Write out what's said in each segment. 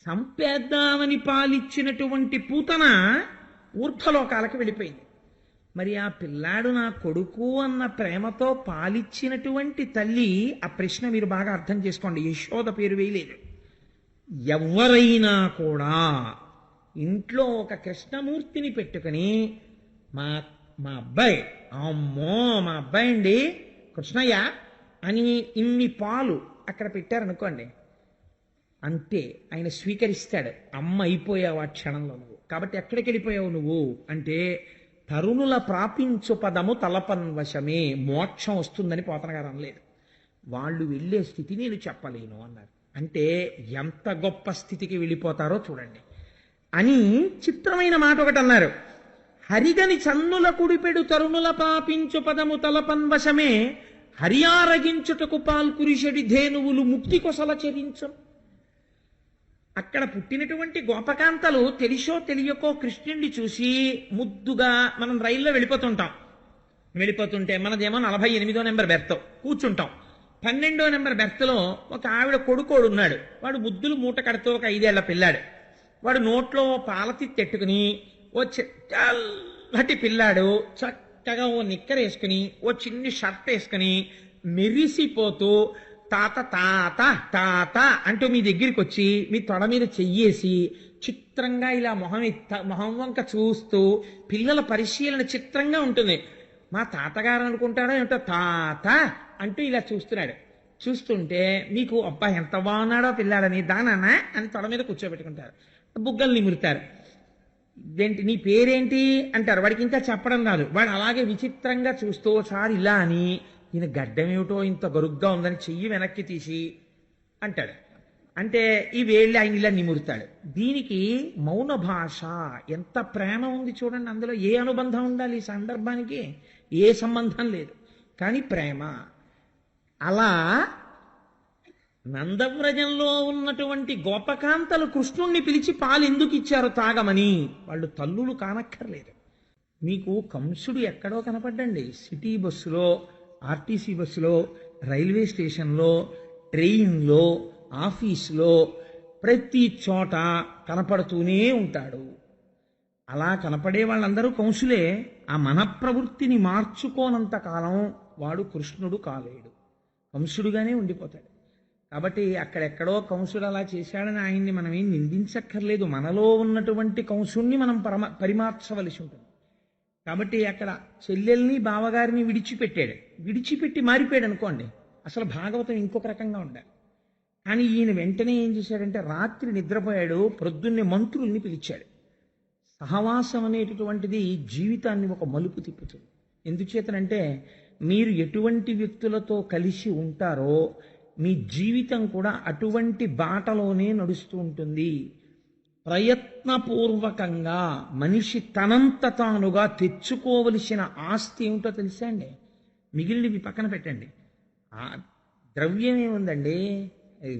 సంపేద్దామని పాలిచ్చినటువంటి పూతన ఊర్ధ్వలోకాలకు వెళ్ళిపోయింది. మరి ఆ పిల్లాడు నా కొడుకు అన్న ప్రేమతో పాలిచ్చినటువంటి తల్లి, ఆ ప్రశ్న మీరు బాగా అర్థం చేసుకోండి, యశోద పేరు వేయలేదు. ఎవరైనా కూడా ఇంట్లో ఒక కృష్ణమూర్తిని పెట్టుకుని మా మా అబ్బాయి, అమ్మో మా అబ్బాయి అండి కృష్ణయ్య అని ఇన్ని పాలు అక్కడ పెట్టారనుకోండి, అంతే ఆయన స్వీకరిస్తాడు. అమ్మ అయిపోయావు ఆ క్షణంలో నువ్వు. కాబట్టి ఎక్కడికి వెళ్ళిపోయావు నువ్వు అంటే, తరుణుల ప్రాపించు పదము తలపన్వశమే, మోక్షం వస్తుందని పోతన గారు అనలేదు. వాళ్ళు వెళ్ళే స్థితి నేను చెప్పలేను అన్నారు. అంటే ఎంత గొప్ప స్థితికి వెళ్ళిపోతారో చూడండి అని చిత్రమైన మాట ఒకటి అన్నారు. హరిగని చన్నుల కుడిపెడు తరుణుల పాపించు పదము తలపన్వశమే, హరియారగించుటకు పాల్కురిషడి ధేనువులు ముక్తి కొసల చెరించు. అక్కడ పుట్టినటువంటి గోపకాంతలు తెలిసో తెలియకో కృష్ణుడిని చూసి ముద్దుగా, మనం రైల్లో వెళ్ళిపోతుంటే మనదేమో 48వ నెంబర్ బెర్త్ కూర్చుంటాం. 12వ నెంబర్ బెర్త్లో ఒక ఆవిడ కొడుకోడు ఉన్నాడు. వాడు ముద్దులు మూట కడుతూ ఒక 5 ఏళ్ల పిల్లాడు. వాడు నోట్లో పాలతి తెట్టుకుని ఓ చల్లటి పిల్లాడు చక్కగా ఓ నిక్కర వేసుకుని ఓ చిన్ని షర్ట్ వేసుకుని మెరిసిపోతూ తాత తాత తాత అంటూ మీ దగ్గరికి వచ్చి మీ తొడ మీద చెయ్యేసి చిత్రంగా ఇలా మొహం వంక చూస్తూ, పిల్లల పరిశీలన చిత్రంగా ఉంటుంది. మా తాతగారు అనుకుంటాడో ఏమిటో తాత అంటూ ఇలా చూస్తున్నాడు. చూస్తుంటే మీకు అబ్బా ఎంత బాగున్నాడో పిల్లాడని దానా అని తొడ మీద కూర్చోబెట్టుకుంటారు, బుగ్గలు నిమురుతారు. ఇదేంటి నీ పేరేంటి అంటారు. వాడికి ఇంకా చెప్పడం రాదు. వాడు అలాగే విచిత్రంగా చూస్తూ ఒకసారి ఇలా అని, ఈయన గడ్డమేమిటో ఇంత గరుగ్గా ఉందని చెయ్యి వెనక్కి తీసి అంటాడు. అంటే ఈ వేళ్ళి ఆయన ఇలా నిమురుతాడు. దీనికి మౌన భాష, ఎంత ప్రేమ ఉంది చూడండి. అందులో ఏ అనుబంధం ఉండాలి ఈ సందర్భానికి? ఏ సంబంధం లేదు, కానీ ప్రేమ. అలా నందవ్రజంలో ఉన్నటువంటి గోపకాంతలు కృష్ణుణ్ణి పిలిచి పాలు ఎందుకు ఇచ్చారు తాగమని? వాళ్ళు తల్లులు కానక్కర్లేదు. మీకు కంసుడు ఎక్కడో కనపడ్డండి. సిటీ బస్సులో, ఆర్టీసీ బస్సులో, రైల్వే స్టేషన్లో, ట్రైన్లో, ఆఫీసులో, ప్రతి చోట కనపడుతూనే ఉంటాడు. అలా కనపడే వాళ్ళందరూ కంసులే. ఆ మనప్రవృత్తిని మార్చుకోనంత కాలం వాడు కృష్ణుడు కాలేడు, కంసుడుగానే ఉండిపోతాడు. కాబట్టి అక్కడెక్కడో కంసుడు అలా చేశాడని ఆయన్ని మనం ఏం నిందించక్కర్లేదు. మనలో ఉన్నటువంటి కంసుణ్ణి మనం పరిమార్చవలసి ఉంటుంది. కాబట్టి అక్కడ చెల్లెల్ని బావగారిని విడిచిపెట్టి మారిపోయాడు అనుకోండి, అసలు భాగవతం ఇంకొక రకంగా ఉండాలి. కానీ ఈయన వెంటనే ఏం చేశాడంటే, రాత్రి నిద్రపోయాడు, ప్రొద్దున్నే మంత్రుల్ని పిలిచాడు. సహవాసం అనేటటువంటిది జీవితాన్ని ఒక మలుపు తిప్పుతుంది. ఎందుచేతనంటే, మీరు ఎటువంటి వ్యక్తులతో కలిసి ఉంటారో మీ జీవితం కూడా అటువంటి బాటలోనే నడుస్తూ ఉంటుంది. ప్రయత్నపూర్వకంగా మనిషి తనంత తానుగా తెచ్చుకోవలసిన ఆస్తి ఏమిటో తెలుసా అండి? మిగిలినవి పక్కన పెట్టండి. ఆ ద్రవ్యం ఏముందండి,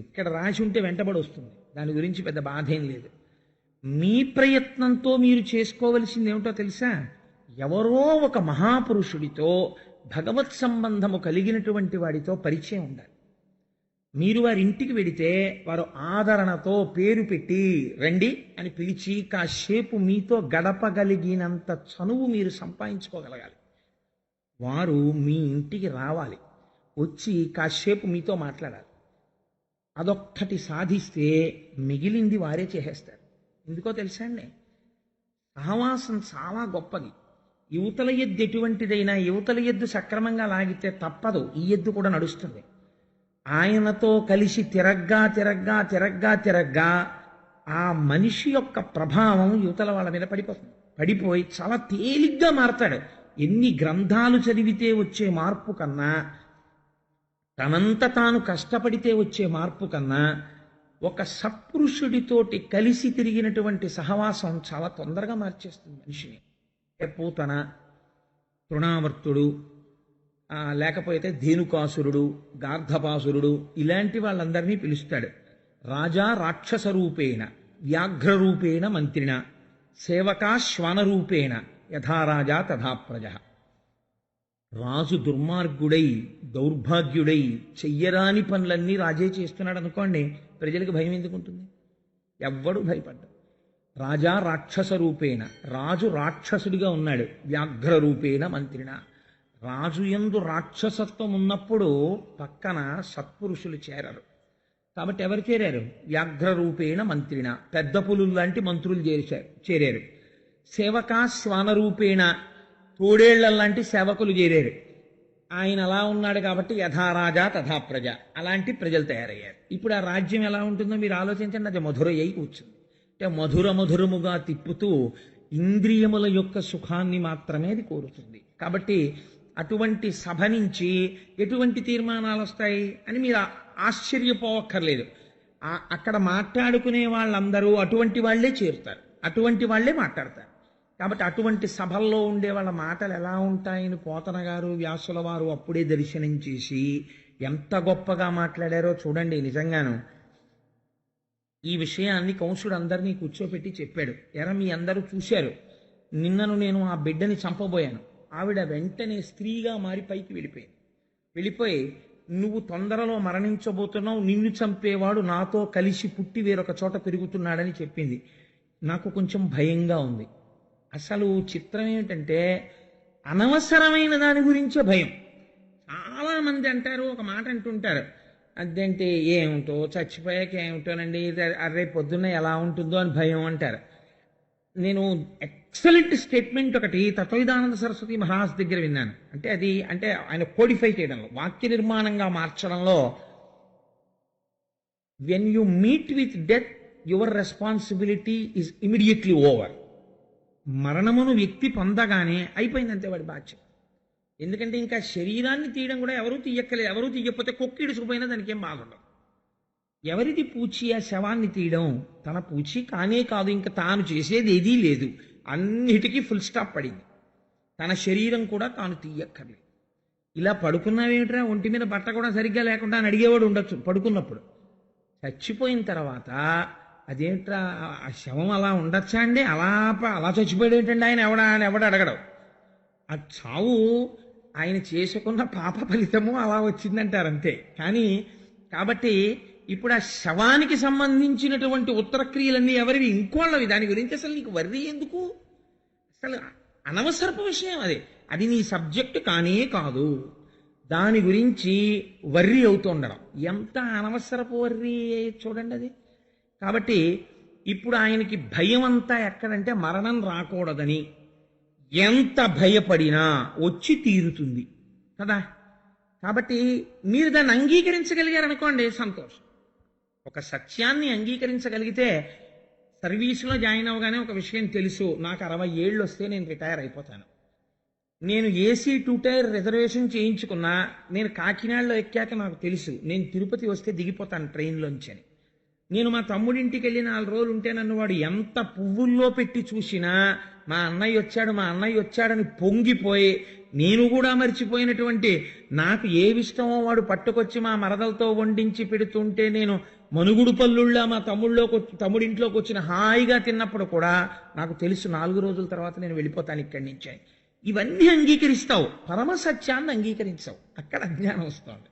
ఇక్కడ రాసి ఉంటే వెంటబడి వస్తుంది, దాని గురించి పెద్ద బాధ ఏం లేదు. మీ ప్రయత్నంతో మీరు చేసుకోవలసింది ఏమిటో తెలుసా? ఎవరో ఒక మహాపురుషుడితో, భగవత్ సంబంధము కలిగినటువంటి వాడితో పరిచయం ఉండాలి. మీరు వారి ఇంటికి వెడితే వారు ఆదరణతో పేరు పెట్టి రండి అని పిలిచి కాసేపు మీతో గడపగలిగినంత చనువు మీరు సంపాదించుకోగలగాలి. వారు మీ ఇంటికి రావాలి, వచ్చి కాసేపు మీతో మాట్లాడాలి. అదొక్కటి సాధిస్తే మిగిలింది వారే చేసేస్తారు. ఎందుకో తెలుసా అండి? సహవాసం చాలా గొప్పది. యువతల ఎద్దు ఎటువంటిదైనా, యువతల ఎద్దు సక్రమంగా లాగితే తప్పదు, ఈ ఎద్దు కూడా నడుస్తుంది. ఆయనతో కలిసి తిరగ్గా ఆ మనిషి యొక్క ప్రభావం యువతల వాళ్ళ మీద పడిపోయి చాలా తేలిగ్గా మారతాడు. ఎన్ని గ్రంథాలు చదివితే వచ్చే మార్పు కన్నా, తనంత తాను కష్టపడితే వచ్చే మార్పు కన్నా, ఒక సత్పురుషుడితోటి కలిసి తిరిగినటువంటి సహవాసం చాలా తొందరగా మార్చేస్తుంది మనిషిని. పూతన, తృణావర్తుడు, లేకపోతే ధేనుకాసురుడు, గార్ధపాసురుడు, ఇలాంటి వాళ్ళందరినీ పిలుస్తాడు. రాజా రాక్షస రూపేణ, వ్యాఘ్రరూపేణ మంత్రిణ, సేవకా శ్వానరూపేణ, యథారాజా తథా ప్రజ. రాజు దుర్మార్గుడై, దౌర్భాగ్యుడై, చెయ్యరాని పనులన్నీ రాజే చేస్తున్నాడు అనుకోండి, ప్రజలకు భయం ఎందుకు ఉంటుంది? ఎవ్వడు భయపడ్డాడు. రాజా రాక్షస రూపేణ, రాజు రాక్షసుడిగా ఉన్నాడు. వ్యాఘ్ర రూపేణ మంత్రిణ, రాజు యందు రాక్షసత్వం ఉన్నప్పుడు పక్కన సత్పురుషులు చేరరు. కాబట్టి ఎవరు చేరారు? వ్యాఘ్ర రూపేణ మంత్రిణ, పెద్ద పులులు లాంటి మంత్రులు చేరారు. సేవకా శ్వాన రూపేణ, తోడేళ్ల లాంటి సేవకులు చేరారు. ఆయన అలా ఉన్నాడు కాబట్టి యథారాజా తథా ప్రజ, అలాంటి ప్రజలు తయారయ్యారు. ఇప్పుడు ఆ రాజ్యం ఎలా ఉంటుందో మీరు ఆలోచించండి. అది మధురయ్యి కూర్చుంది. అంటే మధురముగా తిప్పుతూ ఇంద్రియముల యొక్క సుఖాన్ని మాత్రమే అది కోరుతుంది. కాబట్టి అటువంటి సభ నుంచి ఎటువంటి తీర్మానాలు వస్తాయి అని మీరు ఆశ్చర్యపోవక్కర్లేదు. అక్కడ మాట్లాడుకునే వాళ్ళందరూ అటువంటి వాళ్లే చేరుతారు, అటువంటి వాళ్లే మాట్లాడతారు. కాబట్టి అటువంటి సభల్లో ఉండే వాళ్ళ మాటలు ఎలా ఉంటాయని పోతన గారు, వ్యాసుల వారు అప్పుడే దర్శనం చేసి ఎంత గొప్పగా మాట్లాడారో చూడండి. నిజంగాను ఈ విషయాన్ని కంసుడు అందరినీ కూర్చోపెట్టి చెప్పాడు. మీ అందరూ చూశారు, నిన్నను నేను ఆ బిడ్డని చంపబోయాను. ఆవిడ వెంటనే స్త్రీగా మారి పైకి వెళ్ళిపోయి నువ్వు తొందరలో మరణించబోతున్నావు, నిన్ను చంపేవాడు నాతో కలిసి పుట్టి వేరొక చోట పెరుగుతున్నాడని చెప్పింది. నాకు కొంచెం భయంగా ఉంది. అసలు చిత్రం ఏమిటంటే అనవసరమైన దాని గురించే భయం. చాలా మంది అంటారు, ఒక మాట అంటుంటారు, అదేంటి ఏమిటో చచ్చిపోయాక ఏమిటోనండి, అరే పొద్దున్న ఎలా ఉంటుందో అని భయం అంటారు. నేను ఎక్సలెంట్ స్టేట్మెంట్ ఒకటి తత్వవిధానంద సరస్వతి మహారాజ్ దగ్గర విన్నాను. అంటే ఆయన కోడిఫై చేయడంలో, వాక్య నిర్మాణంగా మార్చడంలో, when you meet with death your responsibility is immediately over. మరణమును వ్యక్తి పొందగానే అయిపోయిందంతే వాడి బాధ్యత. ఎందుకంటే ఇంకా శరీరాన్ని తీయడం కూడా ఎవరూ తీయక్కలేదు. ఎవరూ తీయకపోతే కుక్కిడుచుకుపోయినా దానికి ఏం బాధ ఉండదు. ఎవరిది పూచి ఆ శవాన్ని తీయడం? తన పూచి కానే కాదు, ఇంకా తాను చేసేది ఏదీ లేదు, అన్నిటికీ ఫుల్ స్టాప్ పడింది. తన శరీరం కూడా తాను తీయక్కర్లేదు. ఇలా పడుకున్నావేమిట్రా, ఒంటి మీద బట్ట కూడా సరిగ్గా లేకుండా అని అడిగేవాడు ఉండొచ్చు పడుకున్నప్పుడు. చచ్చిపోయిన తర్వాత అదేంట్రా ఆ శవం అలా ఉండొచ్చా అండి, అలా చచ్చిపోయాడు ఏంటండి ఆయన ఎవడ అడగడం. ఆ చావు ఆయన చేసుకున్న పాప ఫలితము అలా వచ్చిందంటారు అంతే. కాబట్టి ఇప్పుడు ఆ శవానికి సంబంధించినటువంటి ఉత్తరక్రియలన్నీ ఎవరివి? ఇంకోళ్ళవి. దాని గురించి అసలు నీకు వర్రీ ఎందుకు? అసలు అనవసరపు విషయం అది నీ సబ్జెక్టు కానే కాదు. దాని గురించి వర్రీ అవుతుండడం ఎంత అనవసరపు వర్రీ చూడండి అది. కాబట్టి ఇప్పుడు ఆయనకి భయం అంతా ఎక్కడంటే మరణం రాకూడదని. ఎంత భయపడినా వచ్చి తీరుతుంది కదా. కాబట్టి మీరు దాన్ని అంగీకరించగలిగారనుకోండి, సంతోషం. ఒక సత్యాన్ని అంగీకరించగలిగితే, సర్వీసులో జాయిన్ అవగానే ఒక విషయం తెలుసు, నాకు 60 ఏళ్ళు వస్తే నేను రిటైర్ అయిపోతాను. నేను ఏసీ 2 టైర్ రిజర్వేషన్ చేయించుకున్నా, నేను కాకినాడలో ఎక్కాక నాకు తెలుసు నేను తిరుపతి వస్తే దిగిపోతాను ట్రైన్లోంచి అని. నేను మా తమ్ముడింటికి వెళ్ళి 4 రోజులు ఉంటే నన్ను వాడు ఎంత పువ్వుల్లో పెట్టి చూసినా మా అన్నయ్య వచ్చాడని పొంగిపోయి, నేను కూడా మర్చిపోయినటువంటి, నాకు ఏవిష్టమో వాడు పట్టుకొచ్చి మా మరదలతో వండించి పెడుతుంటే నేను మనుగుడు పల్లుళ్ళ మా తమ్ముడింట్లోకి వచ్చిన హాయిగా తిన్నప్పుడు కూడా నాకు తెలుసు 4 రోజుల తర్వాత నేను వెళ్ళిపోతాను ఇక్కడి నుంచి. ఇవన్నీ అంగీకరిస్తావు, పరమసత్యాన్ని అంగీకరించావు, అక్కడ అజ్ఞానం వస్తుంది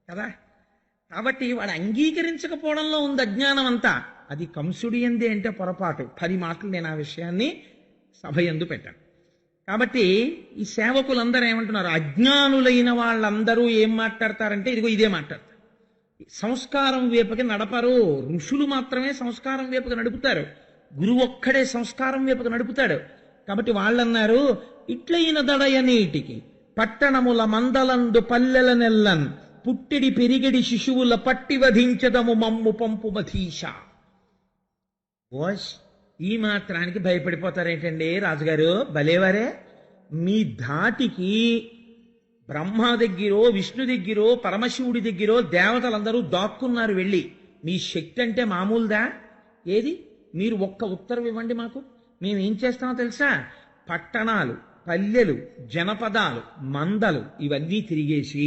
కదా. కాబట్టి వాడు అంగీకరించకపోవడంలో ఉంది అజ్ఞానం అంతా. అది కంసుడి యందే అంటే పొరపాటు. 10 మాటలు నేను ఆ విషయాన్ని సభ యందు పెట్టాను. కాబట్టి ఈ సేవకులందరూ ఏమంటున్నారు? అజ్ఞానులైన వాళ్ళందరూ ఏం మాట్లాడతారంటే ఇదిగో ఇదే మాట్లాడతారు. సంస్కారం వైపుకి నడపరు. ఋషులు మాత్రమే సంస్కారం వైపుకి నడుపుతారు. గురువు ఒక్కడే సంస్కారం వైపుకి నడుపుతాడు. కాబట్టి వాళ్ళన్నారు, ఇట్లయిన దడయనీటికి పట్టణముల మందలందు పల్లెల నెల్లన్ పుట్టిడి పెరిగడి శిశువుల పట్టి వధించదము మమ్ము పంపు మధీష. ఓష్, ఈ మాత్రానికి భయపడిపోతారేంటండి రాజుగారు, భలేవారే. మీ ధాటికి బ్రహ్మ దగ్గరో విష్ణు దగ్గరో పరమశివుడి దగ్గరో దేవతలందరూ దాక్కున్నారు వెళ్ళి. మీ శక్తి అంటే మామూలుదా? ఏది? మీరు ఒక్క ఉత్తరం ఇవ్వండి మాకు, మేమేం చేస్తామో తెలుసా? పట్టణాలు, పల్లెలు, జనపదాలు, మందలు ఇవన్నీ తిరిగేసి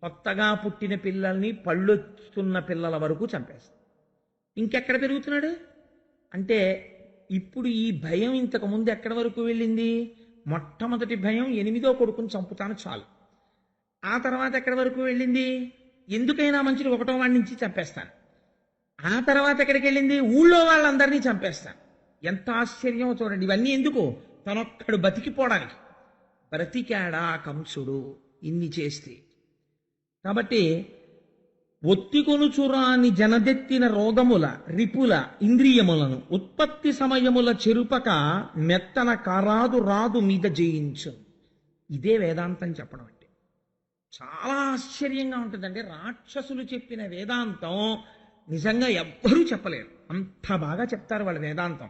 కొత్తగా పుట్టిన పిల్లల్ని, పళ్ళొస్తున్న పిల్లల వరకు చంపేస్తాం. ఇంకెక్కడ పెరుగుతున్నాడు అంటే, ఇప్పుడు ఈ భయం ఇంతకు ముందు ఎక్కడి వరకు వెళ్ళింది? మొట్టమొదటి భయం 8వ కొడుకుని చంపుతాను చాలు. ఆ తర్వాత ఎక్కడి వరకు వెళ్ళింది? ఎందుకైనా మంచిది 1వ వాడి నుంచి చంపేస్తాను. ఆ తర్వాత ఎక్కడికి వెళ్ళింది? ఊళ్ళో వాళ్ళందరినీ చంపేస్తాను. ఎంత ఆశ్చర్యమో చూడండి. ఇవన్నీ ఎందుకు? తనొక్కడు బతికిపోవడానికి. బ్రతికాడా కంసుడు ఇన్ని చేస్తే. కాబట్టి ఒత్తికొనుచురాని జనదెత్తిన రోగముల రిపుల ఇంద్రియములను ఉత్పత్తి సమయముల చెరుపక మెత్తన కారాదు రాదు మీద జయించు. ఇదే వేదాంతం చెప్పడం అంటే. చాలా ఆశ్చర్యంగా ఉంటుందండి. రాక్షసులు చెప్పిన వేదాంతం నిజంగా ఎవ్వరూ చెప్పలేరు. అంత బాగా చెప్తారు వాళ్ళ వేదాంతం.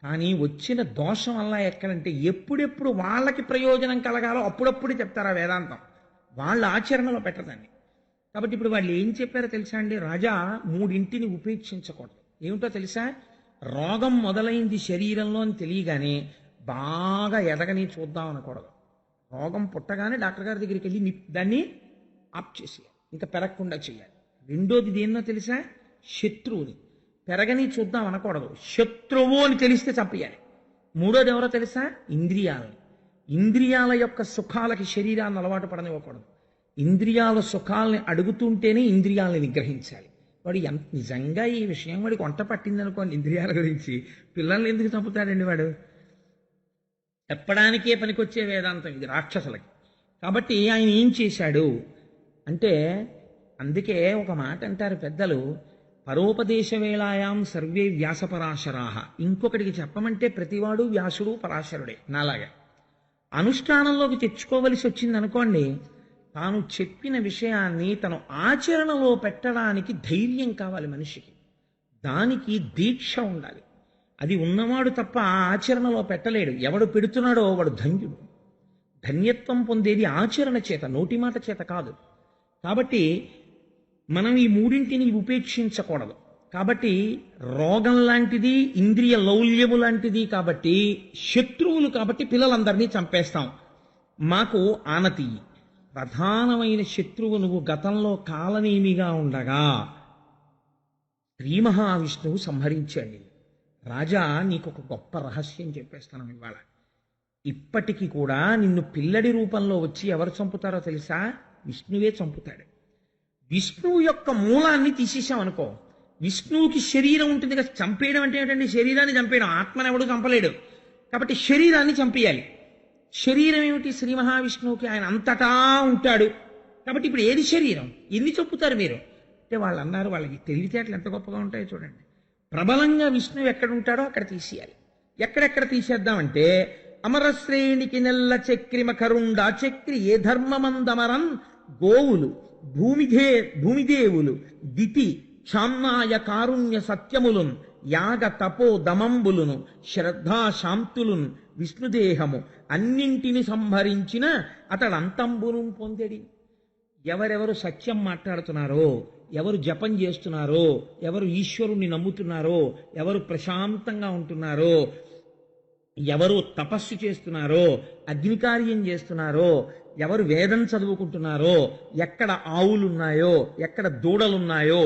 కానీ వచ్చిన దోషం వల్ల ఎక్కడంటే ఎప్పుడెప్పుడు వాళ్ళకి ప్రయోజనం కలగాలో అప్పుడప్పుడు చెప్తారు ఆ వేదాంతం. వాళ్ళ ఆచరణలో పెట్టదండి. కాబట్టి ఇప్పుడు వాళ్ళు ఏం చెప్పారో తెలుసా అండి? రాజా, మూడింటిని ఉపేక్షించకూడదు. ఏమిటో తెలుసా? రోగం మొదలైంది శరీరంలో అని తెలియగానే బాగా ఎదగని చూద్దాం అనకూడదు. రోగం పుట్టగానే డాక్టర్ గారి దగ్గరికి వెళ్ళి దాన్ని ఆప్ చేసేయాలి, ఇంకా పెరగకుండా చేయాలి. రెండోది దేన్నో తెలుసా? శత్రువుని. పెరగని చూద్దాం అనకూడదు, శత్రువు అని తెలిస్తే చంపేయాలి. మూడోది ఎవరో తెలుసా? ఇంద్రియాలని. ఇంద్రియాల యొక్క సుఖాలకి శరీరాన్ని అలవాటు పడనివ్వకూడదు. ఇంద్రియాల సుఖాలని అడుగుతుంటేనే ఇంద్రియాలని నిగ్రహించాలి. వాడు నిజంగా ఈ విషయం వాడికి వంట పట్టింది అనుకోండి, ఇంద్రియాల గురించి, పిల్లల్ని ఎందుకు చంపుతాడండి వాడు? చెప్పడానికే పనికొచ్చే వేదాంతం ఇది రాక్షసులకి. కాబట్టి ఆయన ఏం చేశాడు అంటే, అందుకే ఒక మాట అంటారు పెద్దలు, పరోపదేశ వేళాయాం సర్వే వ్యాసపరాశరాహ. ఇంకొకటికి చెప్పమంటే ప్రతివాడు వ్యాసుడు పరాశరుడే. నాలాగా అనుష్ఠానంలోకి తెచ్చుకోవలసి వచ్చింది అనుకోండి, తాను చెప్పిన విషయాన్ని తను ఆచరణలో పెట్టడానికి ధైర్యం కావాలి మనిషికి. దానికి దీక్ష ఉండాలి. అది ఉన్నవాడు తప్ప ఆచరణలో పెట్టలేడు. ఎవడు పెడుతున్నాడో వాడు ధన్యుడు. ధన్యత్వం పొందేది ఆచరణ చేత, నోటి మాట చేత కాదు. కాబట్టి మనం ఈ మూడింటిని ఉపేక్షించకూడదు. కాబట్టి రోగం లాంటిది, ఇంద్రియ లౌల్యము లాంటిది. కాబట్టి శత్రువులు, కాబట్టి పిల్లలందరినీ చంపేస్తాం. మాకు ఆనతి. ప్రధానమైన శత్రువు నువ్వు గతంలో కాలనేమిగా ఉండగా శ్రీ మహావిష్ణువు సంహరించాడు. రాజా, నీకు ఒక గొప్ప రహస్యం చెప్పేస్తాను ఇవాళ. ఇప్పటికీ కూడా నిన్ను పిల్లడి రూపంలో వచ్చి ఎవరు చంపుతారో తెలుసా? విష్ణువే చంపుతాడు. విష్ణువు యొక్క మూలాన్ని తీసేసామనుకో, విష్ణువుకి శరీరం ఉంటుంది కదా. చంపేయడం అంటే ఏంటంటే శరీరాన్ని చంపేయడం. ఆత్మను ఎవడు చంపలేడు. కాబట్టి శరీరాన్ని చంపేయాలి. శరీరం ఏమిటి? శ్రీ మహావిష్ణువుకి. ఆయన అంతటా ఉంటాడు. కాబట్టి ఇప్పుడు ఏది శరీరం? ఎన్ని చంపుతారు మీరు అంటే వాళ్ళు అన్నారు, వాళ్ళకి తెలివితేటలు ఎంత గొప్పగా ఉంటాయో చూడండి. ప్రబలంగా విష్ణువు ఎక్కడ ఉంటాడో అక్కడ తీసేయాలి. ఎక్కడెక్కడ తీసేద్దామంటే, అమరశ్రేణికి నెల్ల చక్రిమ కరుండ చక్రి ఏ ధర్మమందమరన్ గోవులు భూమిదేవులు దితి క్షామ్నాయ కారుణ్య సత్యములున్ యాగ తపో దమంబులును శ్రద్ధా శాంతులున్ విష్ణుదేహము అన్నింటిని సంహరించిన అతడంతంబును పొందెడి. ఎవరెవరు సత్యం మాట్లాడుతున్నారో, ఎవరు జపం చేస్తున్నారో, ఎవరు ఈశ్వరుణ్ణి నమ్ముతున్నారో, ఎవరు ప్రశాంతంగా ఉంటున్నారో, ఎవరు తపస్సు చేస్తున్నారో, అగ్నికార్యం చేస్తున్నారో, ఎవరు వేదం చదువుకుంటున్నారో, ఎక్కడ ఆవులున్నాయో, ఎక్కడ దూడలున్నాయో,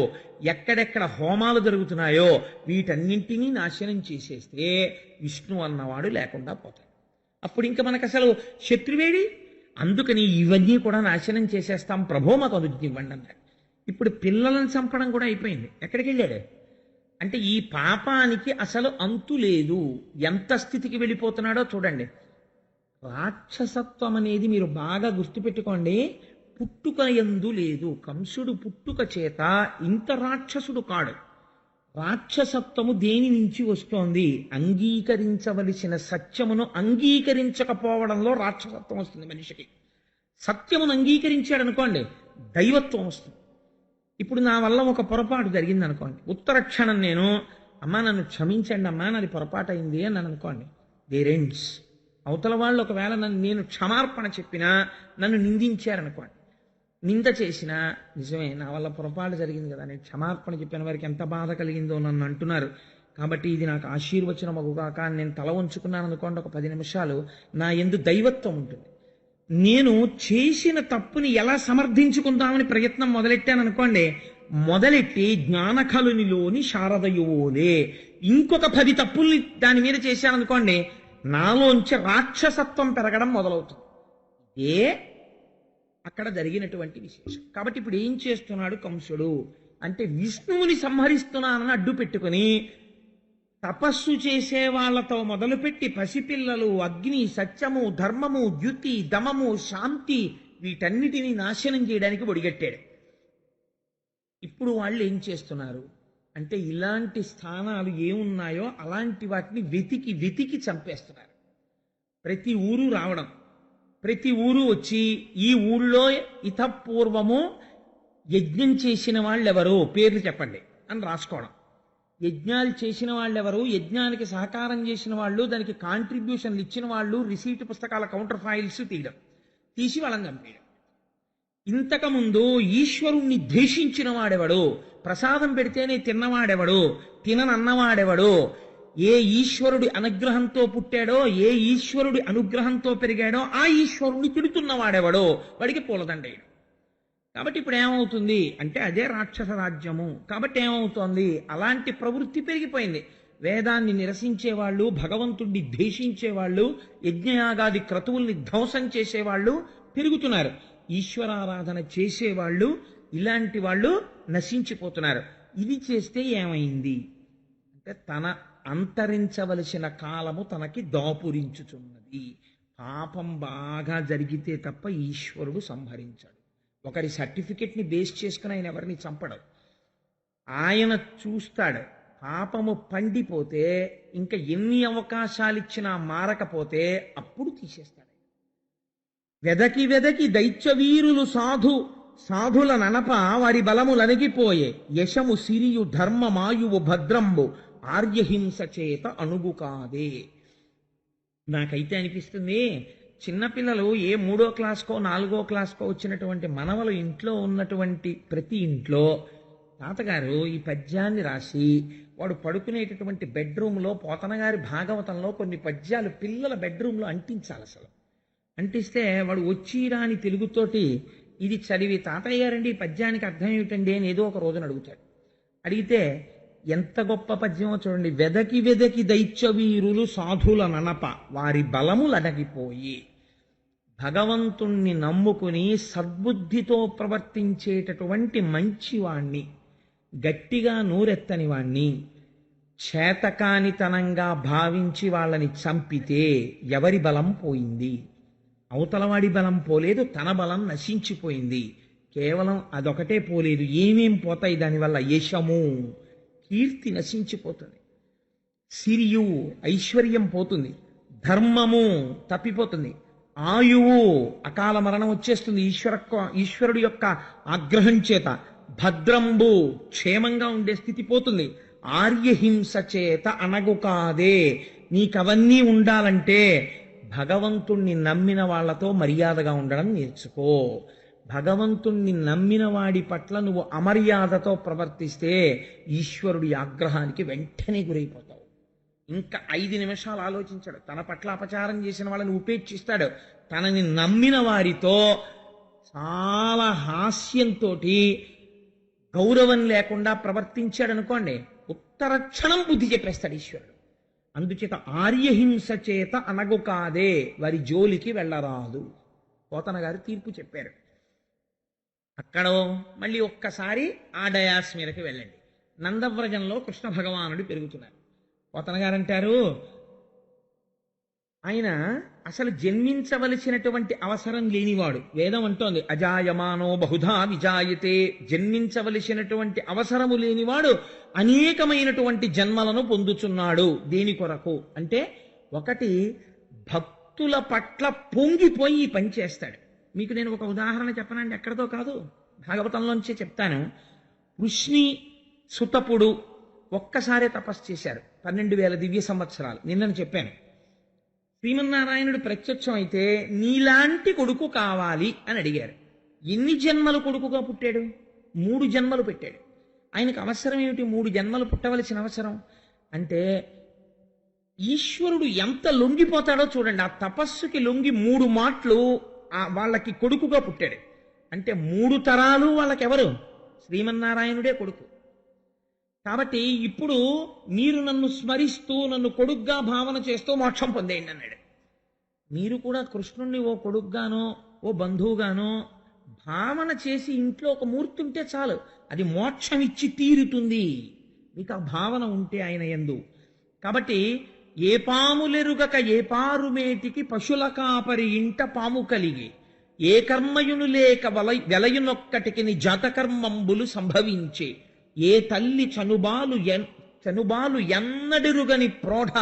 ఎక్కడెక్కడ హోమాలు జరుగుతున్నాయో, వీటన్నింటినీ నాశనం చేసేస్తే విష్ణు అన్నవాడు లేకుండా పోతాడు. అప్పుడు ఇంకా మనకు అసలు శత్రువేడి. అందుకని ఇవన్నీ కూడా నాశనం చేసేస్తాం ప్రభో, మాకు అనుజ్ఞ ఇవ్వండి అన్నాడు. ఇప్పుడు పిల్లలను చంపడం కూడా అయిపోయింది. ఎక్కడికి వెళ్ళాడు అంటే, ఈ పాపానికి అసలు అంతు లేదు. ఎంత స్థితికి వెళ్ళిపోతున్నాడో చూడండి. రాక్షసత్వం అనేది మీరు బాగా గుర్తుపెట్టుకోండి, పుట్టుక యందు లేదు. కంసుడు పుట్టుక చేత ఇంత రాక్షసుడు కాడు. రాక్షసత్వము దేని నుంచి వస్తోంది? అంగీకరించవలసిన సత్యమును అంగీకరించకపోవడంలో రాక్షసత్వం వస్తుంది మనిషికి. సత్యమును అంగీకరించాడు అనుకోండి, దైవత్వం వస్తుంది. ఇప్పుడు నా వల్ల ఒక పొరపాటు జరిగింది అనుకోండి, ఉత్తర క్షణం నేను, అమ్మా నన్ను క్షమించండి అమ్మా, నాది పొరపాటు అయింది అని అనుకోండి, దేరెండ్స్. అవతల వాళ్ళు ఒకవేళ నేను క్షమార్పణ చెప్పినా, నన్ను నిందించారనుకోండి, నింద చేసినా, నిజమే నా వల్ల పొరపాటు జరిగింది కదా, నేను క్షమార్పణ చెప్పిన వారికి ఎంత బాధ కలిగిందో నన్ను అంటున్నారు, కాబట్టి ఇది నాకు ఆశీర్వచనం అగుగాక అని నేను తల ఉంచుకున్నాను అనుకోండి, ఒక 10 నిమిషాలు నా యందు దైవత్వం ఉంటుంది. నేను చేసిన తప్పుని ఎలా సమర్థించుకుందామని ప్రయత్నం మొదలెట్టాను అనుకోండి, మొదలెట్టి జ్ఞానకలునిలోని శారదయువోలే ఇంకొక 10 తప్పుల్ని దాని మీద చేశాననుకోండి, నాలోంచి రాక్షసత్వం పెరగడం మొదలవుతుంది. ఇదే అక్కడ జరిగినటువంటి విశేషం. కాబట్టి ఇప్పుడు ఏం చేస్తున్నాడు కంసుడు? అంటే విష్ణువుని సంహరిస్తున్నానని అడ్డు పెట్టుకుని తపస్సు చేసే వాళ్ళతో మొదలుపెట్టి పసిపిల్లలు, అగ్ని, సత్యము, ధర్మము, ద్యుతి, దమము, శాంతి వీటన్నిటినీ నాశనం చేయడానికి ఒడిగట్టాడు. ఇప్పుడు వాళ్ళు ఏం చేస్తున్నారు అంటే ఇలాంటి స్థానాలు ఏమున్నాయో అలాంటి వాటిని వెతికి వెతికి చంపేస్తున్నారు. ప్రతి ఊరు రావడం, ప్రతి ఊరు వచ్చి ఈ ఊళ్ళో ఇతపూర్వము యజ్ఞం చేసిన వాళ్ళెవరు పేర్లు చెప్పండి అని రాసుకోవడం. యజ్ఞాలు చేసిన వాళ్ళెవరు, యజ్ఞానికి సహకారం చేసిన వాళ్ళు, దానికి కాంట్రిబ్యూషన్లు ఇచ్చిన వాళ్ళు, రిసీట్ పుస్తకాల కౌంటర్ ఫైల్స్ తీసి వాళ్ళని చంపేయడం. ఇంతకుముందు ఈశ్వరుణ్ణి ద్వేషించిన వాడెవడు, ప్రసాదం పెడితేనే తిన్నవాడెవడు, తిననన్నవాడెవడు, ఏ ఈశ్వరుడి అనుగ్రహంతో పుట్టాడో, ఏ ఈశ్వరుడి అనుగ్రహంతో పెరిగాడో ఆ ఈశ్వరుణ్ణి తిడుతున్నవాడెవడో వాడికి పూలదండేయడం. కాబట్టి ఇప్పుడు ఏమవుతుంది అంటే అదే రాక్షస రాజ్యము. కాబట్టి ఏమవుతోంది, అలాంటి ప్రవృత్తి పెరిగిపోయింది. వేదాన్ని నిరసించేవాళ్ళు, భగవంతుడిని ద్వేషించేవాళ్ళు, యజ్ఞయాగాది క్రతువుల్ని ధ్వంసం చేసేవాళ్ళు పెరుగుతున్నారు. ఈశ్వరారాధన చేసేవాళ్ళు, ఇలాంటి వాళ్ళు నశించిపోతున్నారు. ఇది చేస్తే ఏమైంది అంటే తన అంతరించవలసిన కాలము తనకి దాపురించుచున్నది. పాపం బాగా జరిగితే తప్ప ఈశ్వరుడు సంహరించాడు. ఒకరి సర్టిఫికెట్ని బేస్ చేసుకుని ఆయన ఎవరిని చంపడు. ఆయన చూస్తాడు. పాపము పండిపోతే ఇంకా ఎన్ని అవకాశాలు ఇచ్చినా మారకపోతే అప్పుడు తీసేస్తాడు. వెదకి వెదకి దైత్యవీరులు సాధుల ననప వారి బలములనగిపోయే, యశము సిరియు ధర్మమాయువు భద్రంబు ఆర్యహింస చేత అణుగు కాదే. నాకైతే అనిపిస్తుంది చిన్నపిల్లలు ఏ 3వ క్లాస్కో 4వ క్లాస్కో వచ్చినటువంటి మనవలు ఇంట్లో ఉన్నటువంటి ప్రతి ఇంట్లో తాతగారు ఈ పద్యాన్ని రాసి వాడు పడుకునేటటువంటి బెడ్రూమ్లో పోతనగారి భాగవతంలో కొన్ని పద్యాలు పిల్లల బెడ్రూమ్లో అంటించాలి. అసలు అంటిస్తే వాడు వచ్చి రాని తెలుగుతోటి ఇది చదివి తాతయ్య గారండి ఈ పద్యానికి అర్థం ఏమిటండి అని ఏదో ఒక రోజున అడుగుతాడు. అడిగితే ఎంత గొప్ప పద్యమో చూడండి. వెదకి వెదకి దైత్యవీరులు సాధుల ననప వారి బలములనగిపోయి, భగవంతుణ్ణి నమ్ముకుని సద్బుద్ధితో ప్రవర్తించేటటువంటి మంచివాణ్ణి, గట్టిగా నూరెత్తని వాణ్ణి చేతకానితనంగా భావించి వాళ్ళని చంపితే ఎవరి బలం పోయింది? అవతలవాడి బలం పోలేదు, తన బలం నశించిపోయింది. కేవలం అదొకటే పోలేదు, ఏమేం పోతాయి దానివల్ల? యశము, కీర్తి నశించిపోతుంది, సిరియు ఐశ్వర్యం పోతుంది, ధర్మము తప్పిపోతుంది, ఆయువు అకాల మరణం వచ్చేస్తుంది ఈశ్వరుడు యొక్క ఆగ్రహం చేత, భద్రంబు క్షేమంగా ఉండే స్థితి పోతుంది, ఆర్యహింస చేత అణగు కాదే. నీకవన్నీ ఉండాలంటే భగవంతుణ్ణి నమ్మిన వాళ్లతో మర్యాదగా ఉండడం నేర్చుకో. భగవంతుణ్ణి నమ్మిన వాడి పట్ల నువ్వు అమర్యాదతో ప్రవర్తిస్తే ఈశ్వరుడి ఆగ్రహానికి వెంటనే గురైపోతావు. ఇంకా 5 నిమిషాలు ఆలోచించాడు. తన పట్ల అపచారం చేసిన వాళ్ళని ఉపేక్షిస్తాడు. తనని నమ్మిన వారితో చాలా హాస్యంతో గౌరవం లేకుండా ప్రవర్తించాడు అనుకోండి, ఉత్తర క్షణం బుద్ధి చెప్పేస్తాడు ఈశ్వరుడు. అందుచేత ఆర్యహింస చేత అనగు కాదే, వారి జోలికి వెళ్ళరాదు. పోతన గారు తీర్పు చెప్పారు. అక్కడ మళ్ళీ ఒక్కసారి ఆ డయాస్ మీదకి వెళ్ళండి. నందవ్రజంలో కృష్ణ భగవానుడు పెరుగుతున్నారు. పోతన గారు అంటారు, ఆయన అసలు జన్మించవలసినటువంటి అవసరం లేనివాడు. వేదం అంటోంది అజాయమానో బహుధా విజాయతే. జన్మించవలసినటువంటి అవసరము లేనివాడు అనేకమైనటువంటి జన్మలను పొందుచున్నాడు. దేని కొరకు అంటే, ఒకటి భక్తుల పట్ల పొంగిపోయి పనిచేస్తాడు. మీకు నేను ఒక ఉదాహరణ చెప్పనండి, ఎక్కడితో కాదు, భాగవతంలోంచే చెప్తాను. వృష్ణి సుతపుడు ఒక్కసారే తపస్సు చేశారు, 12,000 దివ్య సంవత్సరాలు. నిన్నను చెప్పాను. శ్రీమన్నారాయణుడు ప్రత్యక్షం అయితే నీలాంటి కొడుకు కావాలి అని అడిగారు. ఎన్ని జన్మలు కొడుకుగా పుట్టాడు? 3 జన్మలు పెట్టాడు. ఆయనకు అవసరం ఏమిటి 3 జన్మలు పుట్టవలసిన అవసరం అంటే, ఈశ్వరుడు ఎంత లొంగిపోతాడో చూడండి. ఆ తపస్సుకి లొంగి 3 మాటలు వాళ్ళకి కొడుకుగా పుట్టాడు. అంటే 3 తరాలు వాళ్ళకెవరు? శ్రీమన్నారాయణుడే కొడుకు. కాబట్టి ఇప్పుడు మీరు నన్ను స్మరిస్తూ నన్ను కొడుగ్గా భావన చేస్తూ మోక్షం పొందేయండి అన్నాడు. మీరు కూడా కృష్ణుణ్ణి ఓ కొడుగ్గానో ఓ బంధువుగానో భావన చేసి ఇంట్లో ఒక మూర్తి ఉంటే చాలు. అది మోక్షం ఇచ్చి తీరుతుంది. మీకు ఆ భావన ఉంటే ఆయన యందు. కాబట్టి ఏ పాములెరుగక ఏ పారుమేటికి పశుల కాపరి ఇంట పాము కలిగి ఏ కర్మయును లేక వెలయునొక్కటికి జాతకర్మంబులు సంభవించే ఏ తల్లి చనుబాలు ఎన్నడెరుగని ప్రోఢ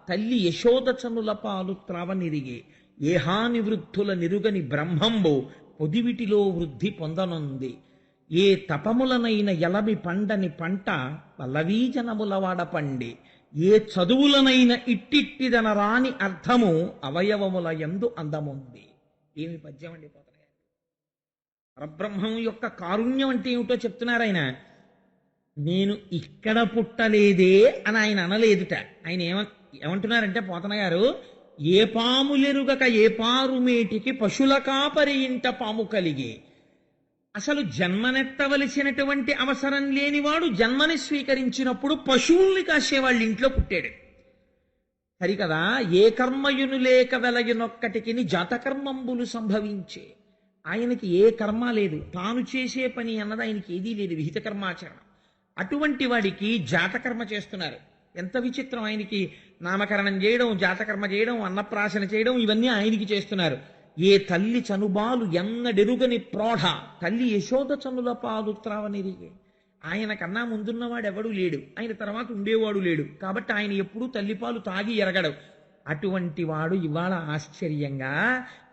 తల్లి యశోద చనుల పాలు త్రావనిరిగే ఏ హాని వృద్ధుల నిరుగని బ్రహ్మంబు పొదివిటిలో వృద్ధి పొందనుంది ఏ తపములనైన ఎలమి పండని పంట పల్లవీజనముల వాడపండి ఏ చదువులనైన ఇట్టిట్టిదన రాని అర్థము అవయవముల యందు అందముంది. ఏమి పద్యం అండి పోతన గారు. పరబ్రహ్మం యొక్క కారుణ్యం అంటే ఏమిటో చెప్తున్నారు ఆయన. నేను ఇక్కడ పుట్టలేదే అని ఆయన అనలేదుట. ఆయన ఏమంటున్నారంటే పోతన గారు, ఏ పాములెరుగక ఏ పారుమేటికి పశుల కాపరి ఇంట పాము కలిగి. అసలు జన్మనెత్తవలసినటువంటి అవసరం లేనివాడు జన్మని స్వీకరించినప్పుడు పశువుల్ని కాసేవాళ్ళ ఇంట్లో పుట్టాడు సరికదా. ఏ కర్మయును లేక వెలయునొక్కటికి జాతకర్మంబులు సంభవించే. ఆయనకి ఏ కర్మ లేదు, తాను చేసే పని అన్నది ఆయనకి ఏదీ లేదు, విహిత కర్మాచరణం. అటువంటి వాడికి జాతకర్మ చేస్తున్నారు. ఎంత విచిత్రం! ఆయనకి నామకరణం చేయడం, జాతకర్మ చేయడం, అన్నప్రాశన చేయడం ఇవన్నీ ఆయనకి చేస్తున్నారు. ఏ తల్లి చనుబాలు ఎన్నడెరుగని ప్రోఢ తల్లి యశోద చనుల పాలు త్రావనిరిగే. ఆయన కన్నా ముందున్నవాడు ఎవడూ లేడు, ఆయన తర్వాత ఉండేవాడు లేడు. కాబట్టి ఆయన ఎప్పుడూ తల్లిపాలు తాగి ఎరగడు. అటువంటి వాడు ఇవాళ ఆశ్చర్యంగా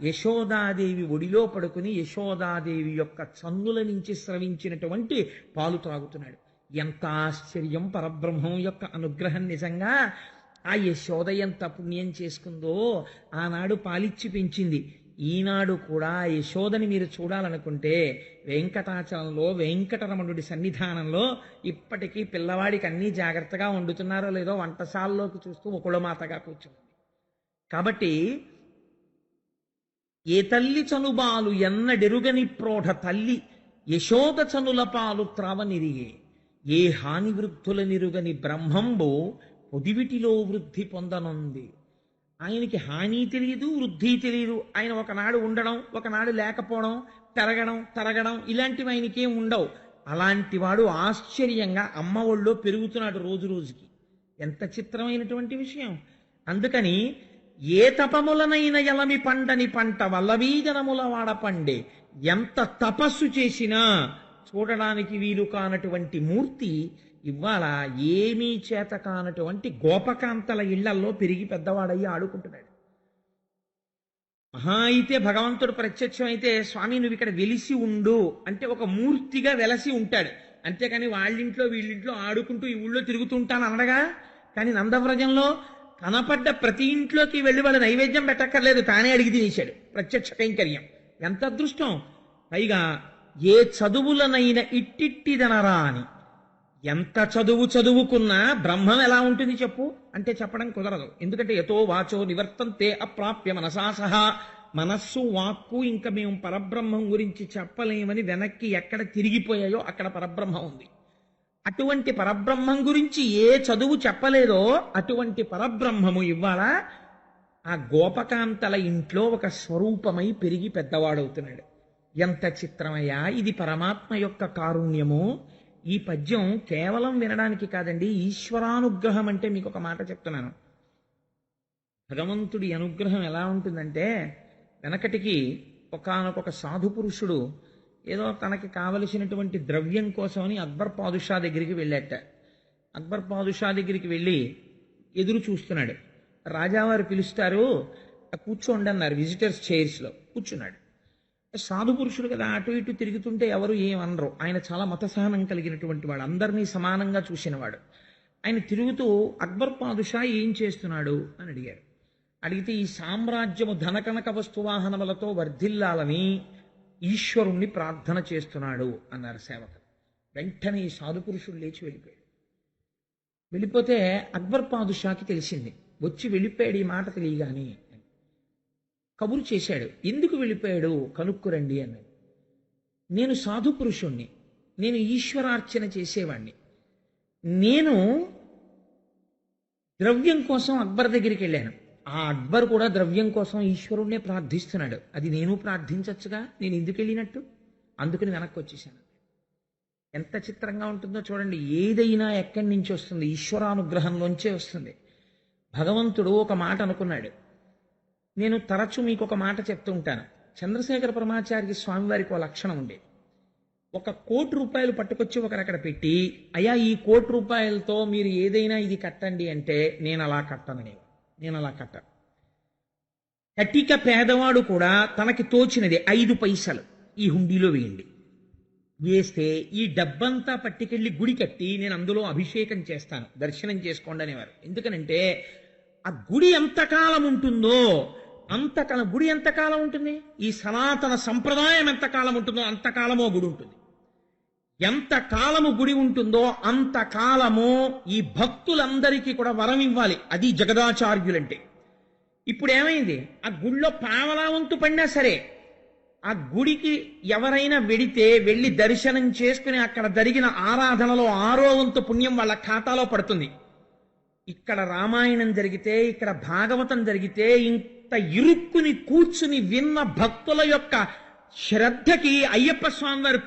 యశోదాదేవి ఒడిలో పడుకుని యశోదాదేవి యొక్క చన్నుల నుంచి స్రవించినటువంటి పాలు త్రాగుతున్నాడు. ఎంత ఆశ్చర్యం! పరబ్రహ్మం యొక్క అనుగ్రహం నిజంగా. ఆ యశోద ఎంత పుణ్యం చేసుకుందో, ఆనాడు పాలిచ్చి పెంచింది. ఈనాడు కూడా యశోదని మీరు చూడాలనుకుంటే వెంకటాచలంలో వెంకటరమణుడి సన్నిధానంలో ఇప్పటికీ పిల్లవాడికి అన్నీ జాగ్రత్తగా వండుతున్నారో లేదో వంటశాలలోకి చూస్తూ ఒకళమాతగా కూర్చుంది. కాబట్టి ఏ తల్లి చనుబాలు ఎన్నడెరుగని ప్రోఢ తల్లి యశోద చనుల పాలు త్రావనిరిగే ఏ హాని వృద్ధుల నిరుగని బ్రహ్మంబో పొదివిటిలో వృద్ధి పొందనుంది. ఆయనకి హాని తెలియదు, వృద్ధి తెలియదు. ఆయన ఒకనాడు ఉండడం, ఒకనాడు లేకపోవడం, తరగడం ఇలాంటివి ఆయనకేం ఉండవు. అలాంటి వాడు ఆశ్చర్యంగా అమ్మ ఒళ్ళో పెరుగుతున్నాడు రోజు రోజుకి. ఎంత చిత్రమైనటువంటి విషయం! అందుకని ఏ తపములనైన ఎలమి పండని పంట వల్లవీజనముల వాడపండే. ఎంత తపస్సు చేసినా చూడడానికి వీలు కానటువంటి మూర్తి ఇవాళ ఏమీ చేత కానటువంటి గోపకాంతల ఇళ్లల్లో పెరిగి పెద్దవాడయ్యి ఆడుకుంటున్నాడు. మహా అయితే భగవంతుడు ప్రత్యక్షం అయితే, స్వామి నువ్వు ఇక్కడ వెలిసి ఉండు అంటే ఒక మూర్తిగా వెలసి ఉంటాడు. అంతేకాని వాళ్ళింట్లో వీళ్ళింట్లో ఆడుకుంటూ ఈ ఊళ్ళో తిరుగుతుంటాను అనడగా. కానీ నందవ్రజంలో కనపడ్డ ప్రతి ఇంట్లోకి వెళ్ళి వాళ్ళు నైవేద్యం పెట్టక్కర్లేదు, తానే అడిగి తినేశాడు. ప్రత్యక్ష కైంకర్యం. ఎంత అదృష్టం! పైగా ఏ చదువులనైన ఇట్టిట్టిదనరా అని. ఎంత చదువుకున్నా బ్రహ్మం ఎలా ఉంటుంది చెప్పు అంటే చెప్పడం కుదరదు. ఎందుకంటే యతో వాచో నివర్తంతే అప్రాప్య మనసా సహా. మనస్సు, వాక్కు ఇంకా మేము పరబ్రహ్మం గురించి చెప్పలేమని వెనక్కి ఎక్కడ తిరిగిపోయాయో అక్కడ పరబ్రహ్మం ఉంది. అటువంటి పరబ్రహ్మం గురించి ఏ చదువు చెప్పలేదో అటువంటి పరబ్రహ్మము ఇవాళ ఆ గోపకాంతల ఇంట్లో ఒక స్వరూపమై పెరిగి పెద్దవాడవుతున్నాడు. ఎంత చిత్రమయ్యా! ఇది పరమాత్మ యొక్క కారుణ్యము. ఈ పద్యం కేవలం వినడానికి కాదండి, ఈశ్వరానుగ్రహం. అంటే మీకు ఒక మాట చెప్తున్నాను. భగవంతుడి అనుగ్రహం ఎలా ఉంటుందంటే, వెనకటికి ఒకానొక సాధు పురుషుడు ఏదో తనకి కావలసినటువంటి ద్రవ్యం కోసమని అక్బర్ పాదుషా దగ్గరికి వెళ్ళాట. అక్బర్ పాదుషా దగ్గరికి వెళ్ళి ఎదురు చూస్తున్నాడు. రాజావారు పిలుస్తారు, కూర్చోండి అన్నారు. విజిటర్స్ చైర్స్లో కూర్చున్నాడు. సాధు పురుషుడు కదా, అటు ఇటు తిరుగుతుంటే ఎవరు ఏమనరు. ఆయన చాలా మతసహనం కలిగినటువంటి వాడు, అందరినీ సమానంగా చూసినవాడు. ఆయన తిరుగుతూ అక్బర్ పాదుషా ఏం చేస్తున్నాడు అని అడిగారు. అడిగితే ఈ సామ్రాజ్యము ధనకనక వస్తువాహనములతో వర్ధిల్లాలని ఈశ్వరుణ్ణి ప్రార్థన చేస్తున్నాడు అన్నారు సేవకులు. వెంటనే ఈ సాధు పురుషుడు లేచి వెళ్ళిపోయాడు. వెళ్ళిపోతే అక్బర్ పాదుషాకి తెలిసింది. వచ్చి వెళ్ళిపోయాడు ఈ మాట తెలియగాని. కబురు చేశాడు, ఎందుకు వెళ్ళిపోయాడు కనుక్కురండి అన్నది. నేను సాధు పురుషుణ్ణి, నేను ఈశ్వరార్చన చేసేవాణ్ణి. నేను ద్రవ్యం కోసం అక్బర్ దగ్గరికి వెళ్ళాను. ఆ అక్బర్ కూడా ద్రవ్యం కోసం ఈశ్వరుణ్ణే ప్రార్థిస్తున్నాడు. అది నేను ప్రార్థించచ్చుగా, నేను ఎందుకు వెళ్ళినట్టు? అందుకని వెనక్కి వచ్చేసాను. ఎంత చిత్రంగా ఉంటుందో చూడండి. ఏదైనా ఎక్కడి నుంచి వస్తుంది? ఈశ్వరానుగ్రహంలోంచే వస్తుంది. భగవంతుడు ఒక మాట అనుకున్నాడు. నేను తరచూ మీకు ఒక మాట చెప్తూ ఉంటాను. చంద్రశేఖర పరమాచార్య స్వామి వారికి ఒక లక్షణం ఉండేది. 1,00,00,000 పట్టుకొచ్చి ఒకరక్కడ పెట్టి, అయ్యా ఈ 1,00,00,000 మీరు ఏదైనా ఇది కట్టండి అంటే, నేను అలా కట్టను. కటిక పేదవాడు కూడా తనకి తోచినది 5 పైసలు ఈ హుండీలో వేయండి, వేస్తే ఈ డబ్బంతా పట్టుకెళ్ళి గుడి కట్టి నేను అందులో అభిషేకం చేస్తాను, దర్శనం చేసుకోండి అనేవారు. ఎందుకనంటే ఆ గుడి ఎంతకాలం ఉంటుందో అంతకాలం, గుడి ఎంతకాలం ఉంటుంది, ఈ సనాతన సంప్రదాయం ఎంతకాలం ఉంటుందో అంతకాలమో గుడి ఉంటుంది. ఎంతకాలము గుడి ఉంటుందో అంతకాలము ఈ భక్తులందరికీ కూడా వరం ఇవ్వాలి. అది జగదాచార్యులంటే. ఇప్పుడు ఏమైంది? ఆ గుడిలో పావలా వంతు పడినా సరే, ఆ గుడికి ఎవరైనా వెళ్ళి దర్శనం చేసుకుని అక్కడ జరిగిన ఆరాధనలో 6వ వంతు పుణ్యం వాళ్ళ ఖాతాలో పడుతుంది. ఇక్కడ రామాయణం జరిగితే, ఇక్కడ భాగవతం జరిగితే, ఇంత ఇరుక్కుని కూర్చుని విన్న భక్తుల యొక్క శ్రద్ధకి అయ్యప్ప స్వామి వారు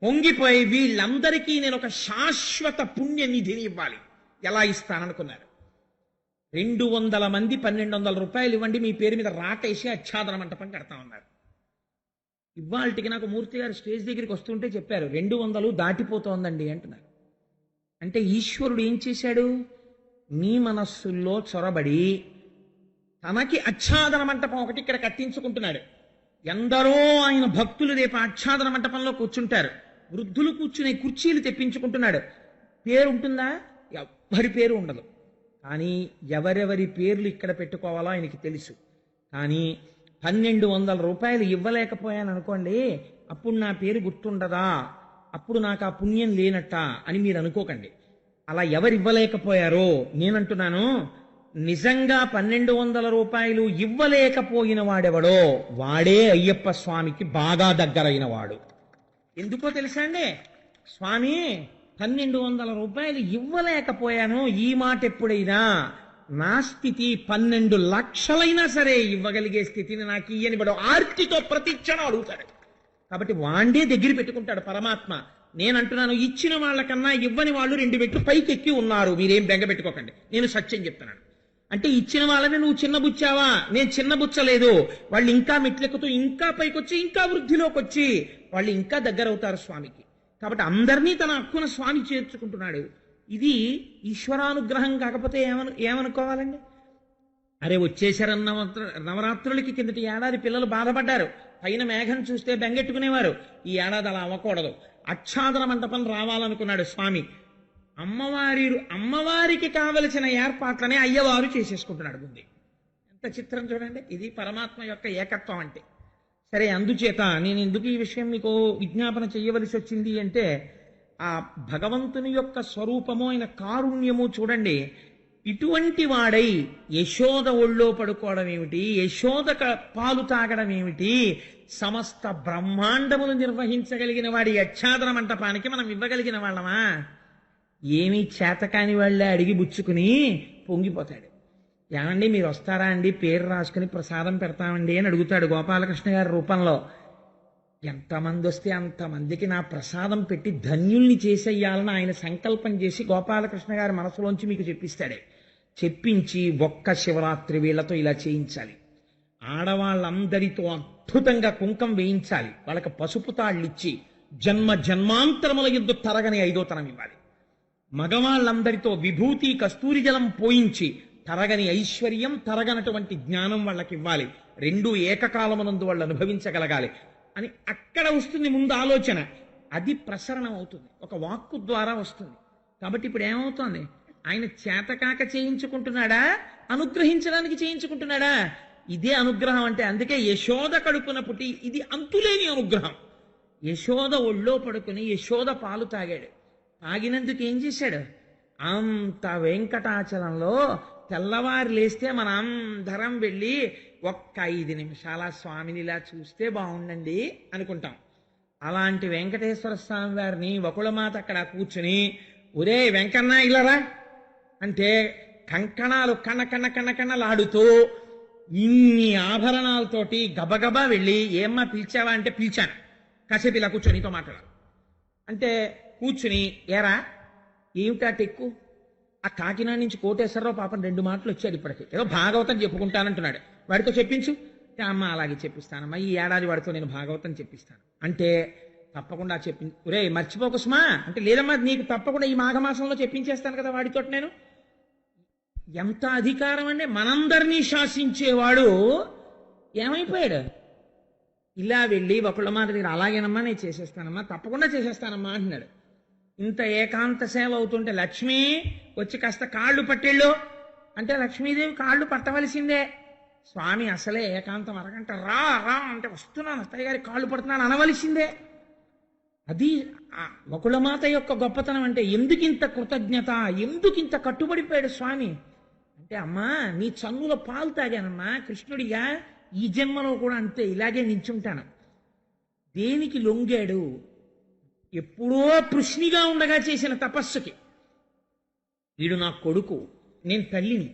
పొంగిపోయి వీళ్ళందరికీ నేను ఒక శాశ్వత పుణ్య నిధిని ఇవ్వాలి. ఎలా ఇస్తాననుకున్నారు? 200 మంది 1,200 రూపాయలు ఇవ్వండి, మీ పేరు మీద రాటేసి ఆచ్ఛాదన మంటపం కడతామన్నారు. ఇవాళకి నాకు మూర్తి గారు స్టేజ్ దగ్గరికి వస్తుంటే చెప్పారు, 200 దాటిపోతోందండి అంటున్నారు. అంటే ఈశ్వరుడు ఏం చేశాడు? మీ మనస్సుల్లో చొరబడి తనకి ఆచ్ఛాదన మంటపం ఒకటి ఇక్కడ కట్టించుకుంటున్నాడు. ఎందరో ఆయన భక్తులు రేపు ఆచ్ఛాదన మంటపంలో కూర్చుంటారు. వృద్ధులు కూర్చునే కుర్చీలు తెప్పించుకుంటున్నాడు. పేరు ఉంటుందా? ఎవరి పేరు ఉండదు. కానీ ఎవరెవరి పేర్లు ఇక్కడ పెట్టుకోవాలో ఆయనకి తెలుసు. కానీ 1,200 రూపాయలు ఇవ్వలేకపోయాను అనుకోండి, అప్పుడు నా పేరు గుర్తుండదా, అప్పుడు నాకు ఆ పుణ్యం లేనట్ట అని మీరు అనుకోకండి. అలా ఎవరు ఇవ్వలేకపోయారో నేనంటున్నాను, నిజంగా 1,200 రూపాయలు ఇవ్వలేకపోయిన వాడెవడో వాడే అయ్యప్ప స్వామికి బాగా దగ్గరైన వాడు. ఎందుకో తెలుసా అండి? స్వామి 1,200 రూపాయలు ఇవ్వలేకపోయాను, ఈ మాట ఎప్పుడైనా నా స్థితి 12 లక్షలైనా సరే ఇవ్వగలిగే స్థితిని నాకు ఇయ్యని వాడు ఆర్తితో ప్రతిక్షణం అడుగుతాడు. కాబట్టి వాండే దగ్గర పెట్టుకుంటాడు పరమాత్మ. నేనంటున్నాను, ఇచ్చిన వాళ్ళకన్నా ఇవ్వని వాళ్ళు 2 మెట్లు పైకెక్కి ఉన్నారు. మీరేం బెంగ పెట్టుకోకండి, నేను సత్యం చెప్తున్నాను. అంటే ఇచ్చిన వాళ్ళని నువ్వు చిన్నబుచ్చావా? నేను చిన్నబుచ్చలేదు. వాళ్ళు ఇంకా మెట్లెక్కుతూ ఇంకా పైకొచ్చి ఇంకా వృద్ధిలోకి వచ్చి వాళ్ళు ఇంకా దగ్గర అవుతారు స్వామికి. కాబట్టి అందరినీ తన హక్కున స్వామి చేర్చుకుంటున్నాడు. ఇది ఈశ్వరానుగ్రహం. కాకపోతే ఏమనుకోవాలండి? అరే వచ్చేసారన్న నవరాత్రులకి కిందటి ఏడాది పిల్లలు బాధపడ్డారు. పైన మేఘం చూస్తే బెంగెట్టుకునేవారు. ఈ ఏడాది అలా అవ్వకూడదు. ఆచ్ఛాదన మంటపం రావాలనుకున్నాడు స్వామి. అమ్మవారికి కావలసిన ఏర్పాట్లనే అయ్యవారు చేసేసుకుంటున్నాడు ముందు. ఎంత చిత్రం చూడండి. ఇది పరమాత్మ యొక్క ఏకత్వం అంటే. సరే, అందుచేత నేను ఎందుకు ఈ విషయం మీకు విజ్ఞాపన చేయవలసి వచ్చింది అంటే, ఆ భగవంతుని యొక్క స్వరూపము, ఆయన కారుణ్యము చూడండి. ఇటువంటి వాడై యశోద ఒళ్ళో పడుకోవడం ఏమిటి, యశోద పాలు తాగడం ఏమిటి, సమస్త బ్రహ్మాండములు నిర్వహించగలిగిన వాడి ఆచ్ఛాదన మంటపానికి మనం ఇవ్వగలిగిన వాళ్ళమా? ఏమీ చేతకాని వాళ్ళే అడిగి బుచ్చుకుని పొంగిపోతాడు. ఏమండి మీరు వస్తారా అండి, పేరు రాసుకుని ప్రసాదం పెడతామండి అని అడుగుతాడు గోపాలకృష్ణ గారి రూపంలో. ఎంతమంది వస్తే అంతమందికి నా ప్రసాదం పెట్టి ధన్యుల్ని చేసేయాలని ఆయన సంకల్పం చేసి గోపాలకృష్ణ గారి మనసులోంచి మీకు చెప్పించి ఒక్క శివరాత్రి వీళ్లతో ఇలా చేయించాలి. ఆడవాళ్ళందరితో అద్భుతంగా కుంకం వేయించాలి. వాళ్ళకి పసుపు తాళ్ళిచ్చి జన్మాంతరముల యుద్ధ తరగని 5వ తనం ఇవ్వాలి. మగవాళ్ళందరితో విభూతి కస్తూరి జలం పోయించి తరగని ఐశ్వర్యం, తరగనటువంటి జ్ఞానం వాళ్ళకి ఇవ్వాలి. 2 ఏకకాలమునందు వాళ్ళు అనుభవించగలగాలి అని అక్కడ వస్తుంది ముందు ఆలోచన. అది ప్రసరణం అవుతుంది, ఒక వాక్కు ద్వారా వస్తుంది. కాబట్టి ఇప్పుడు ఏమవుతోంది? ఆయన చేతకాక చేయించుకుంటున్నాడా, అనుగ్రహించడానికి చేయించుకుంటున్నాడా? ఇదే అనుగ్రహం అంటే. అందుకే యశోద కడుపున పుట్టి ఇది అంతులేని అనుగ్రహం. యశోద ఒళ్ళో పడుకుని యశోద పాలు తాగాడు. తాగినందుకు ఏం చేశాడు? అంత వెంకటాచలంలో తెల్లవారు లేస్తే మన అందరం వెళ్ళి ఒక్క 5 నిమిషాల స్వామిని ఇలా చూస్తే బాగుండండి అనుకుంటాం. అలాంటి వెంకటేశ్వర స్వామి వారిని వకుళమాత అక్కడ కూర్చుని, ఒరే వెంకన్న ఇల్లరా అంటే కంకణాలు కణకణలాడుతూ ఇన్ని ఆభరణాలతోటి గబగబా వెళ్ళి, ఏమ్మా పిలిచావా అంటే పిలిచాను, కాసేపు ఇలా కూర్చొని నీతో మాట్లాడాలి. అంటే కూర్చుని, ఏరా ఏమిటా టెక్కు, ఆ కాకినాడ నుంచి కోటేశ్వరరావు పాపం 2 మాటలు వచ్చాడు ఇప్పటికి, ఏదో భాగవతం చెప్పుకుంటానంటున్నాడు, వాడితో చెప్పించు. అమ్మ అలాగే చెప్పిస్తానమ్మా, ఈ ఏడాది వాడితో నేను భాగవతం చెప్పిస్తాను అంటే తప్పకుండా ఒరే మర్చిపోకు సుమా అంటే, లేదమ్మా నీకు తప్పకుండా ఈ మాఘమాసంలో చెప్పించేస్తాను కదా వాడితో నేను. ఎంత అధికారం అంటే, మనందరినీ శాసించేవాడు ఏమైపోయాడు? ఇలా వెళ్ళి ఒకళ్ళ మాట దగ్గర, అలాగేనమ్మా నేను చేసేస్తానమ్మా, తప్పకుండా చేసేస్తానమ్మా అంటున్నాడు. ఇంత ఏకాంత సేవ అవుతుంటే లక్ష్మి వచ్చి కాస్త కాళ్ళు పట్టేళ్ళు అంటే లక్ష్మీదేవి కాళ్ళు పట్టవలసిందే. స్వామి అసలే ఏకాంతం అరగంట రా రా అంటే వస్తున్నాను, అత్తయ్య గారి కాళ్ళు పడుతున్నాను అనవలసిందే. అది వకుళమాత యొక్క గొప్పతనం. అంటే ఎందుకింత కృతజ్ఞత, ఎందుకింత కట్టుబడిపోయాడు స్వామి అంటే, అమ్మా నీ చన్నుల పాలు తాగానమ్మా కృష్ణుడిగా, ఈ జన్మలో కూడా అంతే ఇలాగే నించుంటాను. దేనికి లొంగాడు? ఎప్పుడో పృష్ణిగా ఉండగా చేసిన తపస్సుకి. వీడు నా కొడుకు, నేను తల్లిని,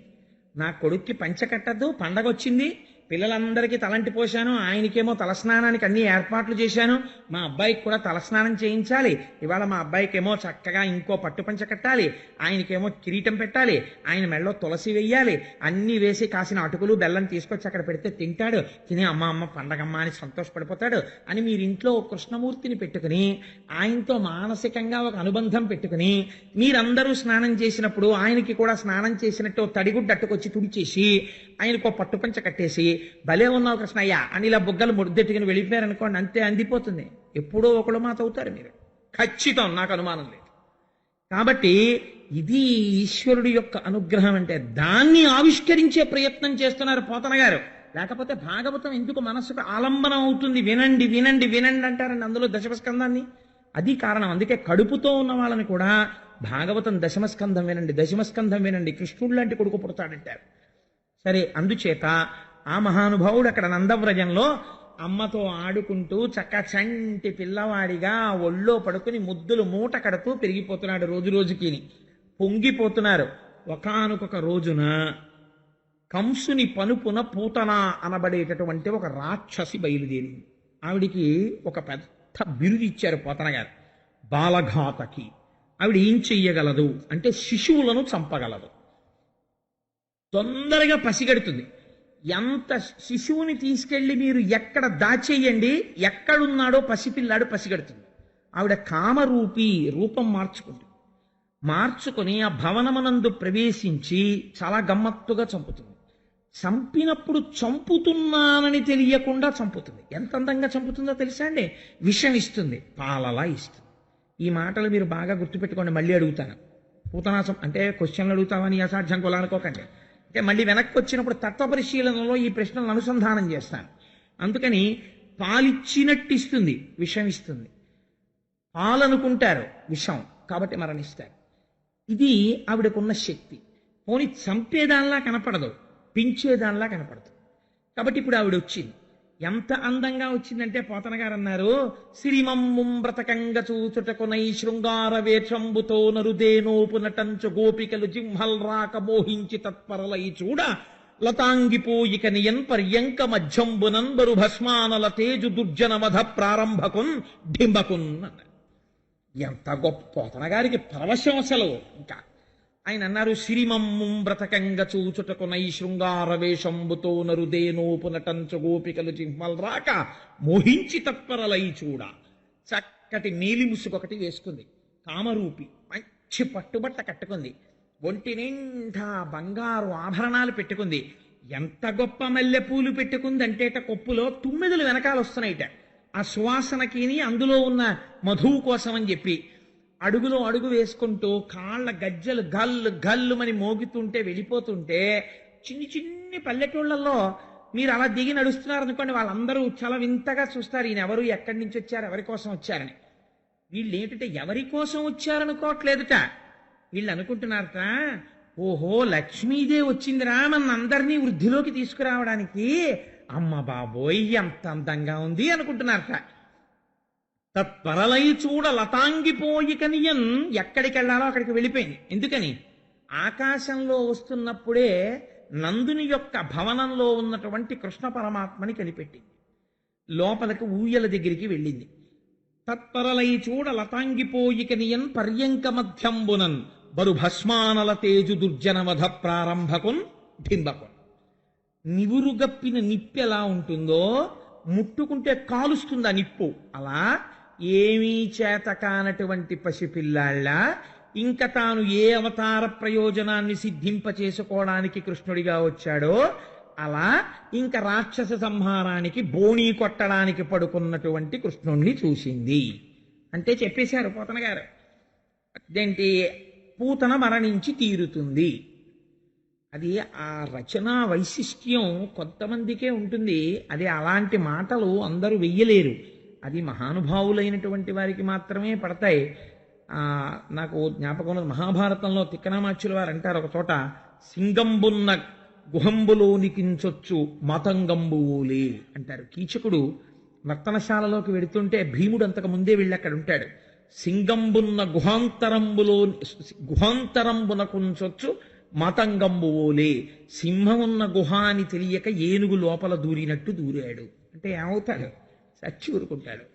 నా కొడుక్కి పంచ కట్టద్దు, పండగ వచ్చింది, పిల్లలందరికీ తలంటి పోశాను, ఆయనకేమో తలస్నానానికి అన్ని ఏర్పాట్లు చేశాను, మా అబ్బాయికి కూడా తలస్నానం చేయించాలి, ఇవాళ మా అబ్బాయికేమో చక్కగా ఇంకో పట్టు పంచ కట్టాలి, ఆయనకేమో కిరీటం పెట్టాలి, ఆయన మెడలో తులసి వెయ్యాలి, అన్ని వేసి కాసిన అటుకులు బెల్లం తీసుకొచ్చి అక్కడ పెడితే తింటాడు, తిని అమ్మ అమ్మ పండగమ్మ అని సంతోషపడిపోతాడు అని మీరింట్లో కృష్ణమూర్తిని పెట్టుకుని ఆయనతో మానసికంగా ఒక అనుబంధం పెట్టుకుని మీరందరూ స్నానం చేసినప్పుడు ఆయనకి కూడా స్నానం చేసినట్టు తడిగుడ్డు అట్టుకొచ్చి తుడిచేసి ఆయనకు పట్టుపంచ కట్టేసి, భలే ఉన్నావు కృష్ణయ్య అని ఇలా బుగ్గలు ముద్దెట్టుకుని వెళ్ళిపోయారనుకోండి, అంతే అందిపోతుంది. ఎప్పుడో ఒకళ్ళు మాట అవుతారు మీరు, ఖచ్చితం, నాకు అనుమానం లేదు. కాబట్టి ఇది ఈశ్వరుడి యొక్క అనుగ్రహం అంటే, దాన్ని ఆవిష్కరించే ప్రయత్నం చేస్తున్నారు పోతన గారు. లేకపోతే భాగవతం ఎందుకు మనస్సుకు ఆలంబనం అవుతుంది? వినండి వినండి వినండి అంటారండి అందులో దశమస్కందాన్ని. అది కారణం. అందుకే కడుపుతో ఉన్న వాళ్ళని కూడా భాగవతం దశమస్కంధం వినండి, దశమస్కంధం వినండి, కృష్ణుడు లాంటి కొడుకు పుడతాడంటారు. సరే, అందుచేత ఆ మహానుభావుడు అక్కడ నందవ్రజంలో అమ్మతో ఆడుకుంటూ చంటి పిల్లవాడిగా ఒళ్ళో పడుకుని ముద్దులు మూట కడుతూ పెరిగిపోతున్నాడు. రోజు రోజుకి పొంగిపోతున్నారు. ఒకానొక రోజున కంసుని పనుపున పూతన అనబడేటటువంటి ఒక రాక్షసి బయలుదేరింది. ఆవిడికి ఒక పెద్ద బిరుదు ఇచ్చారు పోతన గారు, బాలఘాతకి. ఆవిడ ఏం చెయ్యగలదు అంటే శిశువులను చంపగలదు, తొందరగా పసిగడుతుంది. ఎంత శిశువుని తీసుకెళ్లి మీరు ఎక్కడ దాచేయండి, ఎక్కడున్నాడో పసిపిల్లాడు పసిగడుతుంది. ఆవిడ కామరూపి రూపం మార్చుకుని ఆ భవనమునందు ప్రవేశించి చాలా గమ్మత్తుగా చంపుతుంది. చంపినప్పుడు చంపుతున్నానని తెలియకుండా చంపుతుంది. ఎంత అందంగా చంపుతుందో తెలుసా అండి? విషం ఇస్తుంది, పాలలా ఇస్తుంది. ఈ మాటలు మీరు బాగా గుర్తుపెట్టుకోండి. మళ్ళీ అడుగుతాను, పూతనాశం అంటే క్వశ్చన్లు అడుగుతామని అసాధ్యం కొలానుకోకండి. అంటే మళ్ళీ వెనక్కి వచ్చినప్పుడు తత్వ పరిశీలనలో ఈ ప్రశ్నలను అనుసంధానం చేస్తాను. అందుకని పాలిచ్చినట్టు ఇస్తుంది, విషం ఇస్తుంది. పాలనుకుంటారు, విషం, కాబట్టి మరణిస్తారు. ఇది ఆవిడకున్న శక్తి. పోని చంపేదానిలా కనపడదు, పెంచేదానిలా కనపడదు. కాబట్టి ఇప్పుడు ఆవిడ వచ్చింది. ఎంత అందంగా వచ్చిందంటే పోతన గారు అన్నారు, సిరిమమ్ముం బ్రతకంగ చూచుటకునై శృంగార వేషంబుతో నరుదేనోపు నటంచు గోపికలు జింహల్ రాక మోహించి తత్పరలై చూడ లతాంగిపోయిక నియన్ పర్యంక మధ్యంబునన్ బరు భస్మానల తేజు దుర్జన మధ ప్రారంభకున్ డింబకున్ అన్నారు. ఎంత గొప్ప పోతన గారికి పరవశం అసలు. ఇంకా ఆయన అన్నారు, సిరిమమ్ముం బ్రతకంగ చూచుటకునై శృంగార వేషంబుతో నరుదేనోపు నటంచు గోపికలు జింహల్ రాక మోహించి తత్పరలై చూడ. చక్కటి నీలి ముసుగొకటి వేసుకుంది, కామరూపి, మంచి పట్టుబట్ట కట్టుకుంది, ఒంటి నిండా బంగారు ఆభరణాలు పెట్టుకుంది. ఎంత గొప్ప మల్లెపూలు పెట్టుకుందంటేట కొప్పులో 9 వెనకాల వస్తున్నాయిట. ఆ సువాసనకి అందులో ఉన్న మధువు కోసం అని చెప్పి అడుగులో అడుగు వేసుకుంటూ కాళ్ళ గజ్జలు గల్లు గల్లుమని మోగుతుంటే వెళ్ళిపోతుంటే, చిన్ని చిన్ని పల్లెటూళ్ళల్లో మీరు అలా దిగి నడుస్తున్నారనుకోండి, వాళ్ళందరూ చాలా వింతగా చూస్తారు, ఈయన ఎవరు, ఎక్కడి నుంచి వచ్చారు, ఎవరి కోసం వచ్చారని. వీళ్ళు ఏంటంటే ఎవరి కోసం వచ్చారనుకోవట్లేదుట, వీళ్ళు అనుకుంటున్నారట, ఓహో లక్ష్మీదేవి వచ్చిందిరా మనందరినీ వృద్ధిలోకి తీసుకురావడానికి, అమ్మ బాబోయ్ ఎంత అందంగా ఉంది అనుకుంటున్నారట. తత్పరలై చూడ లతాంగిపోయికనియన్, ఎక్కడికి వెళ్ళాలో అక్కడికి వెళ్ళిపోయింది. ఎందుకని? ఆకాశంలో వస్తున్నప్పుడే నందుని యొక్క భవనంలో ఉన్నటువంటి కృష్ణ పరమాత్మని కనిపెట్టింది. లోపలికి ఊయల దగ్గరికి వెళ్ళింది. తత్పరలై చూడ లతాంగిపోయిక నియన్ పర్యంక మధ్యంబునన్ బరు భస్మానల తేజు దుర్జనవధ ప్రారంభకున్ ఢింబకున్. నివురుగప్పిన నిప్పు ఎలా ఉంటుందో ముట్టుకుంటే కాలుస్తుంది ఆ నిప్పు, అలా ఏమీ చేత కానటువంటి పసిపిల్లాళ్ళ ఇంకా తాను ఏ అవతార ప్రయోజనాన్ని సిద్ధింపచేసుకోవడానికి కృష్ణుడిగా వచ్చాడో అలా ఇంకా రాక్షస సంహారానికి బోణీ కొట్టడానికి పడుకున్నటువంటి కృష్ణుణ్ణి చూసింది అంటే చెప్పేశారు పోతన గారు. అదేంటి, పూతన మరణించి తీరుతుంది. అది ఆ రచనా వైశిష్ట్యం కొంతమందికే ఉంటుంది. అది అలాంటి మాటలు అందరూ వెయ్యలేరు, అది మహానుభావులైనటువంటి వారికి మాత్రమే పడతాయి. నాకు జ్ఞాపకం మహాభారతంలో తిక్కనామాచ్యుల వారు అంటారు ఒక చోట, సింగంబున్న గుహంబులోనికించొచ్చు మతంగంబువులే అంటారు. కీచకుడు నర్తనశాలలోకి వెడుతుంటే భీముడు అంతకు ముందే వెళ్ళి అక్కడ ఉంటాడు. సింగంబున్న గుహాంతరంబునకుంచొచ్చు మతంగంబువులే, సింహమున్న గుహ అని తెలియక ఏనుగు లోపల దూరినట్టు దూరాడు అంటే ఏమవుతాడు, చచ్చి ఊరుకుంటాడు.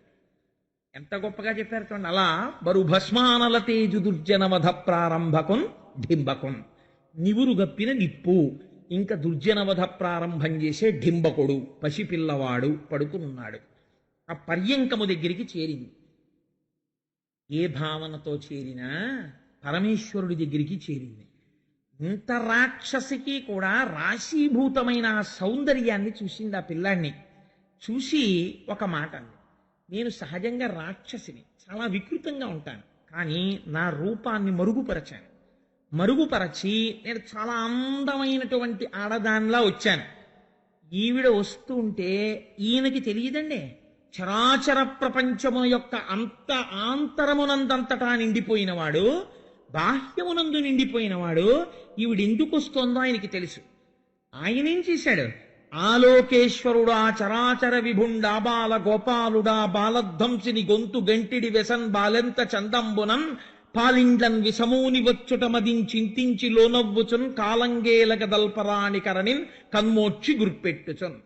ఎంత గొప్పగా చెప్పారు చూడండి. అలా బరు భస్మానల తేజు దుర్జనవధ ప్రారంభకున్ ఢింబకున్, నివురుగప్పిన నిప్పు ఇంకా దుర్జనవధ ప్రారంభం చేసే ఢింబకుడు పసిపిల్లవాడు పడుకునున్నాడు. ఆ పర్యంకము దగ్గరికి చేరింది. ఏ భావనతో చేరినా పరమేశ్వరుడి దగ్గరికి చేరింది. ఇంత రాక్షసికి కూడా రాశీభూతమైన ఆ సౌందర్యాన్ని చూసింది. ఆ పిల్లాన్ని చూసి ఒక మాట అంది, నేను సహజంగా రాక్షసిని, చాలా వికృతంగా ఉంటాను, కానీ నా రూపాన్ని మరుగుపరచి నేను చాలా అందమైనటువంటి ఆడదానిలా వచ్చాను. ఈవిడ వస్తూ ఉంటే ఈయనకి తెలియదండి, చరాచర ప్రపంచము యొక్క ఆంతరమునందంతటా నిండిపోయినవాడు, బాహ్యమునందు నిండిపోయినవాడు, ఈవిడెందుకు వస్తోందో ఆయనకి తెలుసు. ఆయనేం చేశాడు, ఆలోకేశ్వరుడా చరాచర విభుండా బాల గోపాలుడా బాలధ్వంసిని గొంతు గంటిడి వెసన్ బాలెంత చందంబునన్ పాలిండ్లన్ విషమూని వచ్చుట మదించింతించి లోనవ్వుచున్ కాలంగేలగ దల్పరాణి కరణిన్ కన్మోక్షి గుర్పెట్టుచున్.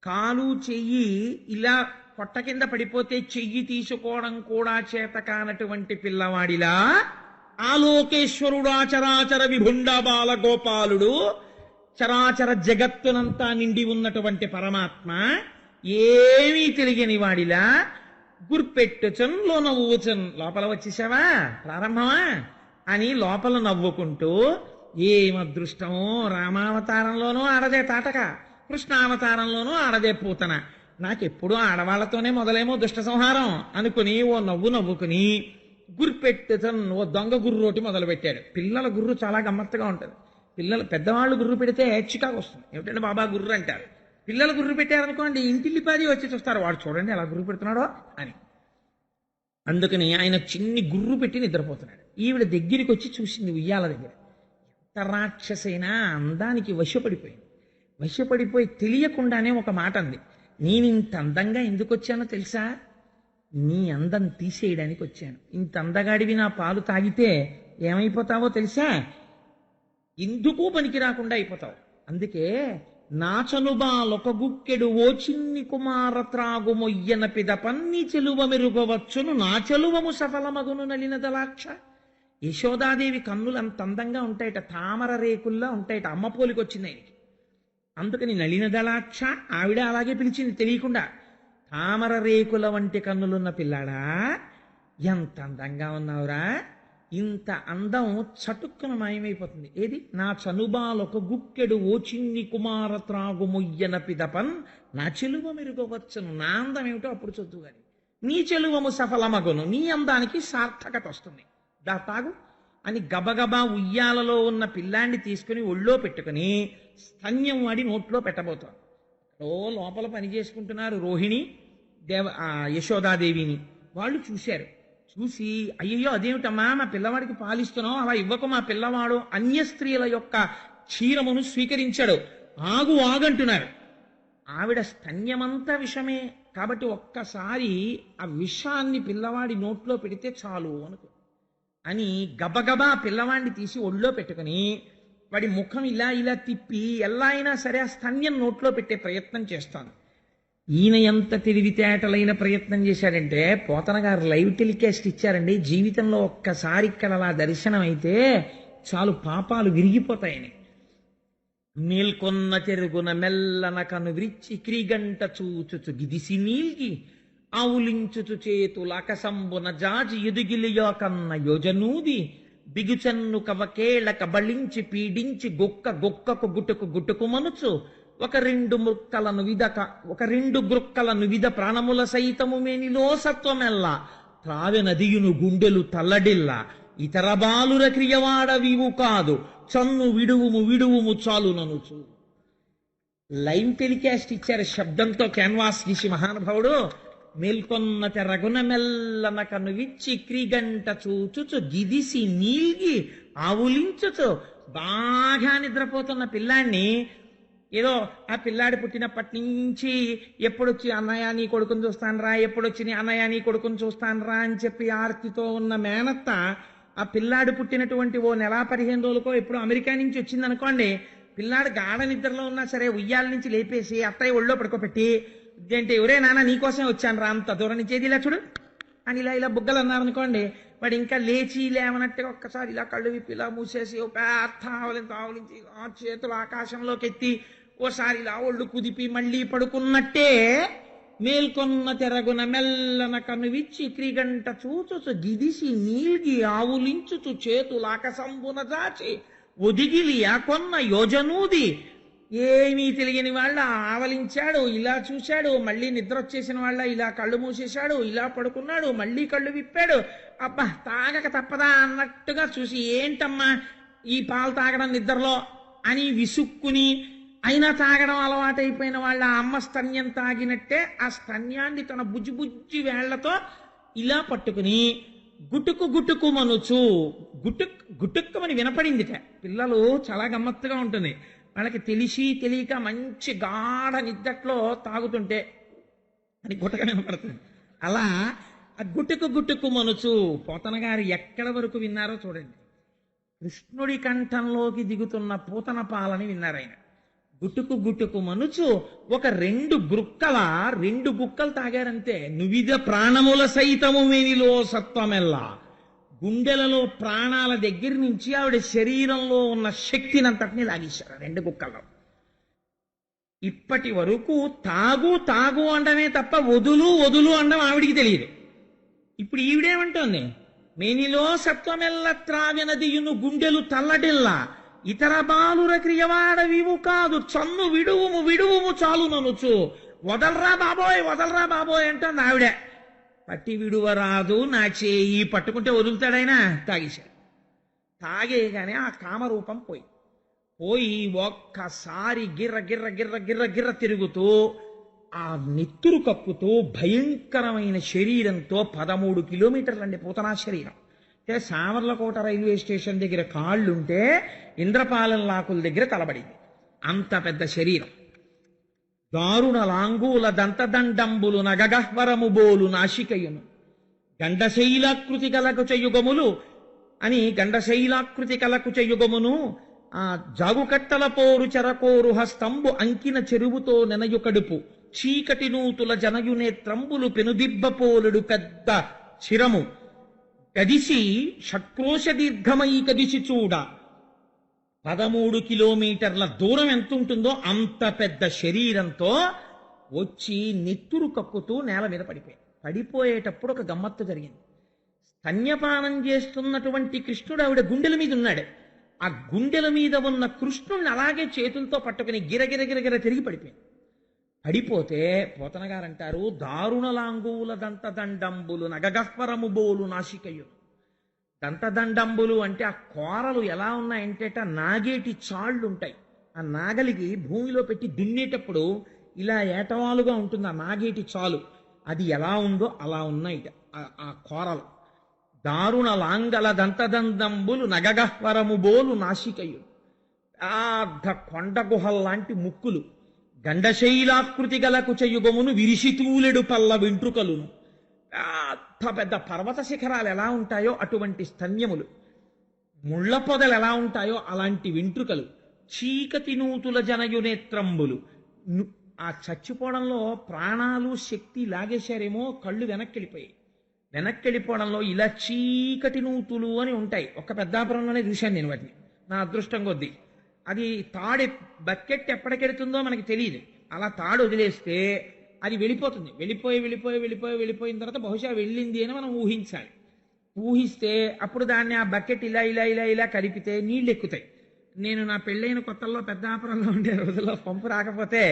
కాలు చెయ్యి ఇలా పొట్ట కింద పడిపోతే చెయ్యి తీసుకోవడం కూడా చేత కానటువంటి పిల్లవాడిలా ఆలోకేశ్వరుడు చరాచర విభుండ బాల గోపాలుడు, చరాచర జగత్తునంతా నిండి ఉన్నటువంటి పరమాత్మ ఏమీ తెలియని వాడిలా గుర్పెట్టుచన్ లో నవ్వుచన్, లోపల వచ్చేసావా ప్రారంభమా అని లోపల నవ్వుకుంటూ, ఏమదృష్టమో రామావతారంలోనూ ఆడదే తాటక, కృష్ణావతారంలోనూ ఆడదే పూతన, నాకెప్పుడు ఆడవాళ్లతోనే మొదలేమో దుష్ట సంహారం అనుకుని ఓ నవ్వుకుని గుర్పెట్టుచన్ ఓ దొంగ గుర్రోటి మొదలు పెట్టాడు. పిల్లల గుర్రు చాలా గమ్మత్తుగా ఉంటుంది. పెద్దవాళ్ళు గుర్రు పెడితే చికాకు వస్తుంది, ఏమిటంటే బాబా గుర్రు అంటారు. పిల్లలు గుర్రు పెట్టారనుకోండి ఇంటిల్లిపాది వచ్చి చూస్తారు, వాడు చూడండి ఎలా గుర్రు పెడుతున్నాడో అని. అందుకని ఆయన చిన్ని గుర్రు పెట్టి నిద్రపోతున్నాడు. ఈవిడ దగ్గరికి వచ్చి చూసింది ఉయ్యాల దగ్గర. ఎంత రాక్షసైనా అందానికి వశపడిపోయి తెలియకుండానే ఒక మాట అంది, నేను ఇంత అందంగా ఎందుకు వచ్చానో తెలుసా, నీ అందం తీసేయడానికి వచ్చాను. ఇంత అందగాడివి నా పాలు తాగితే ఏమైపోతావో తెలుసా, ఎందుకు పనికి రాకుండా అయిపోతావు. అందుకే నాచనుబాలొక గుక్కెడు ఓ చిన్ని కుమార త్రాగు మొయ్యన పిదపన్ని చెలువ మెరుగవచ్చును నా చెలువము సఫలమగును నలినదలాక్ష. యశోదాదేవి కన్నులు అంత అందంగా ఉంటాయట, తామర రేకుల్లా ఉంటాయట, అమ్మ పోలికొచ్చింది ఆయనకి. అందుకని నలినదలాక్ష ఆవిడ అలాగే పిలిచింది తెలియకుండా. తామర రేకుల వంటి కన్నులున్న పిల్లాడా ఎంత అందంగా ఉన్నావురా, ఇంత అందం చటుక్కున మాయమైపోతుంది. ఏది, నా చనుబాలొక గుక్కెడు ఓ చిన్ని కుమార త్రాగు మొయ్యన పిదపన్ నా చెలువ మెరుగవచ్చును, నా అందం ఏమిటో అప్పుడు చదువు గాని, నీ చెలువము సఫలమగును, నీ అందానికి సార్థకత వస్తుంది, దా తాగు అని గబగబా ఉయ్యాలలో ఉన్న పిల్లాన్ని తీసుకుని ఒళ్ళో పెట్టుకుని స్తన్యం వాడి నోట్లో పెట్టబోతాం. ఓ లోపల పని చేసుకుంటున్నారు రోహిణి యశోదాదేవిని. వాళ్ళు చూశారు. చూసి అయ్యో అదేమిటమ్మా మా పిల్లవాడికి పాలిస్తున్నావు, అలా ఇవ్వకు, మా పిల్లవాడు అన్య స్త్రీల యొక్క క్షీరమును స్వీకరించాడు, ఆగంటున్నారు. ఆవిడ స్తన్యమంతా విషమే కాబట్టి ఒక్కసారి ఆ విషాన్ని పిల్లవాడి నోట్లో పెడితే చాలు అని గబగబా పిల్లవాడిని తీసి ఒళ్ళో పెట్టుకుని వాడి ముఖం ఇలా తిప్పి ఎలా అయినా సరే ఆ స్తన్యం నోట్లో పెట్టే ప్రయత్నం చేస్తాను. ఈయన ఎంత తెలివితేటలైన ప్రయత్నం చేశాడంటే, పోతన గారు లైవ్ టెలికాస్ట్ ఇచ్చారండి. జీవితంలో ఒక్కసారి ఇక్కడ అలా దర్శనం అయితే చాలు పాపాలు విరిగిపోతాయని. మేల్కొన్న తెరుగున మెల్లన కను విరిచి క్రీగంట చూచుచు గిదిసి నీల్గి ఆవులించుచు చేతుల అకసంబున జాజి ఎదుగిలియో కన్న యోజనూది బిగుచన్ను కవకేళ కబళించి పీడించి గొక్కకు గుట్టుకు మనుచు ఒక రెండు గ్రుక్కలను విధ ప్రాణముల సైతము మేనిలో సత్వమెల్ల త్రావె నదియును గుండెలు తల్లడిల్ల ఇతర బాలుర క్రియవాడవివు కాదు చన్ను విడువుము చాలు ననుచు. లైవ్ టెలికాస్ట్ ఇచ్చారు శబ్దంతో క్యాన్వాస్ గీసి మహానుభావుడు. మేల్కొన్న తెరగున మెల్లన కను విచ్చి క్రీగంట చూచుచు గిదిసి నీల్గి ఆవులించుచు. బాగా నిద్రపోతున్న పిల్లాన్ని ఏదో ఆ పిల్లాడి పుట్టినప్పటి నుంచి ఎప్పుడొచ్చి అన్నయ్య నీ కొడుకుని చూస్తానరా, ఎప్పుడొచ్చి నీ అన్నయ్య నీ కొడుకుని చూస్తానరా అని చెప్పి ఆర్తితో ఉన్న మేనత్త ఆ పిల్లాడు పుట్టినటువంటి ఓ నెల 15 రోజులకో ఎప్పుడు అమెరికా నుంచి వచ్చిందనుకోండి, పిల్లాడు గాఢ నిద్రలో ఉన్నా సరే ఉయ్యాల నుంచి లేపేసి అత్తయ్య ఒళ్ళో పడుకోబెట్టి ఏంటి ఒరే నాన్న నీకోసమే వచ్చాను రా, అంత దూరం నుంచి ఏది ఇలా చూడు అని ఇలా బుగ్గలు అన్నారనుకోండి, వాడు ఇంకా లేచి లేవనట్టుగా ఒక్కసారి ఇలా కళ్ళు విప్పి ఇలా మూసేసి ఓ పెద్ద ఆవలించి ఆ చేతులు ఆకాశంలోకి ఎత్తి ఓసారి ఇలా ఒళ్ళు కుదిపి మళ్ళీ పడుకున్నట్టే మేల్కొన్న తెరగున మెల్లన కను విచ్చి క్రీగంట చూచుచు గిదిసి నీల్గి ఆవులించుచు చేతులాకసంబున దాచి ఒదిగిలి కొన్న యోజనూది. ఏమీ తెలియని వాళ్ళ ఆవలించాడు, ఇలా చూశాడు, మళ్ళీ నిద్ర వచ్చేసిన వాళ్ళ ఇలా కళ్ళు మూసేశాడు, ఇలా పడుకున్నాడు, మళ్ళీ కళ్ళు విప్పాడు. అబ్బా తాగక తప్పదా అన్నట్టుగా చూసి ఏంటమ్మా ఈ పాలు తాగడం నిద్రలో అని విసుక్కుని అయినా తాగడం అలవాటైపోయిన వాళ్ళ అమ్మ స్తన్యం తాగినట్టే ఆ స్తన్యాన్ని తన బుజ్జి వేళ్లతో ఇలా పట్టుకుని గుట్టుకు మనుచు గుట్టుక్కమని వినపడిందిట. పిల్లలు చాలా గమ్మత్తుగా ఉంటుంది. వాళ్ళకి తెలిసి తెలియక మంచి గాఢ నిద్దట్లో తాగుతుంటే అని గుట్టగా వినపడుతుంది. అలా ఆ గుట్టుకు మనుచు పోతన గారు ఎక్కడి వరకు విన్నారో చూడండి. కృష్ణుడి కంఠంలోకి దిగుతున్న పూతన పాలని విన్నారు ఆయన. గుట్టుకు మనుచు ఒక రెండు గుక్కలు తాగారంతే. నువిధ ప్రాణముల సైతము మేనిలో సత్వమెల్లా, గుండెలలో ప్రాణాల దగ్గర నుంచి ఆవిడ శరీరంలో ఉన్న శక్తినంతటిని లాగేశారు 2 గుక్కల్లో. ఇప్పటి వరకు తాగు అనడమే తప్ప వదులు అనడం ఆవిడికి తెలియదు. ఇప్పుడు ఈవిడేమంటోంది, మేనిలో సత్వమెల్ల త్రావినదియును గుండెలు తల్లడిల్లా ఇతర బాలుర క్రియవాడవివు కాదు చన్ను విడువుము చాలు ననుచు. వదలరా బాబోయ్ అంటోంది ఆవిడే. పట్టి విడువరాదు నా చేయి పట్టుకుంటే వదులుతాడైనా. తాగేశాడు. తాగేగానే ఆ కామరూపం పోయి ఒక్కసారి గిర్ర తిరుగుతూ ఆ నెత్తురు కక్కుతూ భయంకరమైన శరీరంతో 13 కిలోమీటర్లండి పూతనా శరీరం. అంటే సామర్లకోట రైల్వే స్టేషన్ దగ్గర కాళ్ళుంటే ఇంద్రపాలెం లాకుల దగ్గర తలబడింది. అంత పెద్ద శరీరం. దారుణ లాంగూల దంతదండంబులు నగగహ్వరము బోలు నాశికయును గండశైలాకృతి కలకు చెయ్యుగమును ఆ జాగుకట్టల పోరు చెరకోరు హస్తంబు అంకిన చెరువుతో నెనయు కడుపు చీకటి నూతుల జనయునేత్రంబులు పెనుదిబ్బ పోలుడు పెద్ద చిరము కదిసి షట్క్రోశ దీర్ఘమై కదిసి చూడ. 13 కిలోమీటర్ల దూరం ఎంత ఉంటుందో అంత పెద్ద శరీరంతో వచ్చి నెత్తురు కక్కుతూ నేల మీద పడిపోయేటప్పుడు ఒక గమ్మత్తు జరిగింది. స్తన్యపానం చేస్తున్నటువంటి కృష్ణుడు ఆవిడ గుండెల మీద ఉన్నాడు. ఆ గుండెల మీద ఉన్న కృష్ణుడిని అలాగే చేతులతో పట్టుకుని గిరగిర తిరిగి పడిపోతే పోతన గారంటారు, దారుణలాంగుల దంతదండంబులు నగగహ్వరము బోలు నాశికయును. దంతదండంబులు అంటే ఆ కోరలు ఎలా ఉన్నాయంటే నాగేటి చాళ్ళు ఉంటాయి. ఆ నాగలికి భూమిలో పెట్టి దున్నేటప్పుడు ఇలా ఏటవాలుగా ఉంటుంది ఆ నాగేటి చాలు. అది ఎలా ఉందో అలా ఉన్నాయి ఆ కోరలు. దారుణ లాంగల దంతదండంబులు నగగహ్వరము బోలు నాశికయుడు. పెద్ద కొండ గుహల్లాంటి ముక్కులు, గండశైలాకృతి గలకు చెయ్యుగమును విరిసితూలెడు పల్ల వెంట్రుకలును. పెద్ద పర్వత శిఖరాలు ఎలా ఉంటాయో అటువంటి స్తన్యములు, ముళ్ల పొదలు ఎలా ఉంటాయో అలాంటి వెంట్రుకలు, చీకటి నూతుల జనయునేత్రంబులు, ఆ చచ్చిపోవడంలో ప్రాణాలు శక్తి లాగేశారేమో కళ్ళు వెనక్కి వెళ్ళిపోవడంలో ఇలా చీకటి నూతులు అని ఉంటాయి. ఒక పెద్దాపురంలోనే చూశాను నేను వాటిని, నా అదృష్టం కొద్దీ. అది తాడు బకెట్ ఎప్పటికెడుతుందో మనకి తెలియదు. అలా తాడు వదిలేస్తే అది వెళ్ళిపోతుంది. వెళ్ళిపోయిన తర్వాత బహుశా వెళ్ళింది అని మనం ఊహించాలి. ఊహిస్తే అప్పుడు దాన్ని ఆ బకెట్ ఇలా కలిపితే నీళ్ళు ఎక్కుతాయి. నేను నా పెళ్ళైన కొత్తల్లో పెద్దాపురంలో ఉండే రోజుల్లో పంపు రాకపోతే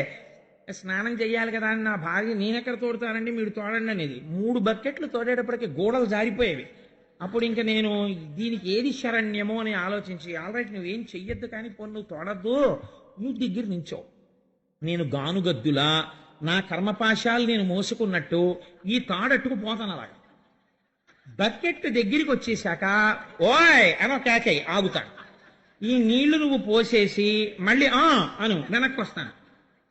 స్నానం చెయ్యాలి కదా అని నా భార్య నేనెక్కడ తోడుతానండి మీరు తోడండి అనేది. 3 బకెట్లు తోడేటప్పటికి గోడలు జారిపోయేవి. అప్పుడు ఇంకా నేను దీనికి ఏది శరణ్యమో అని ఆలోచించి, ఆల్రైట్ నువ్వేం చెయ్యొద్దు కానీ నువ్వు తోడద్దు, నువ్వు దగ్గర నించో, నేను గానుగద్దులా నా కర్మపాశాలు నేను మోసుకున్నట్టు ఈ తాడట్టుకు పోతాను. అలాగా బకెట్ దగ్గరికి వచ్చేసాక ఓయ్ అనో కేకై ఆగుతాడు. ఈ నీళ్లు నువ్వు పోసేసి మళ్ళీ అను వెనక్కి వస్తాను,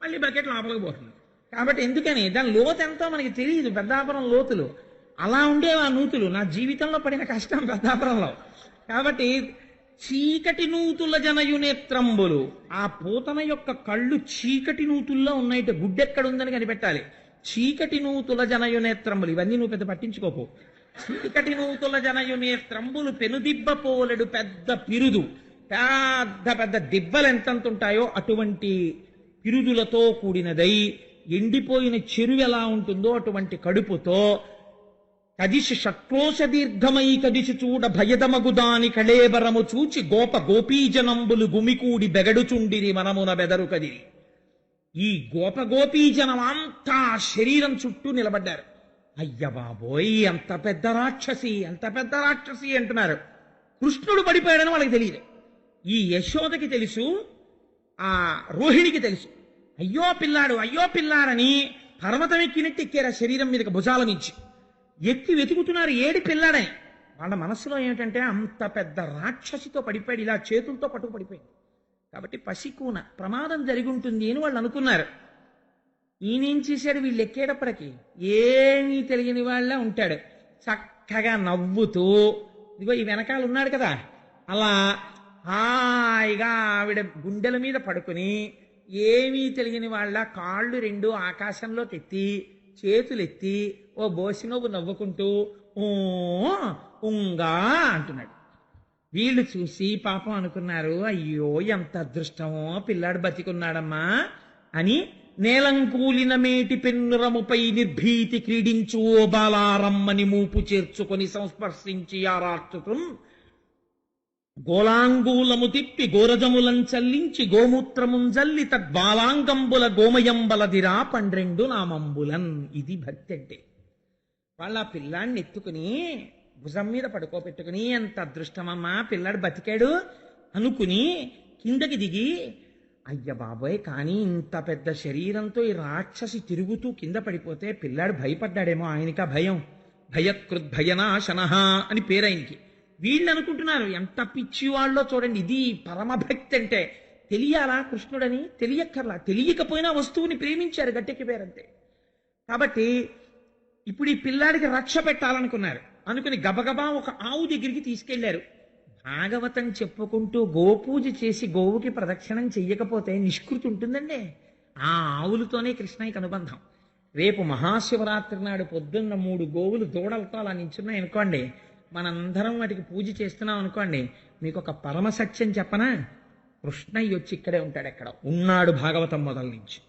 మళ్ళీ బకెట్ లోపలికి పోతుంది. కాబట్టి ఎందుకని దాని లోతు ఎంతో మనకి తెలియదు. పెద్దాపురం లోతులు అలా ఉండేవి ఆ నూతులు. నా జీవితంలో పడిన కష్టం పెద్దాపురంలో. కాబట్టి చీకటి నూతుల జనయునేత్రంబులు, ఆ పూతన యొక్క కళ్ళు చీకటి నూతుల్లో ఉన్నాయిట. గుడ్డెక్కడుందని కనిపెట్టాలి. చీకటి నూతుల జనయునేత్రంబులు ఇవన్నీ నువ్వు పెద్ద పట్టించుకోకు. చీకటి నూతుల జనయునేత్రంబులు పెనుదిబ్బ పోలెడు పెద్ద పిరుదు, పెద్ద దిబ్బలు ఎంతంత ఉంటాయో అటువంటి పిరుదులతో కూడినదై, ఎండిపోయిన చెరువు ఎలా ఉంటుందో అటువంటి కడుపుతో, కదిసి షట్కోశ దీర్ఘమై కదిసి చూడ భయదమగుదాని కళేబరము చూచి గోపీజనంబులు గుమికూడి బెగడుచుండిరి మనమున బెదరు కదిరి. ఈ గోపీజనం అంతా శరీరం చుట్టూ నిలబడ్డారు. అయ్య బాబోయ్ ఎంత పెద్ద రాక్షసి అంటున్నారు. కృష్ణుడు పడిపోయాడని వాళ్ళకి తెలియదు. ఈ యశోదకి తెలుసు, ఆ రోహిణికి తెలుసు. అయ్యో పిల్లాడని పర్వతం ఎక్కినట్టు ఎక్కారు ఆ శరీరం మీదకి భుజాల నుంచి. ఎక్కి వెతుకుతున్నారు ఏడి పిల్లాడని. వాళ్ళ మనసులో ఏమిటంటే అంత పెద్ద రాక్షసితో పడిపోయాడు, ఇలా చేతులతో పట్టుకు పడిపోయింది. కాబట్టి పసికూన ప్రమాదం జరిగి ఉంటుంది అని వాళ్ళు అనుకున్నారు. ఈయనేం చేశాడు, వీళ్ళు ఎక్కేటప్పటికి ఏమీ తెలియని వాళ్ళ ఉంటాడు. చక్కగా నవ్వుతూ, ఇదిగో ఈ వెనకాల ఉన్నాడు కదా, అలా హాయిగా ఆవిడ గుండెల మీద పడుకుని ఏమీ తెలియని వాళ్ళ కాళ్ళు 2 ఆకాశంలోకి ఎత్తి చేతులెత్తి ఓ బోసినవ్వు నవ్వుకుంటూ ఉంగా అంటున్నాడు. వీళ్ళు చూసి పాపం అనుకున్నారు, అయ్యో ఎంత అదృష్టమో పిల్లాడు బతికున్నాడమ్మా అని. నేలంకూలిన మేటి పెన్నురముపై నిర్భీతి క్రీడించు ఓ బాలారమ్మని మూపు చేర్చుకొని సంస్పర్శించి ఆరార్చుతుం గోలాంగూలము తిప్పి గోరజములం చల్లించి గోమూత్రముంజల్లి తద్బాలాంగంబుల గోమయంబలదిరా 12 నామంబులన్. ఇది భక్తి అంటే. వాళ్ళ పిల్లాన్ని ఎత్తుకుని భుజం మీద పడుకోబెట్టుకుని ఎంత అదృష్టమమ్మా పిల్లాడు బతికాడు అనుకుని కిందకి దిగి, అయ్య బాబోయ్ కానీ ఇంత పెద్ద శరీరంతో ఈ రాక్షసి తిరుగుతూ కింద పడిపోతే పిల్లాడు భయపడ్డాడేమో, ఆయనకా భయం. భయకృద్భయనాశనః అని పేరు ఆయనకి. వీళ్ళు అనుకుంటున్నారు ఎంత పిచ్చి వాళ్ళో చూడండి. ఇది పరమభక్తి అంటే. తెలియాలా కృష్ణుడని? తెలియక్కర్లా. తెలియకపోయినా వస్తువుని ప్రేమించారు, గట్టెక్కిపోయారంతే. కాబట్టి ఇప్పుడు ఈ పిల్లాడికి రక్ష పెట్టాలనుకున్నారు. అనుకుని గబగబా ఒక ఆవు దగ్గరికి తీసుకెళ్లారు. భాగవతం చెప్పుకుంటూ గోపూజ చేసి గోవుకి ప్రదక్షిణం చెయ్యకపోతే నిష్కృతి ఉంటుందండి. ఆ ఆవులతోనే కృష్ణయ్యకి అనుబంధం. రేపు మహాశివరాత్రి నాడు పొద్దున్న 3 గోవులు దూడలతో అలా నించున్నాయి అనుకోండి, మనందరం వాటికి పూజ చేస్తున్నాం అనుకోండి, మీకు ఒక పరమ సత్యం చెప్పనా? కృష్ణయ్య వచ్చి ఇక్కడే ఉంటాడు, ఎక్కడ ఉన్నాడు భాగవతం మొదల నుంచి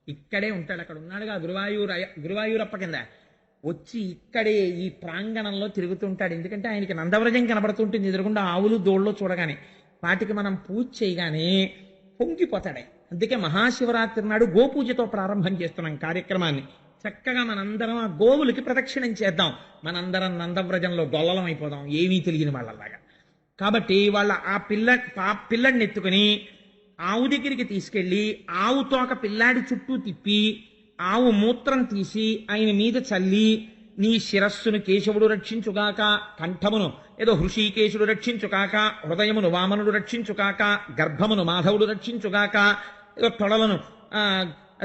ఇక్కడే ఉంటాడు. అక్కడ ఉన్నాడుగా గురువాయూరప్ప కింద వచ్చి ఇక్కడే ఈ ప్రాంగణంలో తిరుగుతుంటాడు. ఎందుకంటే ఆయనకి నందవ్రజం కనబడుతుంటుంది ఎదురుగుండా ఆవులు దోళ్ళలో చూడగానే. వాటికి మనం పూజ చేయగానే పొంగిపోతాడు. అందుకే మహాశివరాత్రి నాడు గోపూజతో ప్రారంభం చేస్తున్నాం కార్యక్రమాన్ని. చక్కగా మనందరం ఆ గోవులకి ప్రదక్షిణం చేద్దాం. మనందరం నందవ్రజంలో గొల్లలం అయిపోదాం, ఏమీ తెలియని వాళ్ళలాగా. కాబట్టి వాళ్ళ ఆ పిల్లాడిని ఎత్తుకుని ఆవు దగ్గరికి తీసుకెళ్లి ఆవు తోక పిల్లాడి చుట్టూ తిప్పి ఆవు మూత్రం తీసి ఆయన మీద చల్లి, నీ శిరస్సును కేశవుడు రక్షించుగాక, కంఠమును ఏదో హృషీకేశుడు రక్షించుగాక, హృదయమును వామనుడు రక్షించుగాక, గర్భమును మాధవుడు రక్షించుగాక, ఏదో తొడలను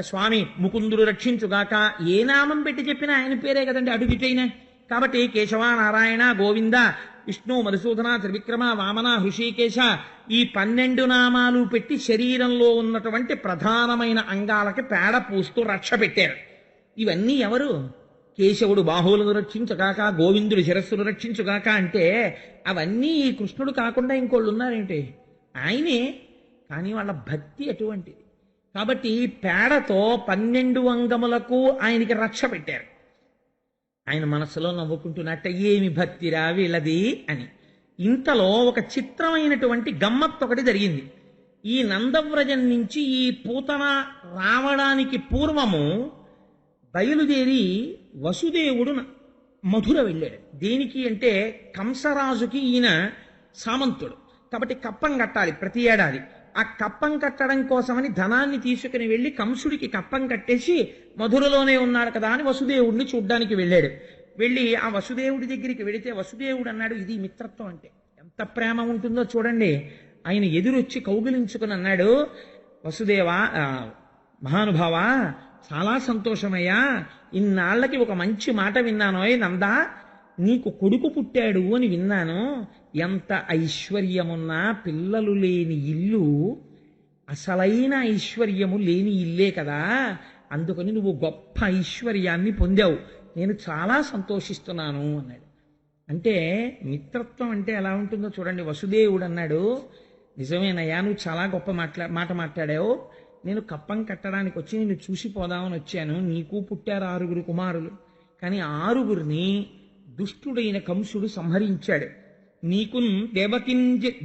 స్వామి ముకుందుడు రక్షించుగాక. ఏ నామం పెట్టి చెప్పినా ఆయన పేరే కదండి అడుగిటైనా. కాబట్టి కేశవ నారాయణ గోవింద విష్ణు మధుసూదన త్రివిక్రమ వామన హృషికేశ ఈ 12 నామాలు పెట్టి శరీరంలో ఉన్నటువంటి ప్రధానమైన అంగాలకి పేడ పూస్తూ రక్ష పెట్టారు. ఇవన్నీ ఎవరు? కేశవుడు బాహువులను రక్షించుగాక, గోవిందుడు శిరస్సును రక్షించుగాక అంటే అవన్నీ ఈ కృష్ణుడు కాకుండా ఇంకోళ్ళు ఉన్నారేంటి? ఆయనే. కానీ వాళ్ళ భక్తి అటువంటిది. కాబట్టి పేడతో 12 అంగములకు ఆయనకి రక్ష పెట్టారు. ఆయన మనసులో నవ్వుకుంటున్నట్ట, ఏమి భక్తిరా వీళ్ళది అని. ఇంతలో ఒక చిత్రమైనటువంటి గమ్మత్తు ఒకటి జరిగింది. ఈ నందవ్రజం నుంచి ఈ పూతన రావడానికి పూర్వము బయలుదేరి వసుదేవుడు మధుర వెళ్ళాడు. దేనికి అంటే కంసరాజుకి ఈయన సామంతుడు కాబట్టి కప్పం కట్టాలి ప్రతి ఏడాది. ఆ కప్పం కట్టడం కోసమని ధనాన్ని తీసుకుని వెళ్ళి కంసుడికి కప్పం కట్టేసి మధురలోనే ఉన్నాడు కదా అని వసుదేవుడిని చూడ్డానికి వెళ్ళాడు. వెళ్ళి ఆ వసుదేవుడి దగ్గరికి వెళితే వసుదేవుడు అన్నాడు, ఇది మిత్రత్వం అంటే ఎంత ప్రేమ ఉంటుందో చూడండి. ఆయన ఎదురొచ్చి కౌగిలించుకుని అన్నాడు, వసుదేవా మహానుభావ చాలా సంతోషమయ్యా, ఇన్నాళ్లకి ఒక మంచి మాట విన్నానోయ్ నందా, నీకు కొడుకు పుట్టాడు అని విన్నాను. ఎంత ఐశ్వర్యమున్నా పిల్లలు లేని ఇల్లు అసలైన ఐశ్వర్యము లేని ఇల్లే కదా, అందుకని నువ్వు గొప్ప ఐశ్వర్యాన్ని పొందావు, నేను చాలా సంతోషిస్తున్నాను అన్నాడు. అంటే మిత్రత్వం అంటే ఎలా ఉంటుందో చూడండి. వసుదేవుడు అన్నాడు, నిజమేనయ్యా నువ్వు చాలా గొప్ప మాట మాట్లాడావు, నేను కప్పం కట్టడానికి వచ్చి నిన్ను చూసిపోదామని వచ్చాను. నీకు పుట్టారు 6 కుమారులు, కానీ 6గురిని దుష్టుడైన కంసుడు సంహరించాడు. నీకు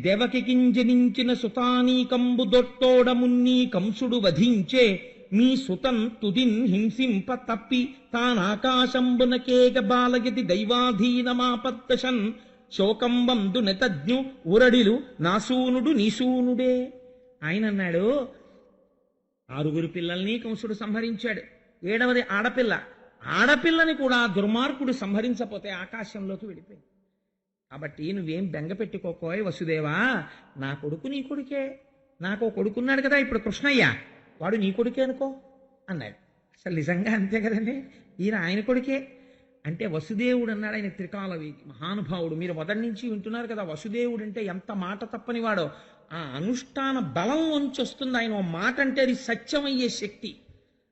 దేవకింజనించిన సుతానీకంబు దొట్టోడమున్నీ కంసుడు వధించే, మీ సుతం తుదిన్ హింసింప తప్పి తానాకాశంబునకేగ బాలయతి దైవాధీనమాపద్దశన్ శోకంబందు నెతజ్ఞు ఉరడిలు నాసూనుడు నీసూనుడే. ఆయన అన్నాడు, 6 పిల్లల్ని కంసుడు సంహరించాడు, 7వది ఆడపిల్ల. ఆడపిల్లని కూడా దుర్మార్గుడు సంహరించపోతే ఆకాశంలోకి వెళ్ళిపోయింది. కాబట్టి నువ్వేం బెంగ పెట్టుకోకోయ్ వసుదేవా, నా కొడుకు నీ కొడుకే, నాకు కొడుకున్నాడు కదా ఇప్పుడు కృష్ణయ్య, వాడు నీ కొడుకే అనుకో అన్నాడు. అసలు నిజంగా అంతే కదండి, ఈయన ఆయన కొడుకే. అంటే వసుదేవుడు అన్నాడు, ఆయన త్రికాలవేది మహానుభావుడు. మీరు మొదటి నుంచి వింటున్నారు కదా, వసుదేవుడు అంటే ఎంత మాట తప్పని వాడో. ఆ అనుష్ఠాన బలం నుంచి వస్తుంది ఆయన మాట అంటే, అది సత్యమయ్యే శక్తి.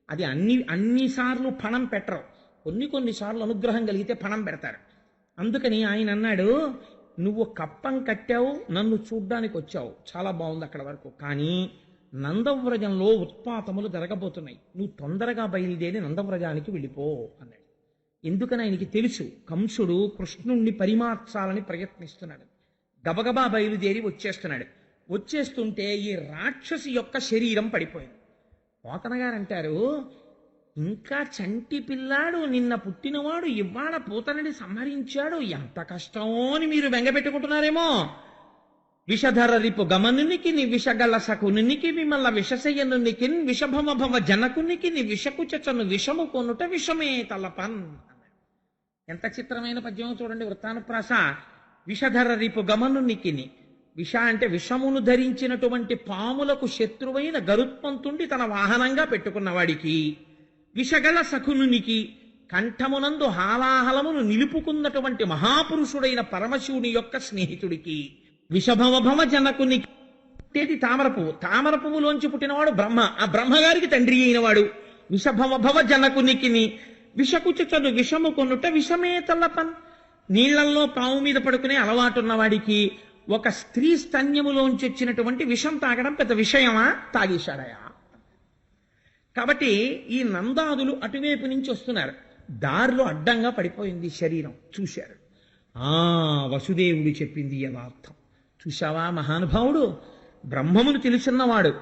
అది అన్నిసార్లు పణం పెట్టరు, కొన్నిసార్లు అనుగ్రహం కలిగితే పణం పెడతారు. అందుకని ఆయన అన్నాడు, నువ్వు కప్పం కట్టావు, నన్ను చూడ్డానికి వచ్చావు, చాలా బాగుంది అక్కడ వరకు, కానీ నందవ్రజంలో ఉత్పాతములు జరగబోతున్నాయి, నువ్వు తొందరగా బయలుదేరి నందవ్రజానికి వెళ్ళిపో అన్నాడు. ఎందుకని ఆయనకి తెలుసు, కంసుడు కృష్ణుణ్ణి పరిమార్చాలని ప్రయత్నిస్తున్నాడు. గబగబా బయలుదేరి వచ్చేస్తుంటే ఈ రాక్షసి యొక్క శరీరం పడిపోయింది. పోతన గారు అంటారు, ఇంకా చంటి పిల్లాడు నిన్న పుట్టినవాడు ఇవాళ పూతనని సంహరించాడు, ఎంత కష్టమో అని మీరు బెంగపెట్టుకుంటున్నారేమో. విషధర రిపు గమనునికి ని విషగల సకునికి విమల్ల విషశయనునికి విషభవ జనకునికి ని విషకుచను విషము కొనుట విషమే తలపన్. ఎంత చిత్రమైన పద్యమో చూడండి వృత్తానుప్రాస. విషధర రిపు గమనునికిని, విష అంటే విషమును ధరించినటువంటి పాములకు శత్రువైన గరుత్మంతుణ్ణి తన వాహనంగా పెట్టుకున్నవాడికి, విషగల సకునునికి కంఠమునందు హాలాహలమును నిలుపుకున్నటువంటి మహాపురుషుడైన పరమశివుని యొక్క స్నేహితుడికి, విషభవ జనకునికి తేటి తామర పువ్వులోంచి పుట్టినవాడు బ్రహ్మ, ఆ బ్రహ్మగారికి తండ్రి అయినవాడు. విషభవ జనకునికి విషకుచను విషము కొనుట విషమే తల్లపన్. నీళ్లల్లో పాము మీద పడుకునే అలవాటున్నవాడికి ఒక స్త్రీ స్తన్యములోంచి వచ్చినటువంటి విషం తాగడం పెద్ద విషయమా? తాగేశాడయా. కాబట్టి ఈ నందాదులు అటువైపు నుంచి వస్తున్నారు, దారిలో అడ్డంగా పడిపోయింది శరీరం, చూశారు. వసుదేవుడు చెప్పింది యథార్థం. చూశావా మహానుభావుడు, బ్రహ్మమును తెలుసున్నవాడు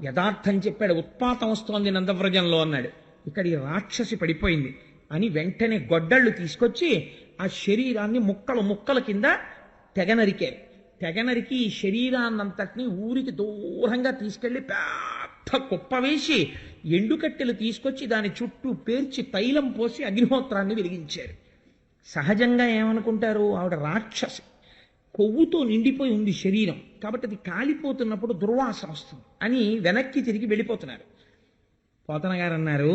యథార్థం చెప్పాడు, ఉత్పాతం వస్తోంది నందవ్రజంలో అన్నాడు. ఇక్కడ ఈ రాక్షసి పడిపోయింది అని వెంటనే గొడ్డళ్ళు తీసుకొచ్చి ఆ శరీరాన్ని ముక్కల కింద తెగనరికి ఈ శరీరాన్నంతటినీ ఊరికి దూరంగా తీసుకెళ్లి పెద్ద కుప్ప వేసి ఎండుకట్టెలు తీసుకొచ్చి దాని చుట్టూ పేర్చి తైలం పోసి అగ్నిహోత్రాన్ని వెలిగించారు. సహజంగా ఏమనుకుంటారు, ఆవిడ రాక్షసి, కొవ్వుతో నిండిపోయి ఉంది శరీరం, కాబట్టి అది కాలిపోతున్నప్పుడు దుర్వాసన వస్తుంది అని వెనక్కి తిరిగి వెళ్ళిపోతున్నారు. పోతన గారు అన్నారు,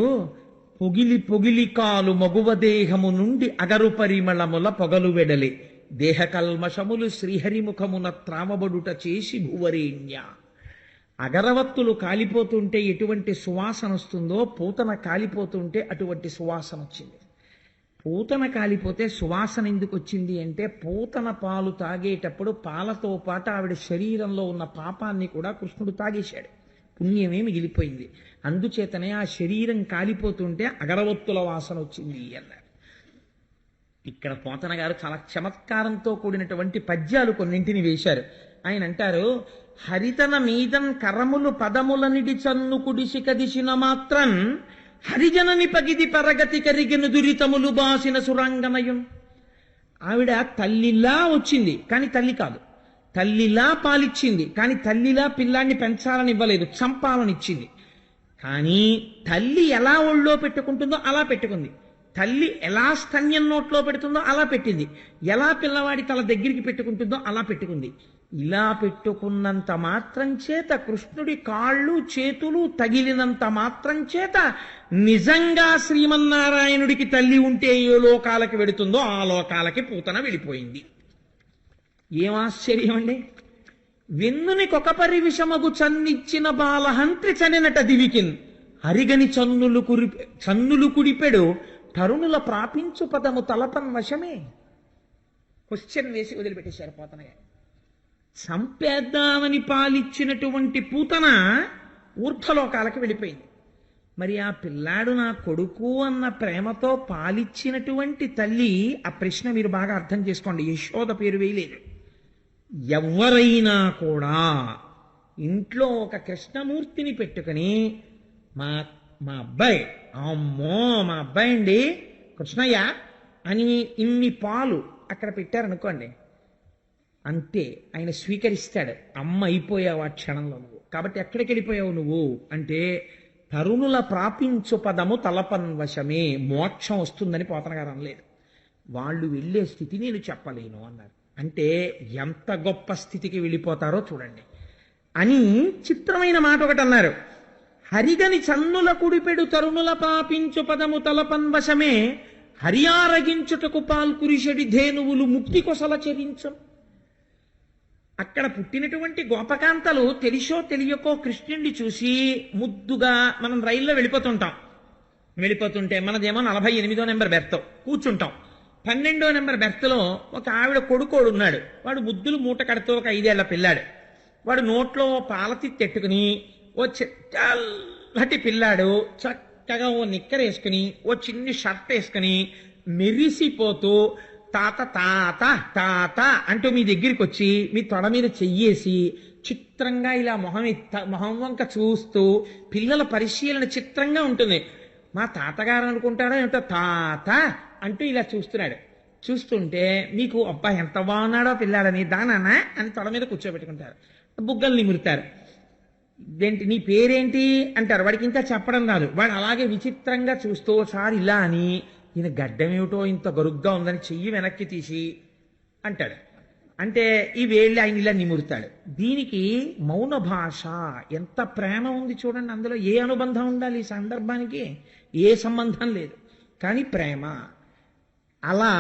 పొగిలి కాలు మగువ దేహము నుండి అగరు పరిమళముల పొగలు వెడలి దేహ కల్మషములు శ్రీహరిముఖమున త్రామబడుట చేసి భువరేణ్య. అగరవత్తులు కాలిపోతుంటే ఎటువంటి సువాసన వస్తుందో పూతన కాలిపోతుంటే అటువంటి సువాసన వచ్చింది. పూతన కాలిపోతే సువాసన ఎందుకు వచ్చింది అంటే, పూతన పాలు తాగేటప్పుడు పాలతో పాటు ఆవిడ శరీరంలో ఉన్న పాపాన్ని కూడా కృష్ణుడు తాగేశాడు, పుణ్యమే మిగిలిపోయింది. అందుచేతనే ఆ శరీరం కాలిపోతుంటే అగరవత్తుల వాసన వచ్చింది అన్నారు. ఇక్కడ పోతన గారు చాలా చమత్కారంతో కూడినటువంటి పద్యాలు కొన్నింటిని వేశారు. ఆయన అంటారు, హరితన మీదన్ కరములు పదములనిడి చన్ను కుడిసిక దిశిన మాత్రం హరిజనని పగిది పరగతి కరిగిన దురితములు బాసిన సురంగనయం. ఆవిడ తల్లిలా వచ్చింది కానీ తల్లి కాదు, తల్లిలా పాలిచ్చింది కానీ తల్లిలా పిల్లాన్ని పెంచాలని ఇవ్వలేదు, చంపాలని ఇచ్చింది. కానీ తల్లి ఎలా ఒళ్ళో పెట్టుకుంటుందో అలా పెట్టుకుంది, తల్లి ఎలా స్తన్యం నోట్లో పెడుతుందో అలా పెట్టింది, ఎలా పిల్లవాడి తల దగ్గరికి పెట్టుకుంటుందో అలా పెట్టుకుంది. ఇలా పెట్టుకున్నంత మాత్రం చేత, కృష్ణుడి కాళ్ళు చేతులు తగిలినంత మాత్రం చేత నిజంగా శ్రీమన్నారాయణుడికి తల్లి ఉంటే ఏ లోకాలకి వెడుతుందో ఆ లోకాలకి పూతన వెళ్ళిపోయింది. ఏం ఆశ్చర్యం అండి! వెన్నుని కొకపరి విషమగు చన్నిచ్చిన బాలహంత్రి చనినట దివికిన్ హరిగని చన్నులు కుడిపెడు తరుణుల ప్రాపించు పదము తలపన్ వశమే. క్వశ్చన్ వేసి వదిలిపెట్టేశారు పోతనగా. చంపేద్దామని పాలిచ్చినటువంటి పూతన ఊర్ధ్వలోకాలకి వెళ్ళిపోయింది. మరి ఆ పిల్లాడు నా కొడుకు అన్న ప్రేమతో పాలిచ్చినటువంటి తల్లి, ఆ ప్రశ్న మీరు బాగా అర్థం చేసుకోండి. యశోద పేరు వేయలేదు. ఎవరైనా కూడా ఇంట్లో ఒక కృష్ణమూర్తిని పెట్టుకుని మా మా అబ్బాయి, అమ్మో మా అబ్బాయి అండి కృష్ణయ్య అని ఇన్ని పాలు అక్కడ పెట్టారనుకోండి, అంతే ఆయన స్వీకరిస్తాడు. అమ్మ అయిపోయావు ఆ క్షణంలో నువ్వు. కాబట్టి ఎక్కడికి వెళ్ళిపోయావు నువ్వు అంటే, తరుణుల ప్రాపించు పదము తలపన్వశమే, మోక్షం వస్తుందని పోతన గారు అనలేదు. వాళ్ళు వెళ్ళే స్థితి నేను చెప్పలేను అన్నారు. అంటే ఎంత గొప్ప స్థితికి వెళ్ళిపోతారో చూడండి అని చిత్రమైన మాట ఒకటి అన్నారు. హరిగని చన్నుల కుడిపెడు తరుణుల పాపించు పదము తలపన్వశమే హరియారగించుటకు పాల్కురిషడి ధేనువులు ముక్తి కొసల చరించు. అక్కడ పుట్టినటువంటి గోపకాంతలు తెలిసో తెలియకో కృష్ణుడిని చూసి ముద్దుగా, మనం రైల్లో వెళ్ళిపోతుంటే మనదేమో 48వ నెంబర్ బెర్త్ కూర్చుంటాం, 12వ నెంబర్ బెర్త్లో ఒక ఆవిడ కొడుకోడు ఉన్నాడు, వాడు ముద్దులు మూట కడుతూ ఒక 5 ఏళ్ల పిల్లాడు, వాడు నోట్లో పాలతి తెట్టుకుని ఓ చల్లటి పిల్లాడు చక్కగా ఓ నిక్కర్ వేసుకుని ఓ చిన్ని షర్ట్ వేసుకుని మెరిసిపోతూ తాత తాత తాత అంటూ మీ దగ్గరికి వచ్చి మీ తొడ మీద చెయ్యేసి చిత్రంగా ఇలా మొహం వంక చూస్తూ, పిల్లల పరిశీలన చిత్రంగా ఉంటుంది. మా తాతగారు అనుకుంటాడో ఏమిటో తాత అంటూ ఇలా చూస్తున్నాడు. చూస్తుంటే మీకు అబ్బా ఎంత బాగున్నాడో పిల్లాడని దానా అని తొడ మీద కూర్చోబెట్టుకుంటారు, బుగ్గలు నిమురుతారు. ఇదేంటి నీ పేరేంటి అంటారు, వాడికి ఇంకా చెప్పడం రాదు. వాడు అలాగే విచిత్రంగా చూస్తూ ఒకసారి ఇలా అని, ఈయన గడ్డమేమిటో ఇంత గరుగ్గా ఉందని చెయ్యి వెనక్కి తీసి అంటాడు. అంటే ఈ వేళ్ళి ఆయన ఇలా నిమురుతాడు. దీనికి మౌన భాష, ఎంత ప్రేమ ఉంది చూడండి. అందులో ఏ అనుబంధం ఉండాలి ఈ సందర్భానికి? ఏ సంబంధం లేదు, కానీ ప్రేమ. అలా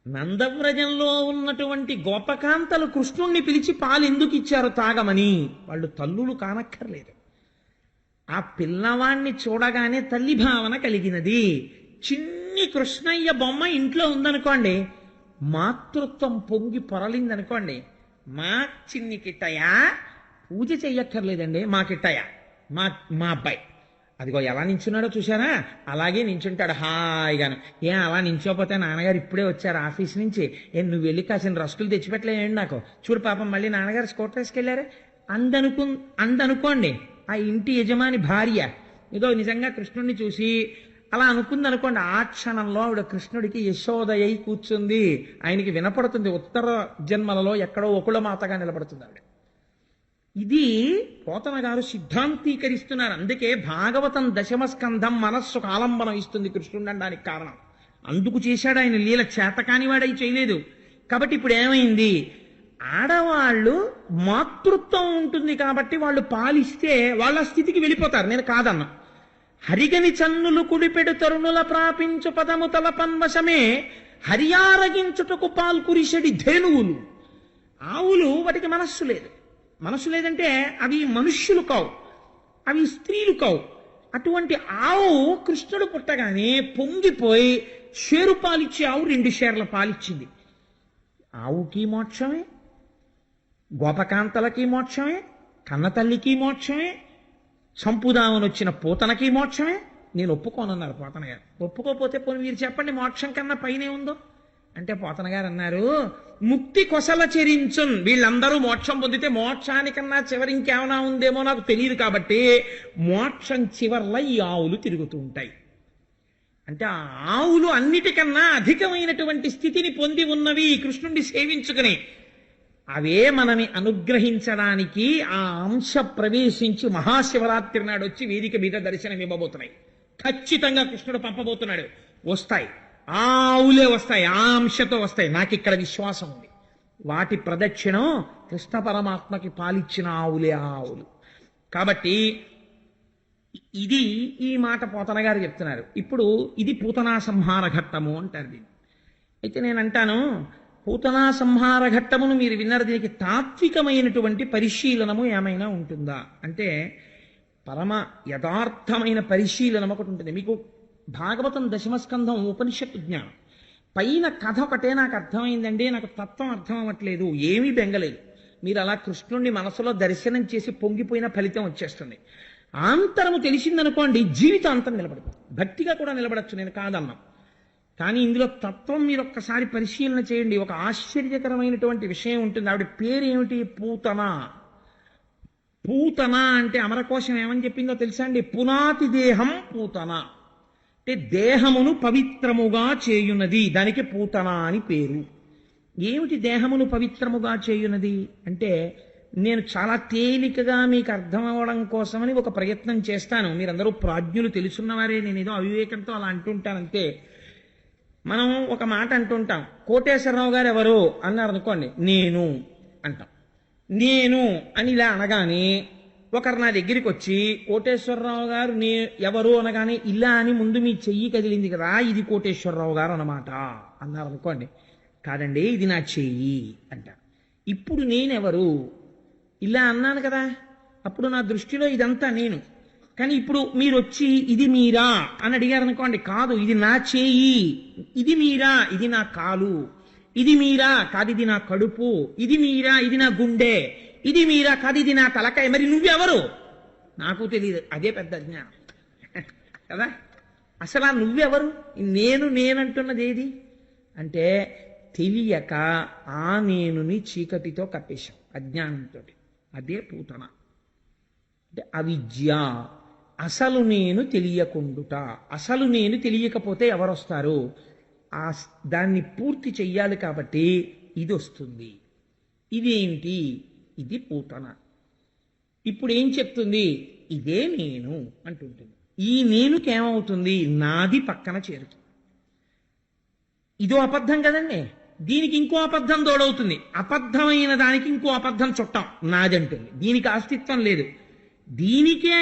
నందవ్రజంలో ఉన్నటువంటి గోపకాంతలు కృష్ణుణ్ణి పిలిచి పాలు ఎందుకు ఇచ్చారు తాగమని? వాళ్ళు తల్లులు కానక్కర్లేదు. ఆ పిల్లవాణ్ణి చూడగానే తల్లి భావన కలిగినది. చిన్ని కృష్ణయ్య బొమ్మ ఇంట్లో ఉందనుకోండి, మాతృత్వం పొంగి పొరలిందనుకోండి, మా చిన్ని కిట్టయ్య పూజ చెయ్యక్కర్లేదండి, మా కిట్టయ్య మా అబ్బాయి అదిగో ఎలా నించున్నాడో చూసారా, అలాగే నించుంటాడు హాయిగాను. అలా నించోపోతే నాన్నగారు ఇప్పుడే వచ్చారు ఆఫీస్ నుంచి, నువ్వు వెళ్ళి కాసిన రస్కులు తెచ్చిపెట్టలేండి నాకు, చూడు పాపం మళ్ళీ నాన్నగారు స్కూటర్ వేసుకెళ్లారు అందనుకోండి. ఆ ఇంటి యజమాని భార్య ఏదో నిజంగా కృష్ణుడిని చూసి అలా అనుకుందనుకోండి, ఆ క్షణంలో ఆవిడ కృష్ణుడికి యశోదయ్యి కూర్చుంది, ఆయనకి వినపడుతుంది. ఉత్తర జన్మలలో ఎక్కడో ఒకుళమాతగా నిలబడుతుంది ఆవిడ. ఇది పోతన గారు సిద్ధాంతీకరిస్తున్నారు. అందుకే భాగవతం 10వ స్కంధం మనస్సుకు ఆలంబనం ఇస్తుంది కృష్ణుడు అనడానికి కారణం. అందుకు చేశాడు ఆయన లీల, చేతకాని వాడై చేయలేదు. కాబట్టి ఇప్పుడు ఏమైంది, ఆడవాళ్ళు మాతృత్వం ఉంటుంది కాబట్టి వాళ్ళు పాలిస్తే వాళ్ళ స్థితికి వెళ్ళిపోతారు, నేను కాదన్నా. హరిగని చన్నులు కుడిపెడు తరుణుల ప్రాపించు పదము తలపన్వశమే హరియారగించుటకు పాల్కురిసెడి ధేనువులు. ఆవులు వాటికి మనస్సు లేదు. మనస్సు లేదంటే అవి మనుష్యులు కావు, అవి స్త్రీలు కావు. అటువంటి ఆవు కృష్ణుడు పుట్టగానే పొంగిపోయి షేరు పాలిచ్చే ఆవు 2 షేర్ల పాలిచ్చింది. ఆవుకి మోక్షమే, గోపకాంతలకి మోక్షమే, కన్నతల్లికి మోక్షమే, చంపుదామని వచ్చిన పూతనకి మోక్షమే. నేను ఒప్పుకోనన్నారు పోతన గారు. ఒప్పుకోపోతే పోనీ మీరు చెప్పండి మోక్షం కన్నా పైనే ఉందో అంటే పోతన గారు అన్నారు, ముక్తి కొసల చెరించున్. వీళ్ళందరూ మోక్షం పొందితే మోక్షానికన్నా చివరి ఇంకేమైనా ఉందేమో నాకు తెలియదు కాబట్టి మోక్షం చివర్ల ఈ ఆవులు తిరుగుతూ ఉంటాయి. అంటే ఆ ఆవులు అన్నిటికన్నా అధికమైనటువంటి స్థితిని పొంది ఉన్నవి కృష్ణుణ్ణి సేవించుకుని. అవే మనని అనుగ్రహించడానికి ఆ అంశ ప్రవేశించి మహాశివరాత్రి నాడు వచ్చి వేదిక మీద దర్శనం ఇవ్వబోతున్నాయి. ఖచ్చితంగా కృష్ణుడు పంపబోతున్నాడు. వస్తాయి, ఆవులే వస్తాయి, ఆ అంశతో వస్తాయి. నాకు ఇక్కడ విశ్వాసం ఉంది. వాటి ప్రదక్షిణం కృష్ణ పరమాత్మకి పాలిచ్చిన ఆవులే ఆ ఆవులు. కాబట్టి ఇది ఈ మాట పోతన గారు చెప్తున్నారు. ఇప్పుడు ఇది పూతనా సంహార ఘట్టము అంటారు దీన్ని. అయితే నేను అంటాను, పూతనా సంహార ఘట్టమును మీరు విన్నారు, దీనికి తాత్వికమైనటువంటి పరిశీలనము ఏమైనా ఉంటుందా అంటే పరమ యథార్థమైన పరిశీలనం ఒకటి ఉంటుంది. మీకు భాగవతం దశమస్కంధం ఉపనిషత్తు జ్ఞానం పైన కథ ఒకటే నాకు అర్థమైందండి, నాకు తత్వం అర్థం అవ్వట్లేదు, ఏమీ బెంగలేదు. మీరు అలా కృష్ణుణ్ణి మనసులో దర్శనం చేసి పొంగిపోయిన ఫలితం వచ్చేస్తుంది. ఆంతరము తెలిసిందనుకోండి జీవితాంతం నిలబడతాం, భక్తిగా కూడా నిలబడచ్చు, నేను కాదన్నా. కానీ ఇందులో తత్వం మీరు ఒక్కసారి పరిశీలన చేయండి. ఒక ఆశ్చర్యకరమైనటువంటి విషయం ఉంటుంది. ఆవిడ పేరు ఏమిటి? పూతన. పూతన అంటే అమరకోశం ఏమని చెప్పిందో తెలుసా అండి? పునాతి దేహం పూతన అంటే దేహమును పవిత్రముగా చేయున్నది, దానికి పూతన అని పేరు. ఏమిటి దేహమును పవిత్రముగా చేయున్నది అంటే నేను చాలా తేలికగా మీకు అర్థం అవ్వడం కోసమని ఒక ప్రయత్నం చేస్తాను. మీరందరూ ప్రాజ్ఞులు, తెలుసున్నవారే, నేను ఏదో అవివేకంతో అలా అంటుంటానంతే. మనం ఒక మాట అంటుంటాం, కోటేశ్వరరావు గారు ఎవరు అన్నారు అనుకోండి, నేను అంటాం. నేను అని ఇలా అనగానే ఒకరు నా దగ్గరికి వచ్చి కోటేశ్వరరావు గారు ఎవరు అనగానే ఇలా అని ముందు మీ చెయ్యి కదిలింది కదా, ఇది కోటేశ్వరరావు గారు అన్నమాట అన్నారు అనుకోండి. కాదండి, ఇది నా చెయ్యి అంట. ఇప్పుడు నేనెవరు ఇలా అన్నాను కదా, అప్పుడు నా దృష్టిలో ఇదంతా నేను. కానీ ఇప్పుడు మీరు వచ్చి ఇది మీరా అని అడిగారు అనుకోండి, కాదు ఇది నా చేయి, ఇది మీరా ఇది నా కాలు, ఇది మీరా కాదు ఇది నా కడుపు, ఇది మీరా ఇది నా గుండె, ఇది మీరా కాదు ఇది నా తలకాయ. మరి నువ్వెవరు? నాకు తెలియదు. అదే పెద్ద అజ్ఞానం కదా. అసలు ఆ నువ్వెవరు? నేనంటున్నది ఏది అంటే తెలియక ఆ నేనుని చీకటితో కప్పేశాం అజ్ఞానంతో. అదే పూతన అంటే అవిద్య. అసలు నేను తెలియకుండుట. అసలు నేను తెలియకపోతే ఎవరు వస్తారు? దాన్ని పూర్తి చెయ్యాలి కాబట్టి ఇది వస్తుంది. ఇదేంటి? ఇది పూతన. ఇప్పుడు ఏం చెప్తుంది? ఇదే నేను అంటుంటుంది. ఈ నేనుకేమవుతుంది? నాది పక్కన చేరుతుంది. ఇదో అబద్ధం కదండి, దీనికి ఇంకో అబద్ధం తోడవుతుంది. అబద్ధమైన దానికి ఇంకో అబద్ధం చుట్టాం నాదంటుంది. దీనికి అస్తిత్వం లేదు. దీనికే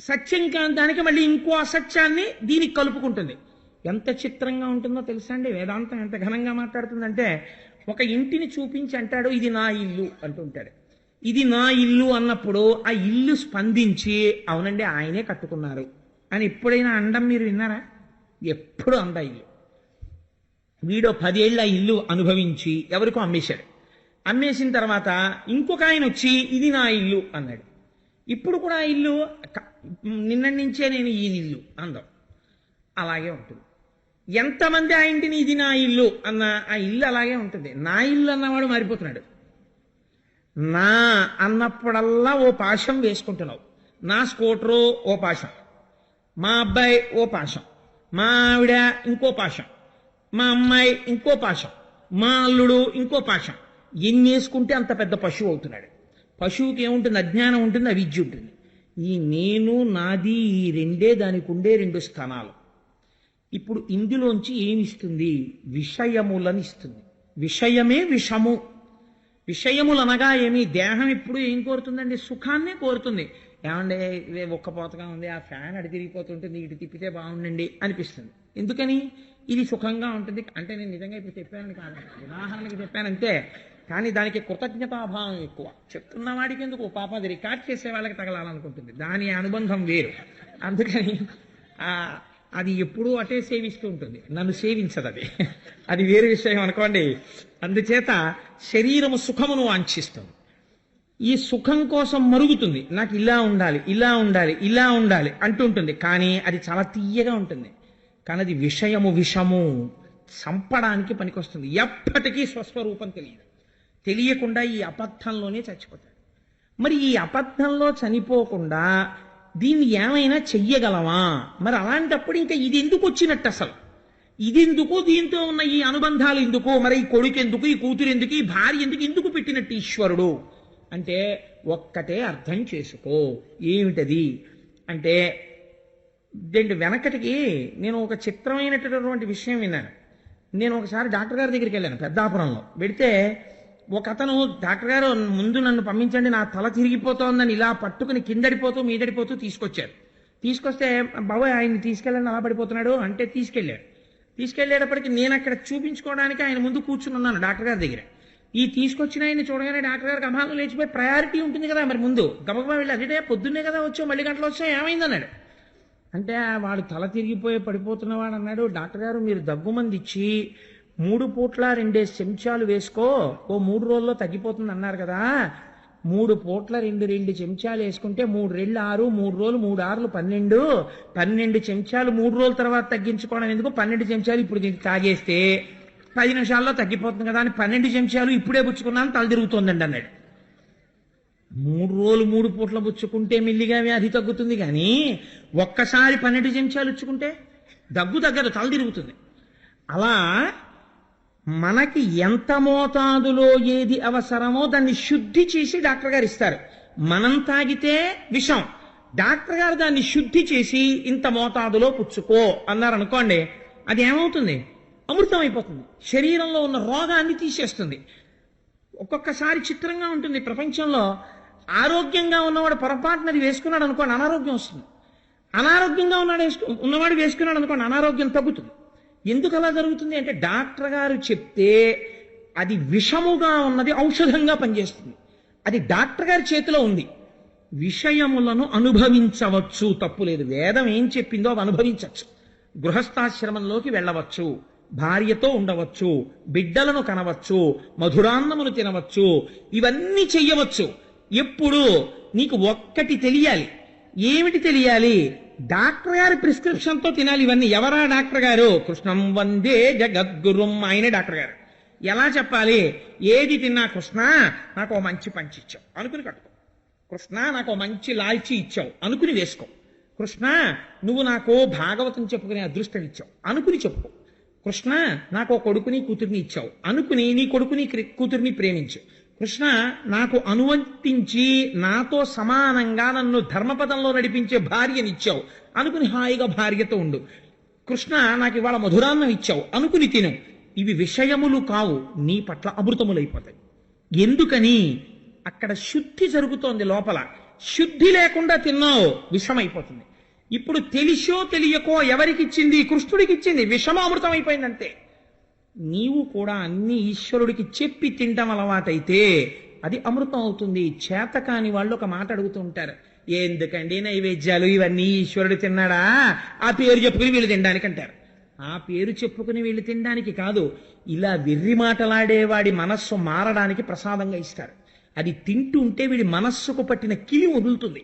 సత్యం కాని దానికి మళ్ళీ ఇంకో అసత్యాన్ని దీనికి కలుపుకుంటుంది. ఎంత చిత్రంగా ఉంటుందో తెలుసా అండి? వేదాంతం ఎంత ఘనంగా మాట్లాడుతుందంటే, ఒక ఇంటిని చూపించి అంటాడు ఇది నా ఇల్లు అంటుంటాడు. ఇది నా ఇల్లు అన్నప్పుడు ఆ ఇల్లు స్పందించి అవునండి ఆయనే కట్టుకున్నారు అని ఎప్పుడైనా అండం మీరు విన్నారా? ఎప్పుడు అంద ఇల్లు. వీడో 10 ఏళ్ళు ఆ ఇల్లు అనుభవించి ఎవరికో అమ్మేశాడు. అమ్మేసిన తర్వాత ఇంకొక ఆయన వచ్చి ఇది నా ఇల్లు అన్నాడు. ఇప్పుడు కూడా ఆ ఇల్లు నిన్నటి నుంచే నేను ఈ ఇల్లు అందం. అలాగే ఉంటుంది. ఎంతమంది ఆ ఇంటిని ఇది నా ఇల్లు అన్న ఆ ఇల్లు అలాగే ఉంటుంది. నా ఇల్లు అన్నవాడు మారిపోతున్నాడు. నా అన్నప్పుడల్లా ఓ పాశం వేసుకుంటున్నావు. నా స్కూటరు ఓ పాశం, మా అబ్బాయి ఓ పాశం, మా ఆవిడ ఇంకో పాశం, మా అమ్మాయి ఇంకో పాశం, మా అల్లుడు ఇంకో పాశం. ఎన్ని వేసుకుంటే అంత పెద్ద పశువు అవుతున్నాడు. పశువుకి ఏముంటుంది? అజ్ఞానం ఉంటుంది, అవిద్య ఉంటుంది. ఈ నేను నాది ఈ రెండే దానికి ఉండే 2 స్థానాలు. ఇప్పుడు ఇందులోంచి ఏమిస్తుంది? విషయములను ఇస్తుంది. విషయమే విషము. విషయములు అనగా ఏమి? దేహం ఇప్పుడు ఏం కోరుతుందండి? సుఖాన్నే కోరుతుంది. ఏమంటే ఒక్క పోతగా ఉంది, ఆ ఫ్యాన్ అడి తిరిగిపోతుంటుంది, ఇటు తిప్పితే బాగుండండి అనిపిస్తుంది. ఎందుకని? ఇది సుఖంగా ఉంటుంది. అంటే నేను నిజంగా ఇప్పుడు చెప్పానని కాదు, ఉదాహరణకి చెప్పానంతే. కానీ దానికి కృతజ్ఞతాభావం ఎక్కువ. చెప్తున్న వాడికి ఎందుకు పాప, అది రికార్డ్ చేసే వాళ్ళకి తగలాలనుకుంటుంది, దాని అనుబంధం వేరు. అందుకని అది ఎప్పుడూ అటే సేవిస్తూ ఉంటుంది, నన్ను సేవించదు అది. అది వేరే విషయం అనుకోండి. అందుచేత శరీరము సుఖమును వాంఛిస్తుంది, ఈ సుఖం కోసం మరుగుతుంది. నాకు ఇలా ఉండాలి, ఇలా ఉండాలి, ఇలా ఉండాలి అంటుంటుంది. కానీ అది చాలా తీయగా ఉంటుంది. కానీ అది విషము చంపడానికి పనికొస్తుంది. ఎప్పటికీ స్వస్వరూపం తెలియకుండా ఈ అబద్ధంలోనే చచ్చిపోతాడు. మరి ఈ అబద్ధంలో చనిపోకుండా దీన్ని ఏమైనా చెయ్యగలమా? మరి అలాంటప్పుడు ఇంకా ఇది ఎందుకు వచ్చినట్టు? అసలు ఇది ఎందుకు, దీంతో ఉన్న ఈ అనుబంధాలు ఎందుకు, మరి ఈ కొడుకు ఎందుకు, ఈ కూతురు ఎందుకు, ఈ భార్య ఎందుకు, ఎందుకు పెట్టినట్టు ఈశ్వరుడు అంటే ఒక్కటే అర్థం చేసుకో. ఏమిటది అంటే, దీంట్ వెనకటికి నేను ఒక చిత్రమైనటువంటి విషయం విన్నాను. నేను ఒకసారి డాక్టర్ గారి దగ్గరికి వెళ్ళాను పెద్దాపురంలో. వెడితే ఒక అతను, డాక్టర్ గారు ముందు నన్ను పంపించండి, నా తల తిరిగిపోతోందని ఇలా పట్టుకుని కిందడిపోతూ మీదడిపోతూ తీసుకొచ్చారు. తీసుకొస్తే బాబాయ్ ఆయన్ని తీసుకెళ్ళండి, అలా పడిపోతున్నాడు అంటే తీసుకెళ్ళేటప్పటికి నేను అక్కడ చూపించుకోవడానికి ఆయన ముందు కూర్చుని ఉన్నాను డాక్టర్ గారి దగ్గర. ఈ తీసుకొచ్చిన ఆయన్ని చూడగానే డాక్టర్ గారికి అమ్మాయిలు లేచిపోయి, ప్రయారిటీ ఉంటుంది కదా మరి ముందు, గబగబా వెళ్ళి అదే పొద్దున్నే కదా వచ్చావు, మళ్ళీ గంటలు వచ్చావు, ఏమైందన్నాడు. అంటే వాడు తల తిరిగిపోయి పడిపోతున్నవాడు అన్నాడు, డాక్టర్ గారు మీరు దగ్గుమంది ఇచ్చి 3 పూట్ల 2 చెంచాలు వేసుకో, ఓ 3 రోజుల్లో తగ్గిపోతుంది అన్నారు కదా. 3 పూట్ల 2 చెంచాలు వేసుకుంటే 3 రెళ్ళు 6, 3 రోజులు 3 ఆరులు 12 చెంచాలు 3 రోజుల తర్వాత తగ్గించుకోవడం ఎందుకు, 12 చెంచాలు ఇప్పుడు దీనికి తాగేస్తే 10 నిమిషాల్లో తగ్గిపోతుంది కదా అని 12 చెంచాలు ఇప్పుడే పుచ్చుకున్నాను, తల తిరుగుతోందండి అన్నాడు. 3 రోజులు 3 పూట్ల పుచ్చుకుంటే మెల్లిగా వ్యాధి తగ్గుతుంది, కానీ ఒక్కసారి 12 చెంచాలు ఇచ్చుకుంటే దగ్గు తగ్గదు, తల తిరుగుతుంది. అలా మనకి ఎంత మోతాదులో ఏది అవసరమో దాన్ని శుద్ధి చేసి డాక్టర్ గారు ఇస్తారు. మనం తాగితే విషం, డాక్టర్ గారు దాన్ని శుద్ధి చేసి ఇంత మోతాదులో పుచ్చుకో అన్నారు అనుకోండి, అది ఏమవుతుంది, అమృతం అయిపోతుంది. శరీరంలో ఉన్న రోగాన్ని తీసేస్తుంది. ఒక్కొక్కసారి చిత్రంగా ఉంటుంది ప్రపంచంలో, ఆరోగ్యంగా ఉన్నవాడు పొరపాటున అది వేసుకున్నాడు అనుకోండి, అనారోగ్యం వస్తుంది. అనారోగ్యంగా ఉన్నవాడు వేసుకున్నాడు అనుకోండి, అనారోగ్యం తగ్గుతుంది. ఎందుకు అలా జరుగుతుంది అంటే, డాక్టర్ గారు చెప్తే అది విషముగా ఉన్నది ఔషధంగా పనిచేస్తుంది. అది డాక్టర్ గారి చేతిలో ఉంది. విషయములను అనుభవించవచ్చు, తప్పులేదు. వేదం ఏం చెప్పిందో అవి అనుభవించవచ్చు. గృహస్థాశ్రమంలోకి వెళ్ళవచ్చు, భార్యతో ఉండవచ్చు, బిడ్డలను కనవచ్చు, మధురాన్నమును తినవచ్చు, ఇవన్నీ చెయ్యవచ్చు. ఎప్పుడు నీకు ఒక్కటి తెలియాలి. ఏమిటి తెలియాలి? డాక్టర్ గారి ప్రిస్క్రిప్షన్తో తినాలి ఇవన్నీ. ఎవరా డాక్టర్ గారు? కృష్ణం వందే జగద్గురుం, ఆయనే డాక్టర్ గారు. ఎలా చెప్పాలి? ఏది తిన్నా, కృష్ణ నాకు ఓ మంచి పంచి ఇచ్చావు అనుకుని కట్టుకో, కృష్ణ నాకు ఓ మంచి లాల్చి ఇచ్చావు అనుకుని వేసుకో, కృష్ణ నువ్వు నాకు భాగవతం చెప్పుకునే అదృష్టం ఇచ్చావు అనుకుని చెప్పుకో, కృష్ణ నాకు ఓ కొడుకుని కూతుర్ని ఇచ్చావు అనుకుని నీ కొడుకుని కూతుర్ని ప్రేమించు, కృష్ణ నాకు అనువంతించి నాతో సమానంగా నన్ను ధర్మపదంలో నడిపించే భార్యనిచ్చావు అనుకుని హాయిగా భార్యతో ఉండు, కృష్ణ నాకు ఇవాళ మధురాన్నం ఇచ్చావు అనుకుని తిను. ఇవి విషయములు కావు, నీ పట్ల అమృతములైపోతాయి. ఎందుకని? అక్కడ శుద్ధి జరుగుతోంది లోపల. శుద్ధి లేకుండా తిన్నావు, విషమైపోతుంది. ఇప్పుడు తెలిసో తెలియకో ఎవరికిచ్చింది? కృష్ణుడికిచ్చింది, విషమామృతం అయిపోయింది అంతే. నీవు కూడా అన్ని ఈశ్వరుడికి చెప్పి తింటాం అలవాటైతే అది అమృతం అవుతుంది. చేతకాని వాళ్ళు ఒక మాట అడుగుతూ ఉంటారు, ఎందుకండి నైవేద్యాలు ఇవన్నీ, ఈశ్వరుడు తిన్నాడా? ఆ పేరు చెప్పుకుని వీళ్ళు తినడానికి అంటారు. ఆ పేరు చెప్పుకుని వీళ్ళు తినడానికి కాదు, ఇలా వెర్రి మాటలాడేవాడి మనస్సు మారడానికి ప్రసాదంగా ఇస్తారు. అది తింటుంటే వీడి మనస్సుకు పట్టిన కిలి వదులుతుంది.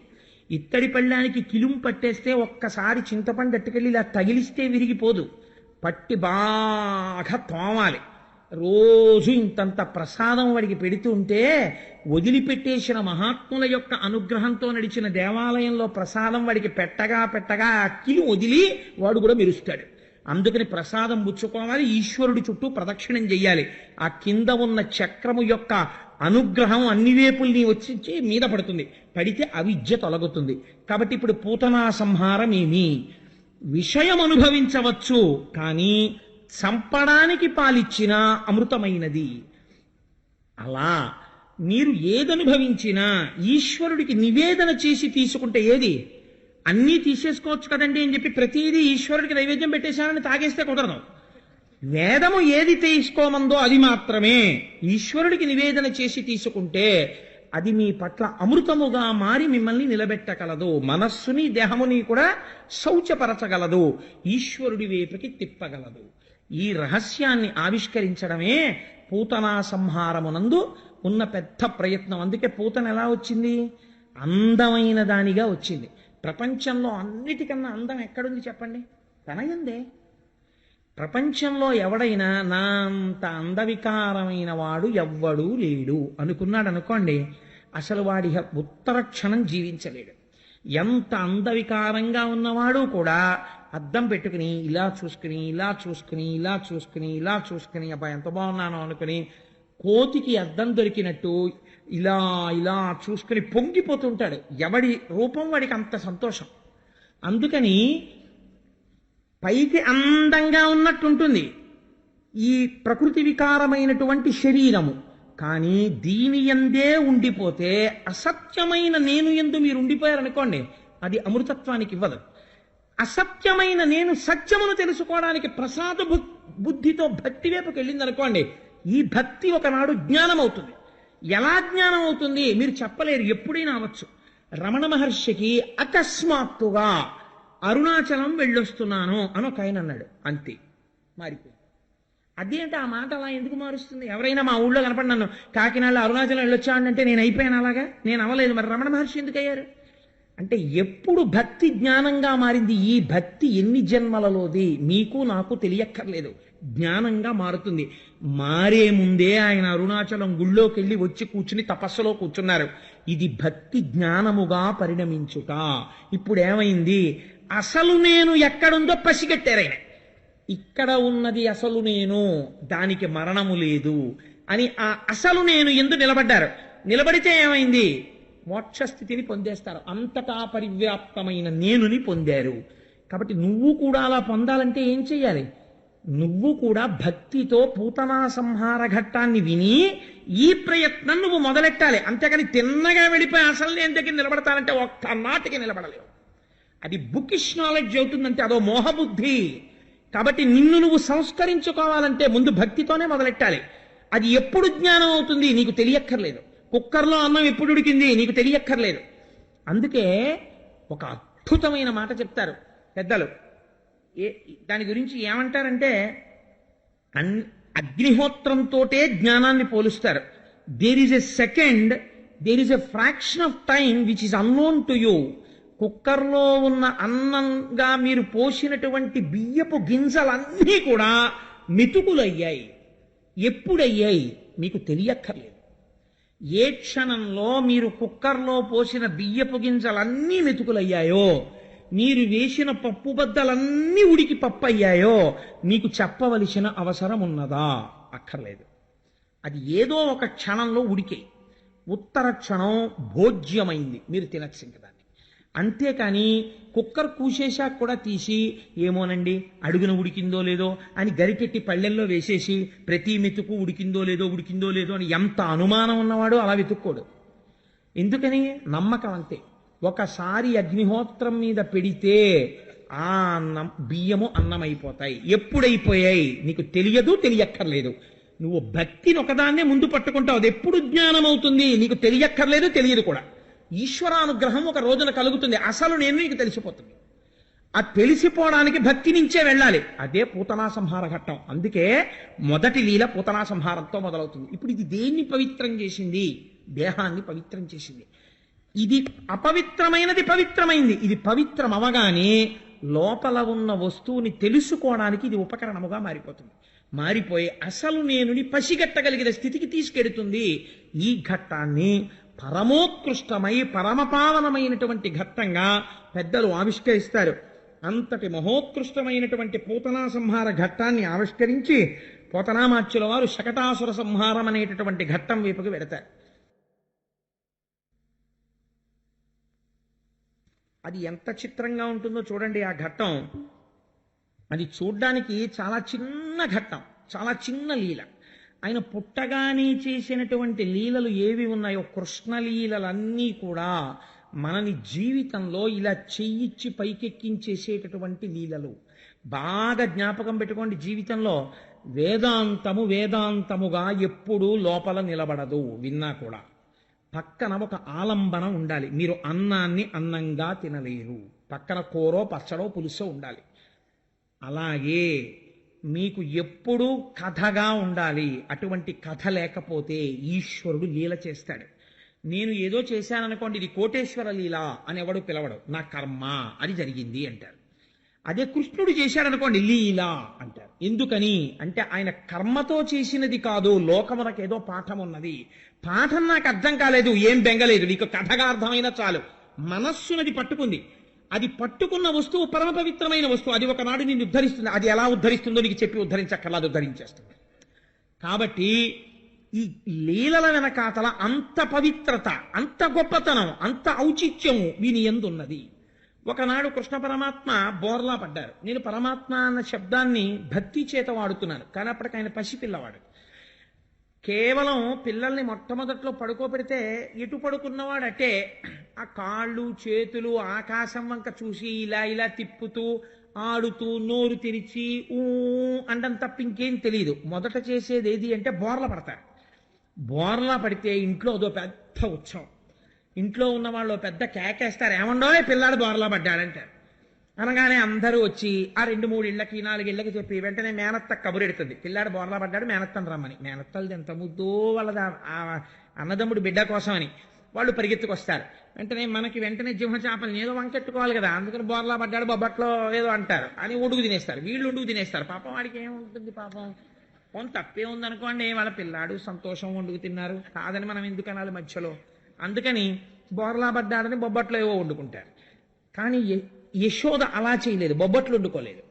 ఇత్తడి పళ్ళానికి కిలుం పట్టేస్తే ఒక్కసారి చింతపండు అట్టుకెళ్ళి ఇలా తగిలిస్తే విరిగిపోదు, పట్టి బాగా తోమాలి. రోజు ఇంతంత ప్రసాదం వాడికి పెడుతూ ఉంటే వదిలిపెట్టేసిన మహాత్ముల యొక్క అనుగ్రహంతో నడిచిన దేవాలయంలో ప్రసాదం వాడికి పెట్టగా పెట్టగా ఆ కిలి వదిలి వాడు కూడా మెరుస్తాడు. అందుకని ప్రసాదం పుచ్చుకోవాలి, ఈశ్వరుడి చుట్టూ ప్రదక్షిణం చెయ్యాలి. ఆ కింద ఉన్న చక్రము యొక్క అనుగ్రహం అన్ని వేపుల్ని వచ్చి మీద పడుతుంది, పడితే అవిద్య తొలగుతుంది. కాబట్టి ఇప్పుడు పూతనా సంహారం ఏమి? విషయం అనుభవించవచ్చు, కానీ చంపడానికి పాలిచ్చినా అమృతమైనది. అలా మీరు ఏదనుభవించినా ఈశ్వరుడికి నివేదన చేసి తీసుకుంటే ఏది? అన్నీ తీసేసుకోవచ్చు కదండి అని చెప్పి ప్రతిదీ ఈశ్వరుడికి నైవేద్యం పెట్టేశానని తాగేస్తే కుదరదు. వేదము ఏది తీసుకోమందో అది మాత్రమే ఈశ్వరుడికి నివేదన చేసి తీసుకుంటే అది మీ పట్ల అమృతముగా మారి మిమ్మల్ని నిలబెట్టగలదు, మనస్సుని దేహముని కూడా శౌచపరచగలదు, ఈశ్వరుడి వైపుకి తిప్పగలదు. ఈ రహస్యాన్ని ఆవిష్కరించడమే పూతనా సంహారమునందు ఉన్న పెద్ద ప్రయత్నం. అందుకే పూతన ఎలా వచ్చింది? అందమైన దానిగా వచ్చింది. ప్రపంచంలో అన్నిటికన్నా అందం ఎక్కడుంది చెప్పండి? తనయందే. ప్రపంచంలో ఎవడైనా నా అంత అందవికారమైన వాడు ఎవ్వడూ లేడు అనుకున్నాడు అనుకోండి, అసలు వాడి ఉత్తర క్షణం జీవించలేడు. ఎంత అందవికారంగా ఉన్నవాడు కూడా అద్దం పెట్టుకుని ఇలా చూసుకుని ఇలా చూసుకుని ఇలా చూసుకుని ఇలా చూసుకుని అబ్బా ఎంత బాగున్నాను అనుకుని కోతికి అద్దం దొరికినట్టు ఇలా ఇలా చూసుకుని పొంగిపోతుంటాడు. ఎవడి రూపం వాడికి అంత సంతోషం. అందుకని పైకి అందంగా ఉన్నట్టుంటుంది ఈ ప్రకృతి వికారమైనటువంటి శరీరము, కానీ దీని యందే ఉండిపోతే అసత్యమైన నేను యందు మీరు ఉండిపోయారనుకోండి, అది అమృతత్వానికి ఇవ్వదు. అసత్యమైన నేను సత్యమును తెలుసుకోవడానికి ప్రసాద బుద్ధితో భక్తి వైపుకి వెళ్ళిందనుకోండి, ఈ భక్తి ఒకనాడు జ్ఞానం అవుతుంది. ఎలా జ్ఞానం అవుతుంది మీరు చెప్పలేరు, ఎప్పుడైనా అవచ్చు. రమణ మహర్షికి అకస్మాత్తుగా అరుణాచలం వెళ్ళొస్తున్నాను అని ఒక ఆయన అన్నాడు, అంతే మారిపోయింది. అదేంటి ఆ మాట అలా ఎందుకు మారుస్తుంది? ఎవరైనా మా ఊళ్ళో కనపడి నన్ను కాకినాడలో అరుణాచలం వెళ్ళొచ్చా అంటే నేను అయిపోయాను అలాగా, నేను అవ్వలేదు. మరి రమణ మహర్షి ఎందుకు అయ్యారు అంటే ఎప్పుడు భక్తి జ్ఞానంగా మారింది. ఈ భక్తి ఎన్ని జన్మలలోది మీకు నాకు తెలియక్కర్లేదు, జ్ఞానంగా మారుతుంది. మారే ముందే ఆయన అరుణాచలం గుళ్ళోకి వెళ్ళి వచ్చి కూర్చుని తపస్సులో కూర్చున్నారు. ఇది భక్తి జ్ఞానముగా పరిణమించుట. ఇప్పుడు ఏమైంది? అసలు నేను ఎక్కడుందో పసిగట్టారైన. ఇక్కడ ఉన్నది అసలు నేను, దానికి మరణము లేదు అని ఆ అసలు నేను ఎందు నిలబడ్డారు. నిలబడితే ఏమైంది? మోక్షస్థితిని పొందేస్తారు. అంతటా పరివ్యాప్తమైన నేనుని పొందారు. కాబట్టి నువ్వు కూడా అలా పొందాలంటే ఏం చెయ్యాలి? నువ్వు కూడా భక్తితో పూతనా సంహార ఘట్టాన్ని విని ఈ ప్రయత్నం నువ్వు మొదలెట్టాలి. అంతేకాని తిన్నగా వెళ్ళిపోయి అసలు నేను దగ్గర నిలబడతానంటే ఒక్క నాటికి నిలబడలేవు. అది బుకిష్ నాలెడ్జ్ అవుతుందంటే అదో మోహబుద్ధి. కాబట్టి నిన్ను నువ్వు సంస్కరించుకోవాలంటే ముందు భక్తితోనే మొదలెట్టాలి. అది ఎప్పుడు జ్ఞానం అవుతుంది నీకు తెలియక్కర్లేదు. కుక్కర్లో అన్నం ఎప్పుడు ఉడికింది నీకు తెలియక్కర్లేదు. అందుకే ఒక అద్భుతమైన మాట చెప్తారు పెద్దలు. దాని గురించి ఏమంటారంటే అగ్నిహోత్రంతోటే జ్ఞానాన్ని పోలుస్తారు. There is a second, there is a fraction of time which is unknown to you. కుక్కర్లో ఉన్న అన్నంగా మీరు పోసినటువంటి బియ్యపు గింజలన్నీ కూడా మెతుకులయ్యాయి. ఎప్పుడయ్యాయి మీకు తెలియక్కర్లేదు. ఏ క్షణంలో మీరు కుక్కర్లో పోసిన బియ్యపు గింజలన్నీ మెతుకులయ్యాయో, మీరు వేసిన పప్పు బద్దలన్నీ ఉడికి పప్పు అయ్యాయో మీకు చెప్పవలసిన అవసరం ఉన్నదా? అక్కర్లేదు. అది ఏదో ఒక క్షణంలో ఉడికే, ఉత్తర క్షణం భోజ్యమైంది, మీరు తినచ్చు ఇంక దాన్ని. అంతేకాని కుక్కర్ కూసేశాక కూడా తీసి ఏమోనండి అడుగున ఉడికిందో లేదో అని గరికెట్టి పళ్ళెల్లో వేసేసి ప్రతి మెతుకు ఉడికిందో లేదో అని ఎంత అనుమానం ఉన్నవాడో అలా వెతుక్కోడు. ఎందుకని? నమ్మకం అంతే. ఒకసారి అగ్నిహోత్రం మీద పెడితే ఆ బియ్యము అన్నమైపోతాయి. ఎప్పుడైపోయాయి నీకు తెలియదు, తెలియక్కర్లేదు. నువ్వు భక్తిని ఒకదాన్నే ముందు పట్టుకుంటావు, అది ఎప్పుడు జ్ఞానం అవుతుంది నీకు తెలియక్కర్లేదు, తెలియదు కూడా. ఈశ్వరానుగ్రహం ఒక రోజున కలుగుతుంది, అసలు నేను నీకు తెలిసిపోతుంది. ఆ తెలిసిపోవడానికి భక్తి నుంచే వెళ్ళాలి. అదే పూతనా సంహార ఘట్టం. అందుకే మొదటి లీల పూతనా సంహారంతో మొదలవుతుంది. ఇప్పుడు ఇది దేన్ని పవిత్రం చేసింది? దేహాన్ని పవిత్రం చేసింది. ఇది అపవిత్రమైనది పవిత్రమైంది. ఇది పవిత్రం అవగానే లోపల ఉన్న వస్తువుని తెలుసుకోవడానికి ఇది ఉపకరణముగా మారిపోతుంది. మారిపోయి అసలు నేనుని పసిగట్టగలిగిన స్థితికి తీసుకెడుతుంది. ఈ ఘట్టాన్ని పరమోత్కృష్టమై పరమపావనమైనటువంటి ఘట్టంగా పెద్దలు ఆవిష్కరిస్తారు. అంతటి మహోత్కృష్టమైనటువంటి పూతనా సంహార ఘట్టాన్ని ఆవిష్కరించి పోతనామాచ్యుల వారు శకటాసుర సంహారం అనేటటువంటి ఘట్టం వైపుకి వెడతారు. అది ఎంత చిత్రంగా ఉంటుందో చూడండి ఆ ఘట్టం. అది చూడ్డానికి చాలా చిన్న ఘట్టం, చాలా చిన్న లీల. ఆయన పుట్టగానే చేసినటువంటి లీలలు ఏవి ఉన్నాయో కృష్ణలీలలన్నీ కూడా మనని జీవితంలో ఇలా చెయ్యిచ్చి పైకెక్కించేసేటటువంటి లీలలు. బాగా జ్ఞాపకం పెట్టుకోండి. జీవితంలో వేదాంతము వేదాంతముగా ఎప్పుడూ లోపల నిలబడదు. విన్నా కూడా పక్కన ఒక ఆలంబన ఉండాలి. మీరు అన్నాన్ని అన్నంగా తినలేరు. పక్కన కూరో పచ్చడో పులుసో ఉండాలి. అలాగే మీకు ఎప్పుడూ కథగా ఉండాలి. అటువంటి కథ లేకపోతే ఈశ్వరుడు లీల చేస్తాడు. నేను ఏదో చేశాననుకోండి, ఇది కోటేశ్వర లీల అని ఎవడు పిలవడు. నా కర్మ అది జరిగింది అంటారు. అదే కృష్ణుడు చేశాడనుకోండి, లీల అంటారు. ఎందుకని అంటే ఆయన కర్మతో చేసినది కాదు, లోకమునకు ఏదో పాఠం ఉన్నది. పాఠం నాకు అర్థం కాలేదు, ఏం బెంగలేదు, నీకు కథగా అర్థమైనా చాలు. మనస్సునది పట్టుకుంది. అది పట్టుకున్న వస్తువు పరమ పవిత్రమైన వస్తువు. అది ఒకనాడు నిన్ను ఉద్ధరిస్తుంది. అది ఎలా ఉద్ధరిస్తుందో నీకు చెప్పి ఉద్ధరించక్కర్లేదు, ఉద్ధరించేస్తుంది. కాబట్టి ఈ లీలల వెనకాతల అంత పవిత్రత, అంత గొప్పతనం, అంత ఔచిత్యము వీని యందు ఉన్నది. ఒకనాడు కృష్ణ పరమాత్మ బోర్లా పడ్డారు. నేను పరమాత్మ అన్న శబ్దాన్ని భక్తి చేత వాడుతున్నాను, కానీ అప్పటికి ఆయన పసిపిల్లవాడు. కేవలం పిల్లల్ని మొట్టమొదట్లో పడుకోబెడితే ఎటు పడుకున్నవాడు అటే ఆ కాళ్ళు చేతులు ఆకాశం వంక చూసి ఇలా ఇలా తిప్పుతూ ఆడుతూ నోరు తెరిచి అండం తప్ప ఇంకేం తెలియదు. మొదట చేసేది ఏది అంటే బోర్ల పడతారు. బోర్లా పడితే ఇంట్లో అదో పెద్ద ఉత్సవం. ఇంట్లో ఉన్న వాళ్ళు పెద్ద కేకేస్తారు, ఏమండో పిల్లాడు బోర్లా పడ్డాడంటారు. అనగానే అందరూ వచ్చి ఆ 2-3 ఇళ్ళకి 4 ఇళ్ళకి చెప్పి వెంటనే మేనత్త కబురెడుతుంది, పిల్లాడు బోర్లా పడ్డాడు, మేనత్తను రమ్మని. మేనత్తలది ఎంత ముద్దో వాళ్ళది అన్నదమ్ముడు బిడ్డ కోసం అని. వాళ్ళు పరిగెత్తుకొస్తారు. వెంటనే జింహచాపల్ని ఏదో వంకెట్టుకోవాలి కదా, అందుకని బోర్లా పడ్డాడు బొబ్బట్లో ఏదో అంటారు అని ఒడుగు తినేస్తారు. వీళ్ళు ఒడుగు తినేస్తారు. పాపం వాడికి ఏముంటుంది, పాపం కొంత తప్పే ఉందనుకోండి, వాళ్ళ పిల్లాడు సంతోషం వండుకు తిన్నారు కాదని మనం ఎందుకు అనాలి మధ్యలో. అందుకని బోర్లా పడ్డాడని బొబ్బట్లో ఏవో వండుకుంటారు. కానీ యశోద అలా చేయలేదు, బొబ్బట్లు వండుకోలేదు.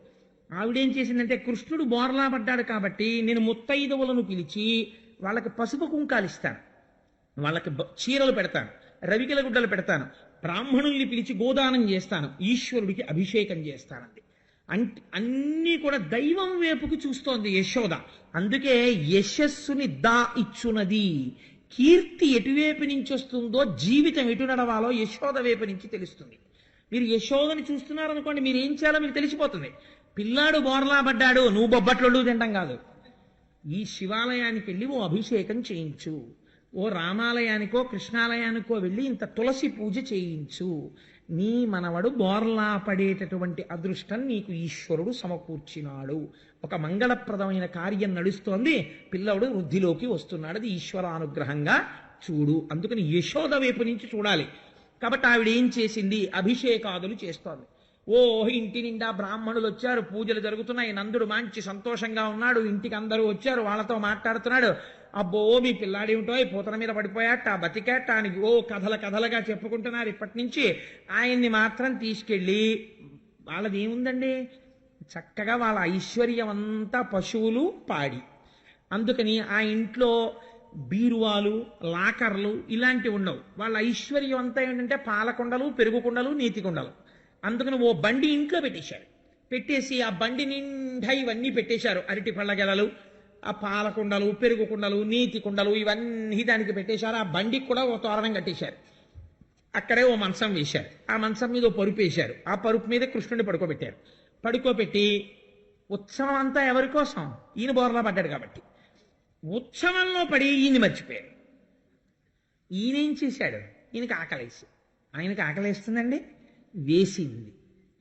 ఆవిడేం చేసిందంటే, కృష్ణుడు బోర్లా పడ్డాడు కాబట్టి నేను ముత్తైదవులను పిలిచి వాళ్ళకి పసుపు కుంకాలు ఇస్తాను, వాళ్ళకి చీరలు పెడతాను, రవికిల గుడ్డలు పెడతాను, బ్రాహ్మణుల్ని పిలిచి గోదానం చేస్తాను, ఈశ్వరుడికి అభిషేకం చేస్తానండి. అన్నీ కూడా దైవం వైపుకు చూస్తోంది యశోద. అందుకే యశస్సుని ఇచ్చునది. కీర్తి ఎటువైపు నుంచి వస్తుందో, జీవితం ఎటు నడవాలో యశోద వైపు నుంచి తెలుస్తుంది. మీరు యశోదని చూస్తున్నారనుకోండి, మీరు ఏం చేయాలో మీకు తెలిసిపోతుంది. పిల్లాడు బోర్లా పడ్డాడు, నువ్వు బొబ్బట్లు తింటాం కాదు. ఈ శివాలయానికి వెళ్ళి ఓ అభిషేకం చేయించు, ఓ రామాలయానికో కృష్ణాలయానికో వెళ్ళి ఇంత తులసి పూజ చేయించు. నీ మనవడు బోర్లా పడేటటువంటి అదృష్టం నీకు ఈశ్వరుడు సమకూర్చినాడు. ఒక మంగళప్రదమైన కార్యం నడుస్తోంది, పిల్లవుడు వృద్ధిలోకి వస్తున్నాడు, అది ఈశ్వరానుగ్రహంగా చూడు. అందుకని యశోద వైపు నుంచి చూడాలి. కాబట్టి ఆవిడ ఏం చేసింది, అభిషేకాదులు చేస్తోంది. ఇంటి నిండా బ్రాహ్మణులు వచ్చారు, పూజలు జరుగుతున్నాయి, నందుడు మంచి సంతోషంగా ఉన్నాడు, ఇంటికి అందరూ వచ్చారు, వాళ్ళతో మాట్లాడుతున్నాడు. అబ్బో మీ పిల్లాడేమిటో పూతన మీద పడిపోయాట, బతికాట అని కథలుగా చెప్పుకుంటున్నారు. ఇప్పటి నుంచి ఆయన్ని మాత్రం తీసుకెళ్ళి, వాళ్ళది ఏముందండి, చక్కగా వాళ్ళ ఐశ్వర్యం అంతా పశువులు పాడి. అందుకని ఆ ఇంట్లో బీరువాలు లాకర్లు ఇలాంటివి ఉండవు. వాళ్ళ ఐశ్వర్యం అంతా ఏంటంటే పాలకుండలు, పెరుగుకుండలు, నీతి కుండలు. అందుకని ఓ బండి ఇంట్లో పెట్టేశారు. పెట్టేసి ఆ బండి నిండా ఇవన్నీ పెట్టేశారు. అరటి పళ్ళ గెలలు, ఆ పాలకుండలు, పెరుగుకుండలు, నీతి కుండలు ఇవన్నీ దానికి పెట్టేశారు. ఆ బండికి కూడా ఓ తోరణం కట్టేశారు. అక్కడే ఓ మంచం వేశారు. ఆ మంచం మీద ఓ పరుపు వేశారు. ఆ పరుపు మీద కృష్ణుడిని పడుకోబెట్టారు. పడుకోబెట్టి ఉత్సవం అంతా ఎవరి కోసం, ఈయన బోర్లా పడ్డాడు కాబట్టి ఉత్సవంలో పడి ఈయన్ని మర్చిపోయారు. ఈయనేం చేశాడు, ఈయనకి ఆకలేసి, ఆయనకి ఆకలేస్తుందండి, వేసింది.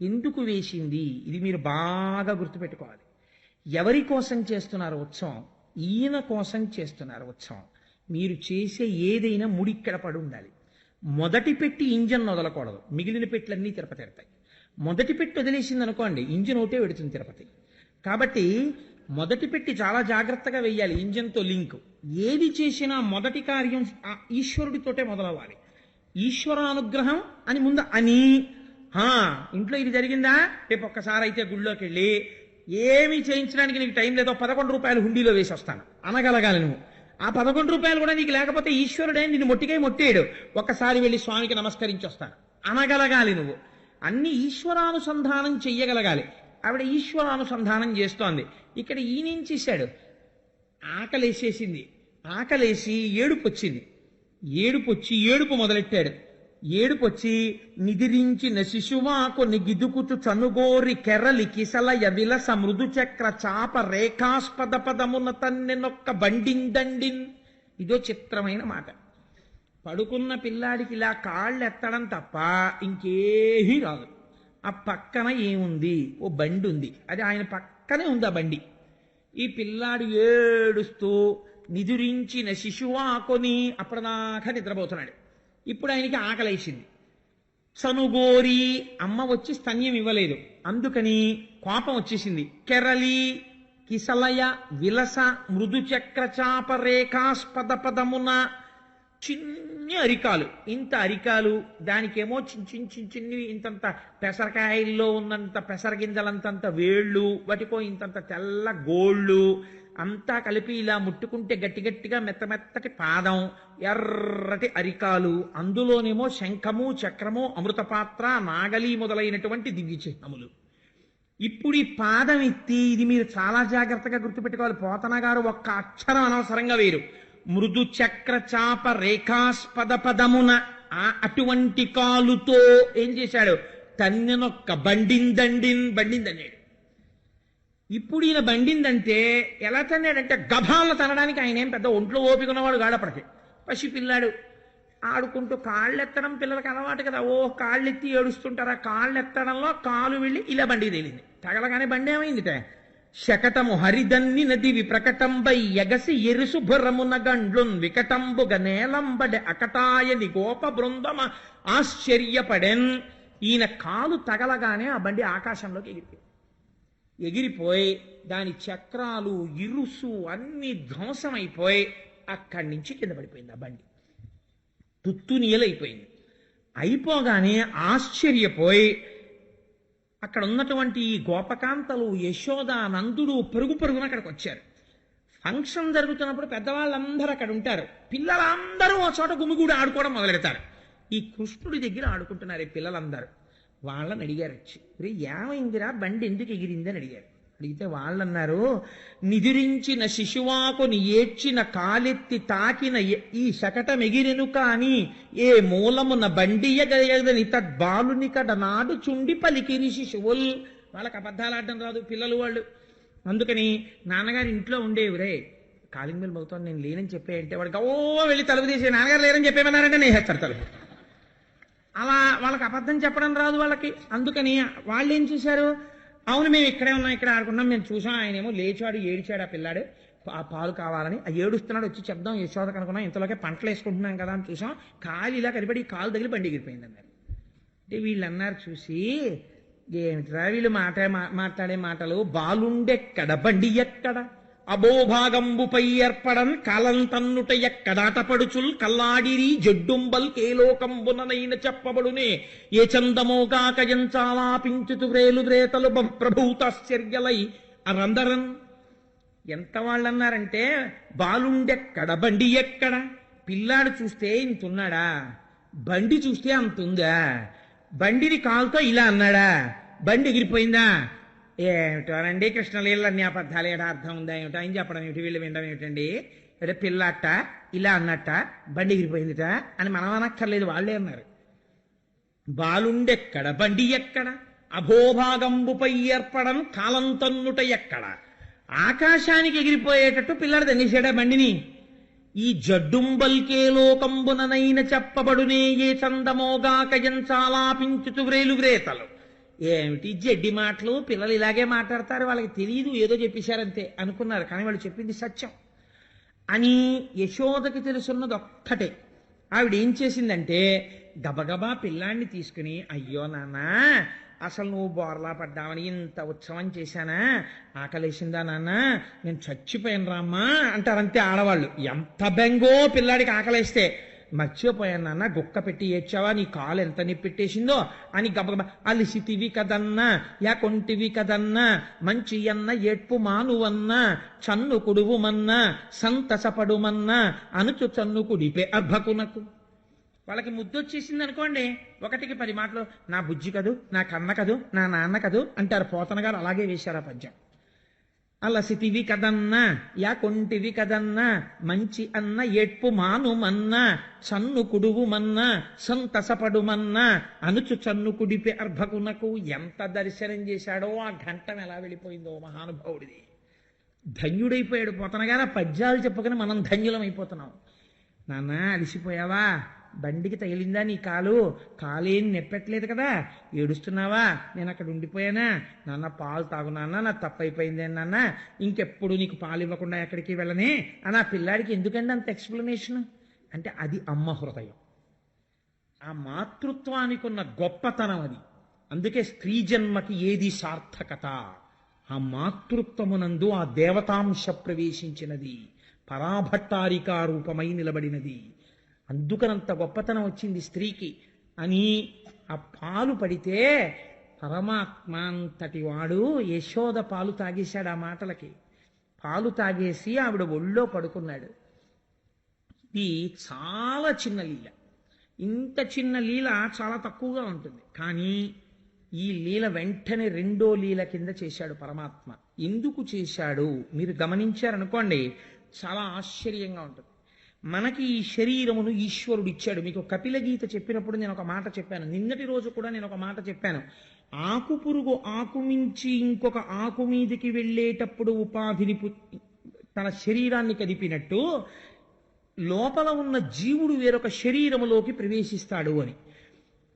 ఎందుకు వేసింది, ఇది మీరు బాగా గుర్తుపెట్టుకోవాలి. ఎవరి కోసం చేస్తున్నారు ఉత్సవం, ఈయన కోసం చేస్తున్నారు ఉత్సవం. మీరు చేసే ఏదైనా ముడిక్కడ పడి ఉండాలి. మొదటి పెట్టి ఇంజన్ వదలకూడదు, మిగిలిన పెట్లన్నీ తిరుపతి ఎడతాయి. మొదటి పెట్టి వదిలేసింది అనుకోండి, ఇంజన్ ఒకటే పెడుతుంది తిరుపతి. కాబట్టి మొదటి పెట్టి చాలా జాగ్రత్తగా వెయ్యాలి, ఇంజన్తో లింక్. ఏది చేసినా మొదటి కార్యం ఈశ్వరుడితోటే మొదలవ్వాలి. ఈశ్వరానుగ్రహం అని ముందు అని ఇంట్లో ఇది జరిగిందా, రేపు ఒక్కసారి అయితే గుళ్ళోకి వెళ్ళి ఏమి చేయించడానికి నీకు టైం లేదో 11 రూపాయలు హుండీలో వేసి వస్తాను అనగలగాలి నువ్వు. ఆ 11 రూపాయలు కూడా నీకు లేకపోతే ఈశ్వరుడే నిన్ను మొట్టేయడు, ఒక్కసారి వెళ్ళి స్వామికి నమస్కరించి వస్తాను అనగలగాలి నువ్వు. అన్ని ఈశ్వరానుసంధానం చెయ్యగలగాలి. ఆవిడ ఈశ్వరానుసంధానం చేస్తోంది. ఇక్కడ ఈయనేం చేశాడు, ఆకలేసేసింది. ఆకలేసి ఏడుపు వచ్చింది. ఏడుపు మొదలెట్టాడు. ఏడుపొచ్చి నిదిరించిన శిశువా కొన్ని గిదుకుచు చనుగోరి కెరలి కిసలయ విలస మృదు చక్ర చాప రేఖాస్పద పదమున తన్నెనొక్క బండిందండిన్. ఇదో చిత్రమైన మాట. పడుకున్న పిల్లాడికి ఇలా కాళ్ళు ఎత్తడం తప్ప ఇంకేమీ రాదు. ఆ పక్కన ఏముంది? ఓ బండి ఉంది, అది ఆయన పక్కనే ఉంది ఆ బండి. ఈ పిల్లాడు ఏడుస్తూ నిదురించిన శిశువా కొని అప్పటిదాకా నిద్రపోతున్నాడు. ఇప్పుడు ఆయనకి ఆకలేసింది. చనుగోరి అమ్మ వచ్చి స్తన్యం ఇవ్వలేదు, అందుకని కోపం వచ్చేసింది. కెరలి కిసలయ విలస మృదు చక్ర చాప రేఖాస్పద పదమున, చిన్ని అరికాలు, ఇంత అరికాలు, దానికేమో చిన్ని ఇంతంత పెసరకాయల్లో ఉన్నంత పెసరగింజలంతంత వేళ్ళు, వాటికో ఇంతంత తెల్ల గోళ్ళు, అంతా కలిపి ఇలా ముట్టుకుంటే గట్టి గట్టిగా మెత్తమెత్తటి పాదం, ఎర్రటి అరికాలు, అందులోనేమో శంఖము చక్రము అమృతపాత్ర నాగలి మొదలైనటువంటి దివ్య చిహ్నములు. ఇప్పుడు ఈ పాదం ఎత్తి, ఇది మీరు చాలా జాగ్రత్తగా గుర్తుపెట్టుకోవాలి, పోతన గారు ఒక్క అక్షరం అనవసరంగా వేరు. మృదు చక్ర చాప రేఖాస్పద పదమున, అటువంటి కాలుతో ఏం చేశాడు? తన్నెనొక్క బండిందన్నాడు. ఇప్పుడు ఈయన బండిందంటే ఎలా తన్నాడంటే గభాలను తనడానికి ఆయన ఏం పెద్ద ఒంట్లో ఓపిక ఉన్నవాడు గాడప్పటికి. పసిపిల్లాడు ఆడుకుంటూ కాళ్ళెత్తడం పిల్లలకు అలవాటు కదా, ఓ కాళ్ళెత్తి ఏడుస్తుంటారా, కాళ్ళెత్తడంలో కాలు వెళ్ళి ఇలా బండి తేలింది. తగలగానే బండి ఏమైందిట? శకటము హరిదన్ని నది విప్రకటంబై ఎగసి ఎరుసు భురమున గండ్లున్ వికటంబుగ నేలంబడె అకటాయని గోప బృందమ ఆశ్చర్యపడెన్. ఈయన కాలు తగలగానే ఆ బండి ఆకాశంలోకి ఎగిరిపోయి దాని చక్రాలు ఇరుసు అన్ని ధ్వంసమైపోయి అక్కడి నుంచి కింద పడిపోయింది. ఆ బండి తుత్తునీయలైపోయింది. అయిపోగానే ఆశ్చర్యపోయి అక్కడ ఉన్నటువంటి ఈ గోపకాంతలు యశోద నందుడు పరుగున అక్కడికి వచ్చారు. ఫంక్షన్ జరుగుతున్నప్పుడు పెద్దవాళ్ళందరూ అక్కడ ఉంటారు, పిల్లలందరూ ఆ చోట గుమిగూడి ఆడుకోవడం మొదలెడతారు. ఈ కృష్ణుడి దగ్గర ఆడుకుంటున్నారు ఈ పిల్లలందరూ. వాళ్ళని అడిగారు, వచ్చి ఏమైందిరా బండి ఎందుకు ఎగిరింది అని అడిగారు. అడిగితే వాళ్ళన్నారు, నిదురించిన శిశువాకుని ఏడ్చిన కాలెత్తి తాకిన ఈ శకటం ఎగిరెను కాని ఏ మూలమున బండియగయదని తద్బాలుని కడ నాడు చుండి పలికిరి శిశువుల్. వాళ్ళకి అబద్ధాలు ఆడడం రాదు పిల్లలు వాళ్ళు. అందుకని నాన్నగారు ఇంట్లో ఉండేవిరే, కాలింగ్ బెల్ మోగుతోంది నేను లేనని చెప్పేయంటే వాడికి ఓ వెళ్ళి తలుపు తీసి నాన్నగారు లేరని చెప్పేమన్నారంటే నేహేస్తారు తలుపు. అలా వాళ్ళకి అబద్ధం చెప్పడం రాదు వాళ్ళకి. అందుకని వాళ్ళు ఏం చేశారు, అవును మేము ఇక్కడే ఉన్నాం, ఇక్కడ ఆడుకున్నాం, మేము చూసాం, ఆయనేమో లేచాడు ఏడిచాడు ఆ పిల్లాడు, ఆ పాలు కావాలని, ఆ ఏడుస్తున్నాడు, వచ్చి చెప్దాం యశోద కనుకున్నాం, ఇంతలోకే పంటలు వేసుకుంటున్నాం కదా అని చూసాం, కాలు ఇలా కనిపడి కాలు తగిలి బండి ఎగిరిపోయింది అన్నారు. అంటే వీళ్ళు అన్నారు చూసి, ఏమిట్రా వీళ్ళు మాట్లాడే మాటలు, బాలుండెక్కడ బండి ఎక్కడ, అబోభాగంబుపై ఏర్పడన్ కాలంతన్నుట ఎక్కడాటపడుచుల్ కల్లాడిరి జడ్డుంబల్ కేలోకంబుననైన చెప్పబడునే ఏ చందమోగాక ఎంచాలాపించుతు వ్రేలు వ్రేతలు ప్రభూతాశ్చర్యలై అరందరన్. ఎంత వాళ్ళన్నారంటే బాలుండెక్కడ బండి ఎక్కడ, పిల్లాడు చూస్తే ఇంతున్నాడా, బండి చూస్తే అంతుందా, బండిని కాలుతో ఇలా అన్నాడా, బండి ఎగిరిపోయిందా, ఏమిటోనండి కృష్ణలీల అన్ని అబద్ధాలు ఏడా అర్థం ఉందా ఏమిటో ఆయన చెప్పడం ఏమిటి, వీళ్ళు వినడం ఏమిటండి, అంటే పిల్లట ఇలా అన్నట్ట బండి ఎగిరిపోయిందిట అని మనం అనక్కర్లేదు, వాళ్ళే అన్నారు. బాలుండెక్కడ బండి ఎక్కడ, అభోభాగంబుపై ఏర్పడం కాలం తన్నుట ఎక్కడ, ఆకాశానికి ఎగిరిపోయేటట్టు పిల్లడు తన్నేసాడా బండిని. ఈ జడ్డుంబల్కే లోకంబుననైన చెప్పబడునే ఏ చందమోగాక ఎంచాలాపించుతు వ్రేలు వ్రేతలు. ఏమిటి జడ్డి మాటలు, పిల్లలు ఇలాగే మాట్లాడతారు, వాళ్ళకి తెలియదు, ఏదో చెప్పేశారంతే అనుకున్నారు, కానీ వాళ్ళు చెప్పింది సత్యం అని యశోదకి తెలుసున్నది ఒక్కటే. ఆవిడ ఏం చేసిందంటే గబగబా పిల్లాన్ని తీసుకుని, అయ్యో నాన్న అసలు నువ్వు బోర్లా పడ్డావని ఇంత ఉత్సవం చేశానా, ఆకలేసిందా నాన్న, నేను చచ్చిపోయాను రామ్మా అంటారంతే ఆడవాళ్ళు. ఎంత బెంగో పిల్లాడికి ఆకలేస్తే, మర్చిపోయాను నాన్న గుక్క పెట్టి ఏడ్చావా, నీ కాలు ఎంత నిప్పెట్టేసిందో అని గబగబా, అలిసితివి కదన్నా యా కొంటివి కదన్నా మంచి అన్న ఏడ్పు మానువన్నా చన్ను కుడువుమన్నా సంతసపడుమన్నా అనుచు చన్ను కుడిపే అర్భకునకు. వాళ్ళకి ముద్దొచ్చేసింది అనుకోండి, 1కి 10 మాటలు, నా బుజ్జి కదూ, నా కన్న కదూ, నా నాన్న కదూ అంటారు. పోతన గారు అలాగే వేశారు ఆ పద్యం. అలసితివి కదన్నా యాకొంటివి కదన్నా మంచి అన్న ఏడ్పు మానుమన్నా చన్ను కుడువుమన్నా సంతసపడుమన్నా అనుచు చన్ను కుడిపి అర్భకునకు ఎంత దర్శనం చేశాడో ఆ ఘంటం ఎలా వెళ్ళిపోయిందో మహానుభావుడిది. ధన్యుడైపోయాడు. పోతనగానే పద్యాలు చెప్పుకొని మనం ధన్యులం అయిపోతున్నాం. నాన్న అలిసిపోయావా? బండికి తగిలిందా నీ కాలేం నెప్పట్లేదు కదా, ఏడుస్తున్నావా? నేను అక్కడ ఉండిపోయానా? నాన్న పాలు తాగు నాన్న, నా తప్పైపోయింది నాన్న, ఇంకెప్పుడు నీకు పాలు ఇవ్వకుండా ఎక్కడికి వెళ్ళనే అని ఆ పిల్లాడికి ఎందుకండి అంత ఎక్స్ప్లెనేషన్? అంటే అది అమ్మ హృదయం, ఆ మాతృత్వానికి ఉన్న గొప్పతనం అది. అందుకే స్త్రీ జన్మకి ఏది సార్థకత? ఆ మాతృత్వమునందు ఆ దేవతాంశ ప్రవేశించినది, పరాభట్టారికా రూపమై నిలబడినది. అందుకనంత గొప్పతనం వచ్చింది స్త్రీకి అని. ఆ పాలు పడితే పరమాత్మ అంతటి వాడు యశోద పాలు తాగేశాడు. ఆ మాటలకి పాలు తాగేసి ఆవిడ ఒళ్ళో పడుకున్నాడు. ఇది చాలా చిన్న లీల. ఇంత చిన్న లీల చాలా తక్కువగా ఉంటుంది, కానీ ఈ లీల వెంటనే రెండో లీల కింద చేశాడు పరమాత్మ. ఎందుకు చేశాడు మీరు గమనించారనుకోండి, చాలా ఆశ్చర్యంగా ఉంటుంది. మనకి ఈ శరీరమును ఈశ్వరుడు ఇచ్చాడు. మీకు కపిల గీత చెప్పినప్పుడు నేను ఒక మాట చెప్పాను, నిన్నటి రోజు కూడా నేను ఒక మాట చెప్పాను. ఆకు పురుగు ఆకు మించి ఇంకొక ఆకు మీదికి వెళ్ళేటప్పుడు ఉపాధిని తన శరీరాన్ని కదిపినట్టు లోపల ఉన్న జీవుడు వేరొక శరీరములోకి ప్రవేశిస్తాడు అని.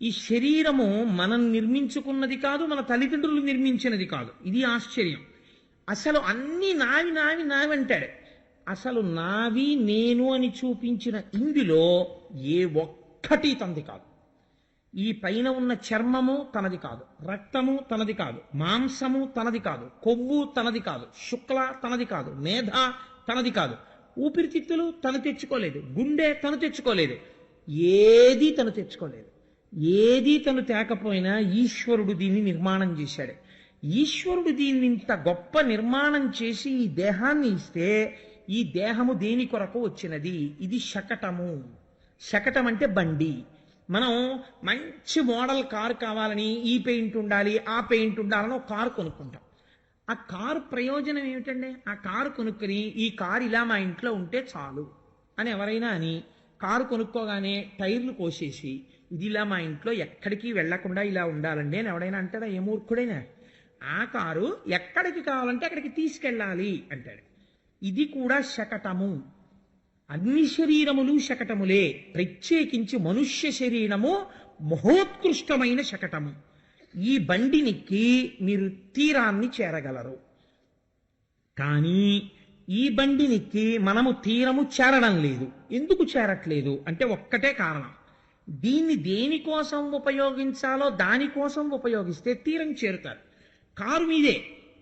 ఈ శరీరము మనం నిర్మించుకున్నది కాదు, మన తల్లిదండ్రులు నిర్మించినది కాదు. ఇది ఆశ్చర్యం. అసలు అన్నీ నావి నావి నావి అంటాడు. అసలు నావి నేను అని చూపించిన ఇందులో ఏ ఒక్కటి తనది కాదు. ఈ పైన ఉన్న చర్మము తనది కాదు, రక్తము తనది కాదు, మాంసము తనది కాదు, కొవ్వు తనది కాదు, శుక్ల తనది కాదు, మేధ తనది కాదు, ఊపిరితిత్తులు తను తెచ్చుకోలేదు, గుండె తను తెచ్చుకోలేదు, ఏది తను తెచ్చుకోలేదు. ఏది తను తేకపోయినా ఈశ్వరుడు దీన్ని నిర్మాణం చేశాడు. ఈశ్వరుడు దీన్ని ఇంత గొప్ప నిర్మాణం చేసి ఈ దేహాన్ని ఇస్తే, ఈ దేహము దేని కొరకు వచ్చినది? ఇది శకటము. శకటం అంటే బండి. మనం మంచి మోడల్ కారు కావాలని ఈ పెయింట్ ఉండాలి, ఆ పెయింట్ ఉండాలని ఒక కారు కొనుక్కుంటాం. ఆ కారు ప్రయోజనం ఏమిటండి? ఆ కారు కొనుక్కుని ఈ కారు ఇలా మా ఇంట్లో ఉంటే చాలు అని ఎవరైనా అని కారు కొనుక్కోగానే టైర్లు కోసేసి ఇది ఇలా మా ఇంట్లో ఎక్కడికి వెళ్లకుండా ఇలా ఉండాలండి అని ఎవడైనా అంటాడా? ఏ మూర్ఖుడైనా. ఆ కారు ఎక్కడికి కావాలంటే అక్కడికి తీసుకెళ్ళాలి అంటాడు. ఇది కూడా శకటము. అన్ని శరీరములు శకటములే, ప్రత్యేకించి మనుష్య శరీరము మహోత్కృష్టమైన శకటము. ఈ బండినికి మీరు తీరాన్ని చేరగలరు, కానీ ఈ బండినికి మనము తీరము చేరడం లేదు. ఎందుకు చేరట్లేదు అంటే ఒక్కటే కారణం, దీన్ని దేనికోసం ఉపయోగించాలో దానికోసం ఉపయోగిస్తే తీరం చేరుతారు. కారు మీదే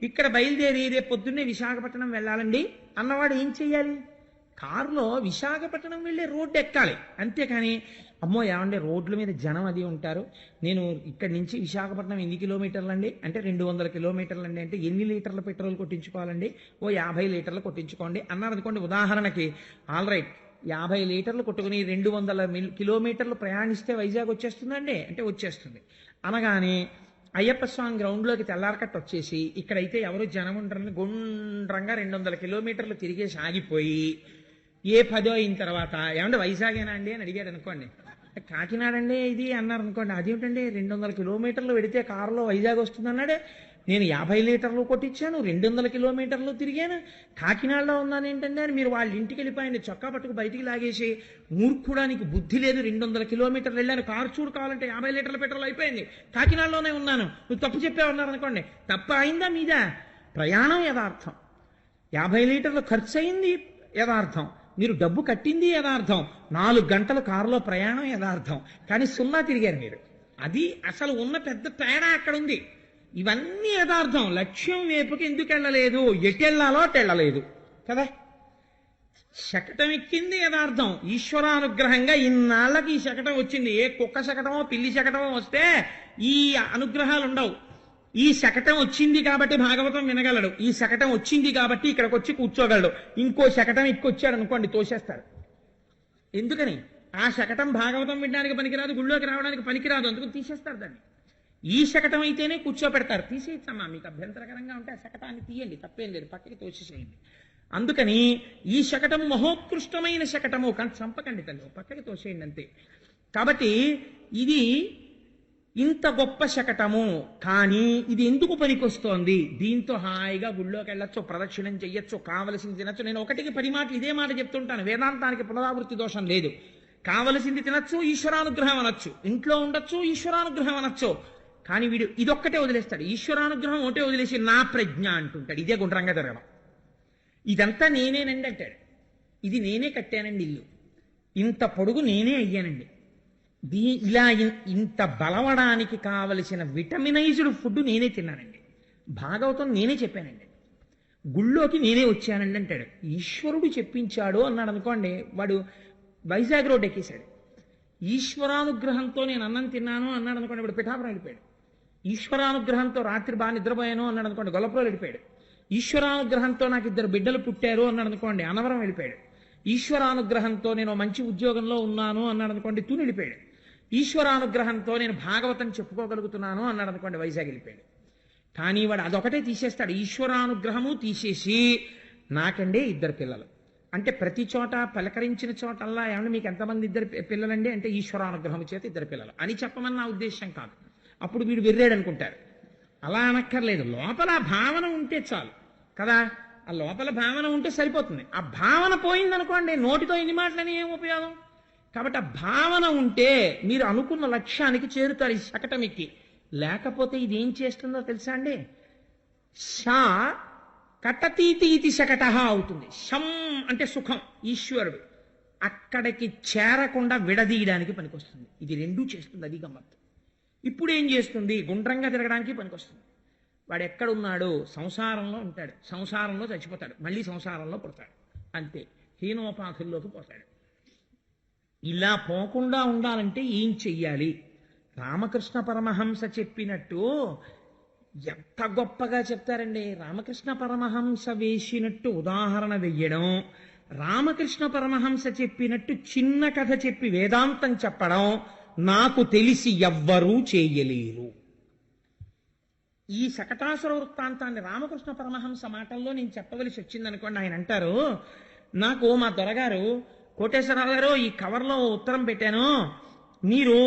ఇక్కడ బయలుదేరి రేపు పొద్దున్నే విశాఖపట్నం వెళ్ళాలండి అన్నవాడు ఏం చెయ్యాలి? కారులో విశాఖపట్నం వెళ్ళే రోడ్డు ఎక్కాలి, అంతేకాని అమ్మో ఏమంటే రోడ్ల మీద జనం అది ఉంటారు, నేను ఇక్కడి నుంచి విశాఖపట్నం ఎన్ని కిలోమీటర్లు అండి అంటే 200 కిలోమీటర్లు అండి అంటే ఎన్ని లీటర్ల పెట్రోల్ కొట్టించుకోవాలండి? ఓ 50 లీటర్లు కొట్టించుకోండి అన్నారు అనుకోండి ఉదాహరణకి. ఆల్ రైట్, 50 లీటర్లు కొట్టుకుని 200 కిలోమీటర్లు ప్రయాణిస్తే వైజాగ్ వచ్చేస్తుందండి అంటే వచ్చేస్తుంది. అనగానే అయ్యప్ప స్వామి గ్రౌండ్లోకి తెల్లారకట్ట వచ్చేసి ఇక్కడైతే ఎవరు జనం ఉంటారని గుండ్రంగా 200 కిలోమీటర్లు తిరిగేసి ఆగిపోయి ఏ 10 అయిన తర్వాత ఏమంటే వైజాగేనా అండి అని అడిగాడు అనుకోండి. కాకినాడ అండి ఇది అన్నారు అనుకోండి. అదేమిటండి 200 కిలోమీటర్లు పెడితే కారులో వైజాగ్ వస్తుంది అన్నాడే, నేను 50 లీటర్లు కొట్టించాను, 200 కిలోమీటర్లు తిరిగాను, కాకినాడలో ఉన్నాను ఏంటంటే అని మీరు వాళ్ళ ఇంటికి వెళ్ళిపోయింది చొక్కా పట్టుకు బయటికి లాగేసి, మూర్ఖుడానికి బుద్ధి లేదు, 200 కిలోమీటర్లు వెళ్ళాను, కారు చూడు కావాలంటే 50 లీటర్ల పెట్రోల్ అయిపోయింది, కాకినాడలోనే ఉన్నాను, నువ్వు తప్పు చెప్పావన్నారు అనుకోండి. తప్పు అయిందా మీద? ప్రయాణం యథార్థం, 50 లీటర్లు ఖర్చు అయింది యథార్థం, మీరు డబ్బు కట్టింది యథార్థం, 4 గంటల కారులో ప్రయాణం యథార్థం, కానీ 0 తిరిగారు మీరు. అది అసలు ఉన్న పెద్ద తేడా అక్కడ ఉంది. ఇవన్నీ యథార్థం. లక్ష్యం వైపుకి ఎందుకు వెళ్ళలేదు? ఎటెళ్లాలో అటెళ్ళలేదు కదా. శకటం ఎక్కింది యథార్థం. ఈశ్వరానుగ్రహంగా ఇన్నాళ్ళకి ఈ శకటం వచ్చింది. ఏ కుక్క శకటమో పిల్లి శకటమో వస్తే ఈ అనుగ్రహాలు ఉండవు. ఈ శకటం వచ్చింది కాబట్టి భాగవతం వినగలడు, ఈ శకటం వచ్చింది కాబట్టి ఇక్కడికి వచ్చి కూర్చోగలడు. ఇంకో శకటం ఇక్కొచ్చాడు అనుకోండి తోసేస్తాడు. ఎందుకని? ఆ శకటం భాగవతం వినడానికి పనికిరాదు, గుళ్ళోకి రావడానికి పనికిరాదు, అందుకని తీసేస్తారు దాన్ని. ఈ శకటం అయితేనే కూర్చోపెడతారు. తీసేయచ్చమ్మా, మీకు అభ్యంతరకరంగా ఉంటే ఆ శకటాన్ని తీయండి, తప్పేం లేదు, పక్కకి తోసేసేయండి. అందుకని ఈ శకటము మహోత్కృష్టమైన శకటము, కానీ చంపకండి తల్లి, పక్కకి తోసేయండి అంతే. కాబట్టి ఇది ఇంత గొప్ప శకటము, కానీ ఇది ఎందుకు పనికొస్తోంది? దీంతో హాయిగా గుళ్ళోకి వెళ్ళొచ్చు, ప్రదక్షిణం చెయ్యొచ్చు, కావలసింది తినచ్చు. నేను ఒకటికి 10 మాటలు ఇదే మాట చెప్తుంటాను, వేదాంతానికి పునరావృత్తి దోషం లేదు. కావలసింది తినచ్చు, ఈశ్వరానుగ్రహం అనొచ్చు, ఇంట్లో ఉండొచ్చు, ఈశ్వరానుగ్రహం అనొచ్చు. కానీ వీడు ఇదొక్కటే వదిలేస్తాడు, ఈశ్వరానుగ్రహం ఒకటే వదిలేసి నా ప్రజ్ఞ అంటుంటాడు. ఇదే గుండ్రంగా జరగడం. ఇదంతా నేనేనండి అంటాడు. ఇది నేనే కట్టానండి ఇల్లు, ఇంత పొడుగు నేనే అయ్యానండి, ఇలా ఇంత బలవడానికి కావలసిన విటమినైజ్డ్ ఫుడ్ నేనే తిన్నానండి, భాగవతం నేనే చెప్పానండి, గుళ్ళోకి నేనే వచ్చానండి అంటాడు. ఈశ్వరుడు చెప్పించాడు అన్నాడు అనుకోండి, వాడు వైజాగ్ రోడ్ ఎక్కేశాడు. ఈశ్వరానుగ్రహంతో నేను అన్నం తిన్నాను అన్నాడు అనుకోండి, వాడు పిఠాపురం వెళ్ళిపోయాడు. ఈశ్వరానుగ్రహంతో రాత్రి బాగా నిద్రపోయాను అన్నాడు అనుకోండి, గొల్లపురం వెళ్ళిపోయాడు. ఈశ్వరానుగ్రహంతో నాకు 2 బిడ్డలు పుట్టారు అన్నాడు అనుకోండి, అనవరం వెళ్ళిపోయాడు. ఈశ్వరానుగ్రహంతో నేను మంచి ఉద్యోగంలో ఉన్నాను అన్నాడు అనుకోండి, తుని వెళ్ళిపోయాడు. ఈశ్వరానుగ్రహంతో నేను భాగవతం చెప్పుకోగలుగుతున్నాను అన్నాడు అనుకోండి, వైజాగ్ వెళ్ళిపోయాడు. కానీ వాడు అదొకటే తీసేస్తాడు, ఈశ్వరానుగ్రహము తీసేసి నాకండే 2 పిల్లలు అంటే ప్రతి చోట పలకరించిన చోటల్లా ఏమన్నా మీకు ఎంతమంది 2 పిల్లలండి అంటే ఈశ్వరానుగ్రహం చేత 2 పిల్లలు అని చెప్పమని నా ఉద్దేశం కాదు. అప్పుడు వీడు వెర్రాడు అనుకుంటారు. అలా అనక్కర్లేదు, లోపల భావన ఉంటే చాలు కదా. ఆ లోపల భావన ఉంటే సరిపోతుంది. ఆ భావన పోయిందనుకోండి, నోటితో ఎన్ని మాటలని ఏం ఉపయోగం. కాబట్టి ఆ భావన ఉంటే మీరు అనుకున్న లక్ష్యానికి చేరుతారు ఈ శకటం ఎక్కి. లేకపోతే ఇది ఏం చేస్తుందో తెలుసా అండి, షా కటతీతి ఇది శకట అవుతుంది. శం అంటే సుఖం, ఈశ్వరుడు అక్కడికి చేరకుండా విడదీయడానికి పనికొస్తుంది. ఇది రెండూ చేస్తుంది, అది గమ్మత్తు. ఇప్పుడు ఏం చేస్తుంది, గుండ్రంగా తిరగడానికి పనికొస్తుంది. వాడు ఎక్కడున్నాడు, సంసారంలో ఉంటాడు, సంసారంలో చచ్చిపోతాడు, మళ్ళీ సంసారంలో పుడతాడు, అంతే, హీనోపాధుల్లోకి పోతాడు. ఇలా పోకుండా ఉండాలంటే ఏం చెయ్యాలి? రామకృష్ణ పరమహంస చెప్పినట్టు ఎంత గొప్పగా చెప్తారండి. రామకృష్ణ పరమహంస వేసినట్టు ఉదాహరణ వెయ్యడం, రామకృష్ణ పరమహంస చెప్పినట్టు చిన్న కథ చెప్పి వేదాంతం చెప్పడం నాకు తెలిసి ఎవ్వరూ చేయలేరు. ఈ శకటాసుర వృత్తాంతాన్ని రామకృష్ణ పరమహంస మాటల్లో నేను చెప్పవలసి వచ్చిందనుకోండి, ఆయన అంటారు, నాకు మా దొరగారు, కోటేశ్వరరావు గారు ఈ కవర్లో ఉత్తరం పెట్టాను, మీరు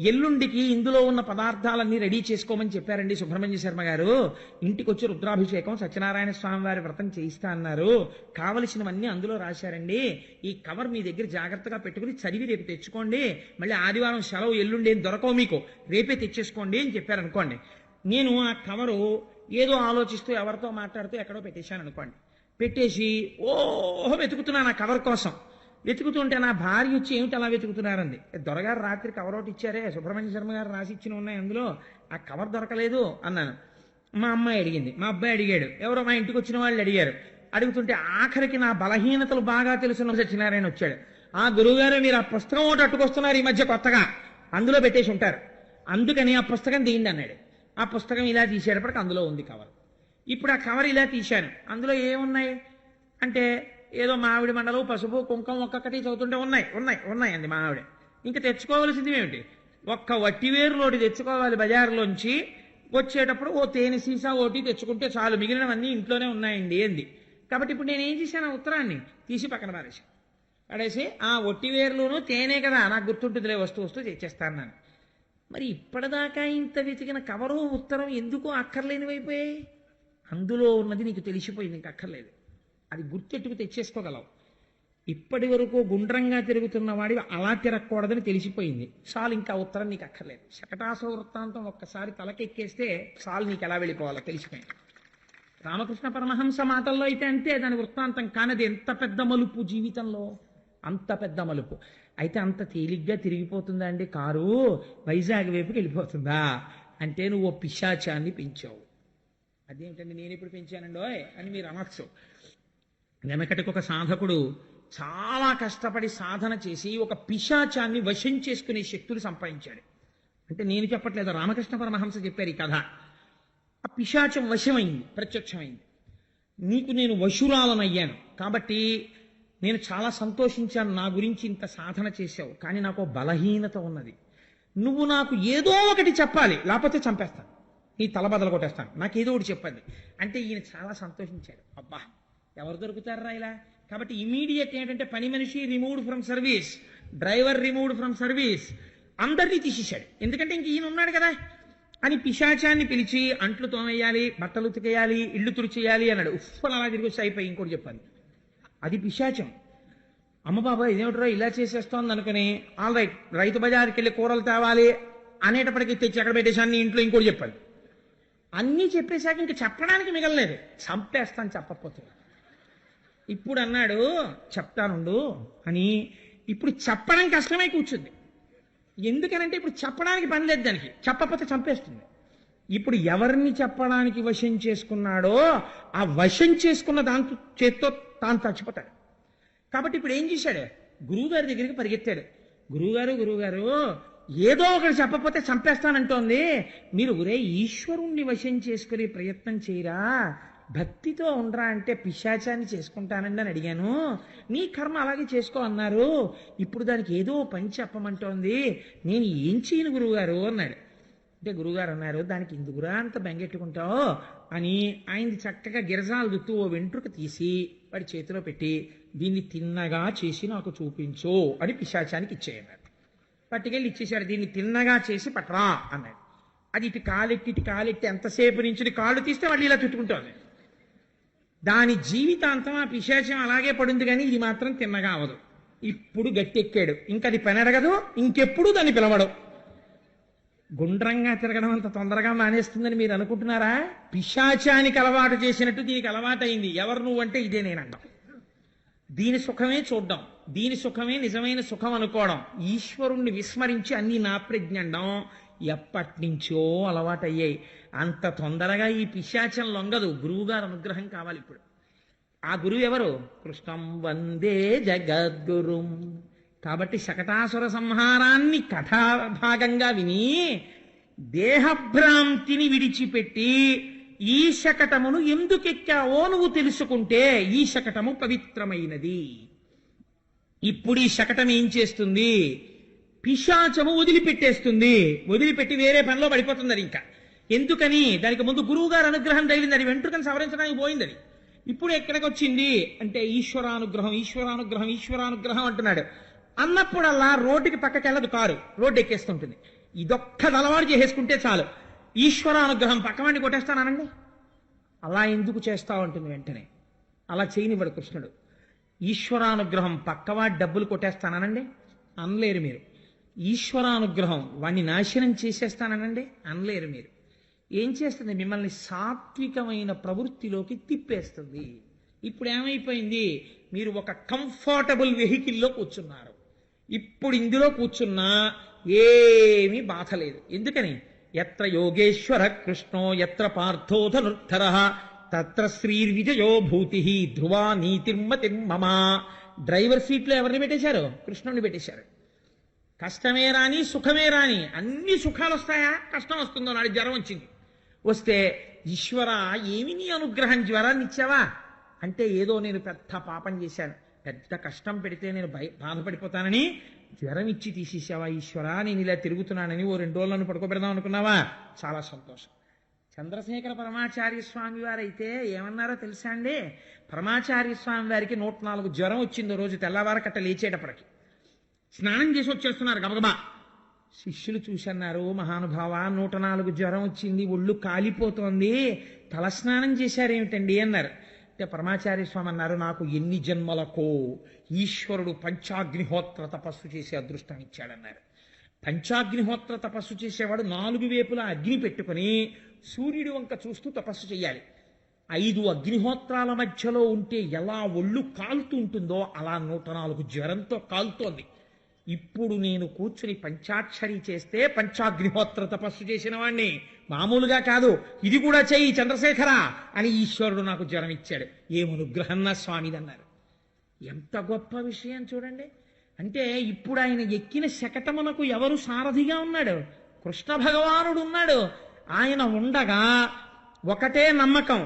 ఎల్లుండికి ఇందులో ఉన్న పదార్థాలన్నీ రెడీ చేసుకోమని చెప్పారండి సుబ్రహ్మణ్య శర్మ గారు. ఇంటికి వచ్చి రుద్రాభిషేకం, సత్యనారాయణ స్వామి వారి వ్రతం చేయిస్తా అన్నారు, కావలసినవన్నీ అందులో రాశారండి. ఈ కవర్ మీ దగ్గర జాగ్రత్తగా పెట్టుకుని చదివి రేపు తెచ్చుకోండి, మళ్ళీ ఆదివారం సెలవు, ఎల్లుండి ఏం దొరకవు మీకు, రేపే తెచ్చేసుకోండి అని చెప్పారనుకోండి. నేను ఆ కవరు ఏదో ఆలోచిస్తూ ఎవరితో మాట్లాడుతూ ఎక్కడో పెట్టేశాను అనుకోండి. పెట్టేసి ఓహో వెతుకుతున్నాను ఆ కవర్ కోసం. వెతుకుతుంటే నా భార్య వచ్చి ఏమిటి అలా వెతుకుతున్నారండి, దొరగారు రాత్రి కవర్ ఒకటి ఇచ్చారే, సుబ్రహ్మణ్య శర్మ గారు రాసి ఇచ్చిన ఉన్నాయి అందులో, ఆ కవర్ దొరకలేదు అన్నాను. మా అమ్మాయి అడిగింది, మా అబ్బాయి అడిగాడు, ఎవరో మా ఇంటికి వచ్చిన వాళ్ళు అడిగారు. అడుగుతుంటే ఆఖరికి నా బలహీనతలు బాగా తెలుసున్న సత్యనారాయణ వచ్చాడు. ఆ గురువుగారు మీరు ఆ పుస్తకం ఒకటి అట్టుకొస్తున్నారు ఈ మధ్య కొత్తగా, అందులో పెట్టేసి ఉంటారు, అందుకని ఆ పుస్తకం తీయండి అన్నాడు. ఆ పుస్తకం ఇలా తీసేటప్పటికి అందులో ఉంది కవర్. ఇప్పుడు ఆ కవర్ ఇలా తీశాను, అందులో ఏమున్నాయి అంటే ఏదో మామిడి మండలు, పసుపు, కుంకం ఒక్కొక్కటి చదువుతుంటే ఉన్నాయి ఉన్నాయి ఉన్నాయి అంది మా ఆవిడ. ఇంకా తెచ్చుకోవలసింది ఏమిటి, ఒక్క వట్టివేరులోటి తెచ్చుకోవాలి బజార్లోంచి, వచ్చేటప్పుడు ఓ తేనె సీసా ఓటి తెచ్చుకుంటే చాలు, మిగిలినవన్నీ ఇంట్లోనే ఉన్నాయండి అంది. కాబట్టి ఇప్పుడు నేను ఏం చేశాను, ఆ ఉత్తరాన్ని తీసి పక్కన పడేసి ఆ వట్టివేరులోనూ తేనె కదా నాకు గుర్తుంటుందిలే, వస్తూ తెచ్చేస్తాను. మరి ఇప్పటిదాకా ఇంత వెతికిన కవరు ఉత్తరం ఎందుకు అక్కర్లేనివైపోయాయి? అందులో ఉన్నది నీకు తెలిసిపోయింది, ఇంక అక్కర్లేదు, అది గుర్తెట్టుకు తెచ్చేసుకోగలవు. ఇప్పటి వరకు గుండ్రంగా తిరుగుతున్న వాడివి అలా తిరగకూడదని తెలిసిపోయింది, చాలు, ఇంకా ఉత్తరం నీకు అక్కర్లేదు. శకటాసుర వృత్తాంతం ఒక్కసారి తలకెక్కేస్తే చాలు, నీకు ఎలా వెళ్ళిపోవాలో తెలిసిపోయింది. రామకృష్ణ పరమహంస మాటల్లో అయితే అంతే, దాని వృత్తాంతం కానది ఎంత పెద్ద మలుపు జీవితంలో, అంత పెద్ద మలుపు. అయితే అంత తేలిగ్గా తిరిగిపోతుందా అండి కారు, వైజాగ్ వైపుకి వెళ్ళిపోతుందా అంటే నువ్వు ఓ పిశాచాన్ని పెంచావు. అదేంటండి నేను ఎప్పుడు పెంచానండో అని మీరు అనొచ్చు. వెనకటికి ఒక సాధకుడు చాలా కష్టపడి సాధన చేసి ఒక పిశాచాన్ని వశం చేసుకునే శక్తులు సంపాదించాడు. అంటే నేను చెప్పట్లేదు, రామకృష్ణ పరమహంస చెప్పారు ఈ కథ. ఆ పిశాచం వశమైంది, ప్రత్యక్షమైంది. నీకు నేను వశురాలనయ్యాను కాబట్టి నేను చాలా సంతోషించాను, నా గురించి ఇంత సాధన చేశావు, కానీ నాకు బలహీనత ఉన్నది, నువ్వు నాకు ఏదో ఒకటి చెప్పాలి, లేకపోతే చంపేస్తాను, నీ తల బదలు కొట్టేస్తాను, నాకు ఏదో ఒకటి చెప్పండి అంటే ఈయన చాలా సంతోషించాడు. అబ్బా ఎవరు దొరుకుతారా ఇలా. కాబట్టి ఇమీడియట్ ఏంటంటే పని మనిషి removed from service, driver removed from service, అందరినీ తీసేశాడు. ఎందుకంటే ఇంక ఈయన ఉన్నాడు కదా అని పిశాచాన్ని పిలిచి అంట్లు తోమేయాలి, బట్టలు ఉతికేయాలి, ఇల్లు తుడిచేయాలి అన్నాడు. ఉఫ్ఫలు అలా తిరిగి వచ్చి అయిపోయి ఇంకోటి చెప్పాలి. అది పిశాచం. అమ్మ బాబా ఇదేమిట్రా ఇలా చేసేస్తోంది అనుకుని ఆల్ రైట్ రైతు బజార్కి వెళ్ళి కూరలు తేవాలి అనేటప్పటికి తెచ్చి ఎక్కడ పెట్టేశాను ఇంట్లో ఇంకోటి చెప్పాలి. అన్నీ చెప్పేశాక ఇంక చెప్పడానికి మిగలలేదు, చంపేస్తాను చెప్పకపోతే. ఇప్పుడు అన్నాడు చెప్తానుండు అని. ఇప్పుడు చెప్పడం కష్టమై కూర్చుంది. ఎందుకనంటే ఇప్పుడు చెప్పడానికి పని లేదు దానికి, చెప్పకపోతే చంపేస్తుంది. ఇప్పుడు ఎవరిని చెప్పడానికి వశం చేసుకున్నాడో ఆ వశం చేసుకున్న దాంతో చేత్తో తాను చచ్చిపోతాడు. కాబట్టి ఇప్పుడు ఏం చేశాడు, గురువుగారి దగ్గరికి పరిగెత్తాడు. గురువుగారు ఏదో ఒకటి చెప్పకపోతే చంపేస్తానంటోంది, మీరు ఒరే ఈశ్వరుణ్ణి వశం చేసుకునే ప్రయత్నం చేయరా, భక్తితో ఉండరా అంటే పిశాచాన్ని చేసుకుంటానండి అని అడిగాను, నీ కర్మ అలాగే చేసుకో అన్నారు, ఇప్పుడు దానికి ఏదో పని చెప్పమంటోంది, నేను ఏం చేయను గురువుగారు అన్నాడు. అంటే గురువుగారు అన్నారు దానికి ఎందుకురా అంత బెంగెట్టుకుంటావు అని ఆయనది చక్కగా గిరజాలు దుత్తు ఓ వెంట్రుక తీసి వాడి చేతిలో పెట్టి దీన్ని తిన్నగా చేసి నాకు చూపించు అని పిశాచానికి ఇచ్చేయన్నాడు. పట్టుకెళ్ళి ఇచ్చేశాడు. దీన్ని తిన్నగా చేసి పట్టరా అన్నాడు. అది ఇటు కాలెట్టి ఎంతసేపు నుంచి కాళ్ళు తీస్తే మళ్ళీ ఇలా చుట్టుకుంటోంది. దాని జీవితాంతం ఆ పిశాచం అలాగే పడుంది, కానీ ఇది మాత్రం తిన్నగా అవదు. ఇప్పుడు గట్టెక్కాడు, ఇంకా అది పని అడగదు, ఇంకెప్పుడు దాన్ని పిలవడు. గుండ్రంగా తిరగడం అంత తొందరగా మానేస్తుందని మీరు అనుకుంటున్నారా? పిశాచానికి అలవాటు చేసినట్టు దీనికి అలవాటు అయింది. ఎవరు నువ్వు అంటే ఇదే నేనంటాం. దీని సుఖమే చూడ్డం, దీని సుఖమే నిజమైన సుఖం అనుకోవడం, ఈశ్వరుణ్ణి విస్మరించి అన్ని నా ప్రజ్ఞండం ఎప్పటి నుంచో అలవాటయ్యాయి. అంత తొందరగా ఈ పిశాచం లొంగదు. గురువుగారు అనుగ్రహం కావాలి. ఇప్పుడు ఆ గురువు ఎవరు? కృష్ణం వందే జగద్గురుం. కాబట్టి శకటాసుర సంహారాన్ని కథాభాగంగా విని దేహభ్రాంతిని విడిచిపెట్టి ఈ శకటమును ఎందుకెక్కావో నువ్వు తెలుసుకుంటే ఈ శకటము పవిత్రమైనది. ఇప్పుడు ఈ శకటం ఏం చేస్తుంది? పిశాచము వదిలిపెట్టేస్తుంది. వదిలిపెట్టి వేరే పనిలో పడిపోతుంది. అది ఇంకా ఎందుకని? దానికి ముందు గురువు గారు అనుగ్రహం తగిలింది. అది వెంట్రుకను సవరించడానికి పోయింది. అది ఇప్పుడు ఎక్కడికి వచ్చింది అంటే ఈశ్వరానుగ్రహం ఈశ్వరానుగ్రహం ఈశ్వరానుగ్రహం అంటున్నాడు. అన్నప్పుడల్లా రోడ్డుకి పక్కకి వెళ్ళదు, కారు రోడ్డు ఎక్కేస్తుంటుంది. ఇదొక్కది అలవాటు చేసేసుకుంటే చాలు. ఈశ్వరానుగ్రహం పక్కవాడిని కొట్టేస్తానండి, అలా ఎందుకు చేస్తావు అంటుంది వెంటనే. అలా చేయనివ్వడు కృష్ణుడు. ఈశ్వరానుగ్రహం పక్కవాడి డబ్బులు కొట్టేస్తానండి అనలేరు మీరు. ఈశ్వరానుగ్రహం వాణ్ణి నాశనం చేసేస్తానండి అనలేరు మీరు. ఏం చేస్తుంది? మిమ్మల్ని సాత్వికమైన ప్రవృత్తిలోకి తిప్పేస్తుంది. ఇప్పుడు ఏమైపోయింది? మీరు ఒక కంఫర్టబుల్ వెహికల్లో కూర్చున్నారు. ఇప్పుడు ఇందులో కూర్చున్నా ఏమీ బాధ లేదు. ఎందుకని? ఎత్ర యోగేశ్వర కృష్ణో ఎత్ర పార్థో ధనుర్ధరః తత్ర శ్రీర్విజయో భూతి ధ్రువా నీతిర్మతిర్మమ. డ్రైవర్ సీట్లో ఎవరిని పెట్టేశారు? కృష్ణుని పెట్టేశారు. కష్టమే రాని సుఖమే రాని అన్ని సుఖాలు వస్తాయా? కష్టం వస్తుందో నాడు జ్వరం వచ్చింది. వస్తే ఈశ్వర ఏమి నీ అనుగ్రహం, జ్వరాన్ని ఇచ్చావా అంటే ఏదో నేను పెద్ద పాపం చేశాను, పెద్ద కష్టం పెడితే నేను బాధపడిపోతానని జ్వరం ఇచ్చి తీసేసావా ఈశ్వరా, నేను ఇలా తిరుగుతున్నానని ఓ 2 రోజులను పడుకోబెడదాం అనుకున్నావా? చాలా సంతోషం. చంద్రశేఖర పరమాచార్య స్వామి వారైతే ఏమన్నారో తెలుసా అండి? పరమాచార్య స్వామి వారికి 104 జ్వరం వచ్చిందో రోజు తెల్లవారకట్ట లేచేటప్పటికి. స్నానం చేసి వచ్చేస్తున్నారు గబగబా. శిష్యులు చూసన్నారు, మహానుభావ 104 జ్వరం వచ్చింది, ఒళ్ళు కాలిపోతోంది, తలస్నానం చేశారేమిటండి అన్నారు. అంటే పరమాచార్య స్వామి అన్నారు, నాకు ఎన్ని జన్మలకో ఈశ్వరుడు పంచాగ్నిహోత్ర తపస్సు చేసే అదృష్టం ఇచ్చాడన్నారు. పంచాగ్నిహోత్ర తపస్సు చేసేవాడు 4 వైపులా అగ్ని పెట్టుకుని సూర్యుడి వంక చూస్తూ తపస్సు చేయాలి. 5 అగ్నిహోత్రాల మధ్యలో ఉంటే ఎలా ఒళ్ళు కాలుతూ ఉంటుందో అలా 104 జ్వరంతో కాలుతోంది. ఇప్పుడు నేను కూర్చుని పంచాక్షరి చేస్తే పంచాగ్నిహోత్ర తపస్సు చేసిన వాణ్ణి, మామూలుగా కాదు, ఇది కూడా చెయ్యి చంద్రశేఖర అని ఈశ్వరుడు నాకు జ్వరం ఇచ్చాడు. ఏమనుగ్రహం నా స్వామిదన్నారు. ఎంత గొప్ప విషయం చూడండి. అంటే ఇప్పుడు ఆయన ఎక్కిన శకటమునకు ఎవరు సారథిగా ఉన్నాడు? కృష్ణ భగవానుడు ఉన్నాడు. ఆయన ఉండగా ఒకటే నమ్మకం,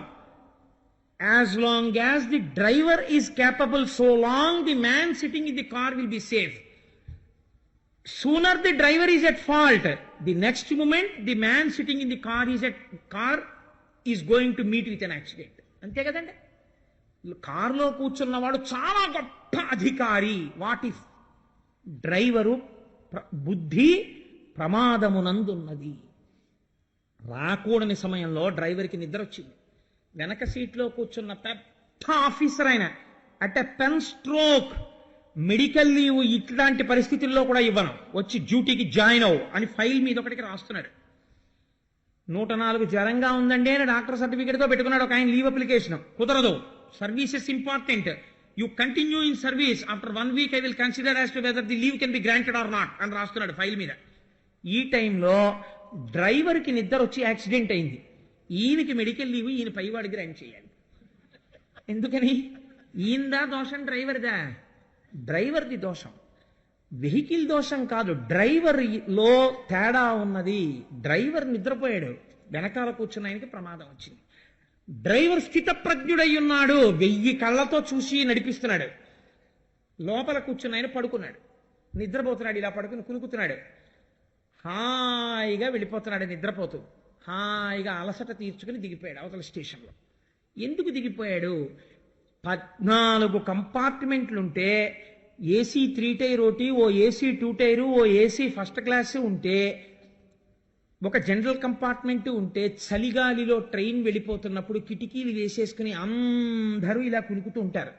as long as the driver is capable, so long the man sitting in the car will be safe. sooner the driver is at fault, the next moment the man sitting in the car is going to meet with an accident. అంతే కదండి. కారులో కూర్చున్నవాడు చాలా గొప్ప అధికారి. What if driver బుద్ధి ప్రమాదమునందున్నది. రాకూడని సమయంలో డ్రైవర్కి నిద్ర వచ్చింది. వెనక సీట్లో కూర్చున్న పెద్ద ఆఫీసర్ ఆయన at a pen stroke medical leave ఇట్లాంటి పరిస్థితుల్లో కూడా ఇవ్వను, వచ్చి డ్యూటీకి జాయిన్ అవ్వు అని ఫైల్ మీద ఒకటికి రాస్తున్నాడు. 104 జ్వరంగా ఉందండి అని డాక్టర్ సర్టిఫికేట్తో పెట్టుకున్నాడు ఒక ఆయన లీవ్ అప్లికేషన్. కుదరదు, services important, you continue in service, after 1 week I will consider as to whether the leave can be granted or not అని రాస్తున్నాడు ఫైల్ మీద. ఈ టైంలో డ్రైవర్కి నిద్ర వచ్చి యాక్సిడెంట్ అయింది. ఈయనకి మెడికల్ లీవ్ ఈయన పైవాడికి గ్రాంట్ చేయాలి. ఎందుకని? ఈయనదా దోషం డ్రైవర్దా? డ్రైవర్ది దోషం, వెహికల్ దోషం కాదు, డ్రైవర్లో తేడా ఉన్నది. డ్రైవర్ నిద్రపోయాడు, వెనకాల కూర్చున్న ఆయనకి ప్రమాదం వచ్చింది. డ్రైవర్ స్థితప్రజ్ఞుడై ఉన్నాడు, 1000 కళ్ళతో చూసి నడిపిస్తున్నాడు. లోపల కూర్చున్న ఆయన పడుకున్నాడు, నిద్రపోతున్నాడు, ఇలా పడుకుని కులుకుతున్నాడు. హాయిగా వెళ్ళిపోతున్నాడు నిద్రపోతూ. హాయిగా అలసట తీర్చుకుని దిగిపోయాడు అవతల స్టేషన్లో. ఎందుకు దిగిపోయాడు? 14 కంపార్ట్మెంట్లుంటే ఏసీ 3 టైర్ ఒకటి, ఓ ఏసీ 2 టైరు, ఓ ఏసీ ఫస్ట్ క్లాస్ ఉంటే, ఒక జనరల్ కంపార్ట్మెంట్ ఉంటే, చలిగాలిలో ట్రైన్ వెళ్ళిపోతున్నప్పుడు కిటికీలు వేసేసుకుని అందరూ ఇలా కులుకుతూ ఉంటారు.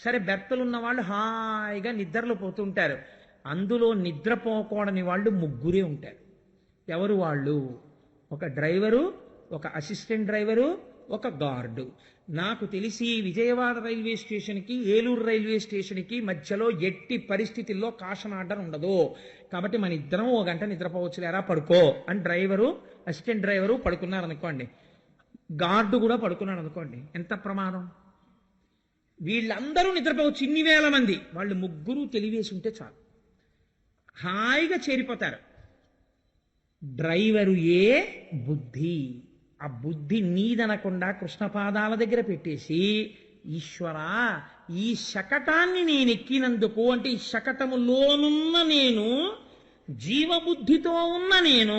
సరే, బెర్తలు ఉన్న వాళ్ళు హాయిగా నిద్రలో పోతుంటారు. అందులో నిద్రపోకూడని వాళ్ళు 3 ఉంటారు. ఎవరు వాళ్ళు? ఒక డ్రైవరు, ఒక అసిస్టెంట్ డ్రైవరు, ఒక గార్డు. నాకు తెలిసి విజయవాడ రైల్వే స్టేషన్కి, ఏలూరు రైల్వే స్టేషన్కి మధ్యలో ఎట్టి పరిస్థితుల్లో కాషన్ ఆర్డర్ ఉండదు. కాబట్టి మన ఇద్దరం 1 గంట నిద్రపోవచ్చు, లేరా పడుకో అని డ్రైవరు, అసిస్టెంట్ డ్రైవరు పడుకున్నారు అనుకోండి, గార్డు కూడా పడుకున్నాడు అనుకోండి, ఎంత ప్రమాదం. వీళ్ళందరూ నిద్రపోవచ్చు, ఇన్ని వేల మంది, వాళ్ళు 3 తెలివేసి ఉంటే చాలు, హాయిగా చేరిపోతారు. డ్రైవరు ఏ బుద్ధి, ఆ బుద్ధి నీదనకుండా కృష్ణపాదాల దగ్గర పెట్టేసి, ఈశ్వరా ఈ శకటాన్ని నేను ఎక్కినందుకు, అంటే ఈ శకటములోనున్న నేను, జీవబుద్ధితో ఉన్న నేను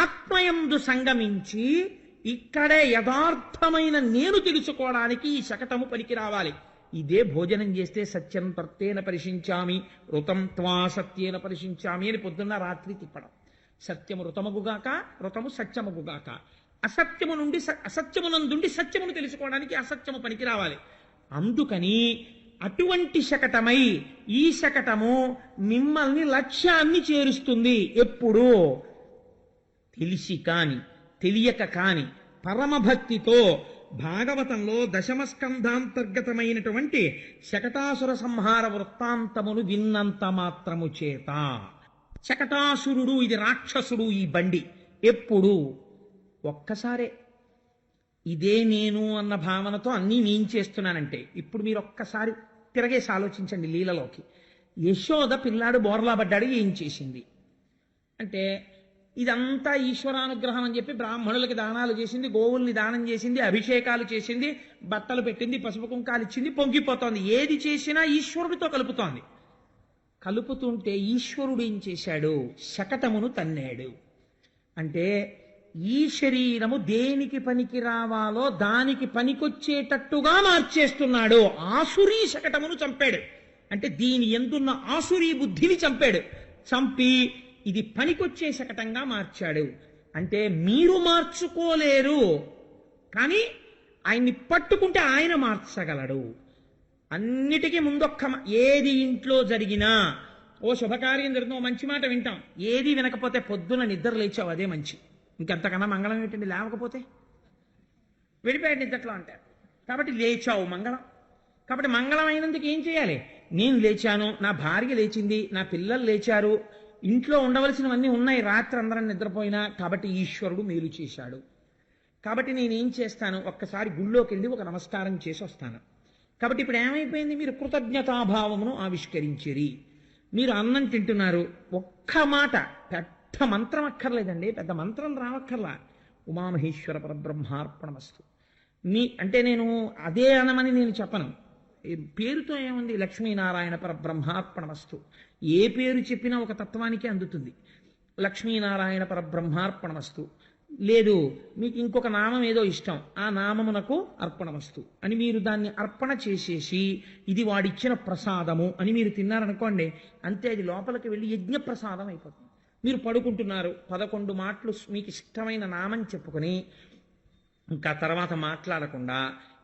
ఆత్మయందు సంగమించి ఇక్కడే యథార్థమైన నేను తెలుసుకోవడానికి ఈ శకటము పనికి రావాలి. ఇదే భోజనం చేస్తే సత్యం తర్తేన పరిశించామి, ఋతం త్వా సత్యేన పరిశించామి అని పొద్దున్న రాత్రి తిప్పడం. సత్యము ఋతమగుగాక, ఋతము సత్యమగుగాక. అసత్యము నుండి అసత్యమునందుండి సత్యమును తెలుసుకోవడానికి అసత్యము పనికి రావాలి. అందుకని అటువంటి శకటమై ఈ శకటము మిమ్మల్ని లక్ష్యాన్ని చేరుస్తుంది. ఎప్పుడు? తెలిసి కాని తెలియక కాని పరమభక్తితో భాగవతంలో 10వ స్కంధాంతర్గతమైనటువంటి శకటాసుర సంహార వృత్తాంతమును విన్నంత మాత్రము చేత. శకటాసురుడు, ఇది రాక్షసుడు, ఈ బండి. ఎప్పుడు? ఒక్కసారే. ఇదే నేను అన్న భావనతో అన్నీ నేను చేస్తున్నానంటే. ఇప్పుడు మీరు ఒక్కసారి తిరగేసి ఆలోచించండి లీలలోకి. యశోద పిల్లాడు బోర్లా పడ్డాడు, ఏం చేసింది అంటే, ఇదంతా ఈశ్వరానుగ్రహం అని చెప్పి బ్రాహ్మణులకి దానాలు చేసింది, గోవుల్ని దానం చేసింది, అభిషేకాలు చేసింది, బట్టలు పెట్టింది, పసుపు కుంకాలు ఇచ్చింది, పొంగిపోతోంది. ఏది చేసినా ఈశ్వరుడితో కలుపుతోంది. కలుపుతుంటే ఈశ్వరుడు ఏం చేశాడు? శకటమును తన్నాడు. అంటే ఈ శరీరము దేనికి పనికి రావాలో దానికి పనికొచ్చేటట్టుగా మార్చేస్తున్నాడు. ఆసురీ శకటమును చంపాడు. అంటే దీని ఎందున్న ఆసురీ బుద్ధిని చంపాడు. చంపి ఇది పనికొచ్చే శకటంగా మార్చాడు. అంటే మీరు మార్చుకోలేరు, కానీ ఆయన్ని పట్టుకుంటే ఆయన మార్చగలడు. అన్నిటికీ ముందొక్క ఏది ఇంట్లో జరిగినా, ఓ శుభకార్యం జరిగిన మంచి మాట వింటాం, ఏది వినకపోతే పొద్దున నిద్ర లేచావు అదే మంచి. ఇంకెంతకన్నా మంగళం ఏంటండి? లేవకపోతే వెళ్ళిపోయాడు నిద్రలో అంటారు. కాబట్టి లేచావు మంగళం. కాబట్టి మంగళం అయినందుకు ఏం చేయాలి? నేను లేచాను, నా భార్య లేచింది, నా పిల్లలు లేచారు, ఇంట్లో ఉండవలసినవన్నీ ఉన్నాయి, రాత్రి అందరం నిద్రపోయినా, కాబట్టి ఈశ్వరుడు మేలు చేశాడు. కాబట్టి నేనేం చేస్తాను? ఒక్కసారి గుళ్ళోకి వెళ్ళి ఒక నమస్కారం చేసి వస్తాను. కాబట్టి ఇప్పుడు ఏమైపోయింది? మీరు కృతజ్ఞతాభావమును ఆవిష్కరించిరి. మీరు అన్నం తింటున్నారు, ఒక్క మాట, పెద్ద మంత్రం అక్కర్లేదండి, పెద్ద మంత్రం రావక్కర్లా, ఉమామహేశ్వర పరబ్రహ్మార్పణమస్తు. అంటే నేను అదే అనమని నేను చెప్పను. పేరుతో ఏముంది? లక్ష్మీనారాయణ పరబ్రహ్మార్పణమస్తు. ఏ పేరు చెప్పినా ఒక తత్వానికి అందుతుంది. లక్ష్మీనారాయణ పరబ్రహ్మార్పణమస్తు. లేదు, మీకు ఇంకొక నామం ఏదో ఇష్టం, ఆ నామమునకు అర్పణమస్తు అని మీరు దాన్ని అర్పణ చేసేసి ఇది వాడిచ్చిన ప్రసాదము అని మీరు తిన్నారనుకోండి, అంతే, అది లోపలికి వెళ్ళి యజ్ఞ ప్రసాదం అయిపోతుంది. మీరు పడుకుంటున్నారు, 11 మాటలు మీకు ఇష్టమైన నామం చెప్పుకొని ఇంకా తర్వాత మాట్లాడకుండా,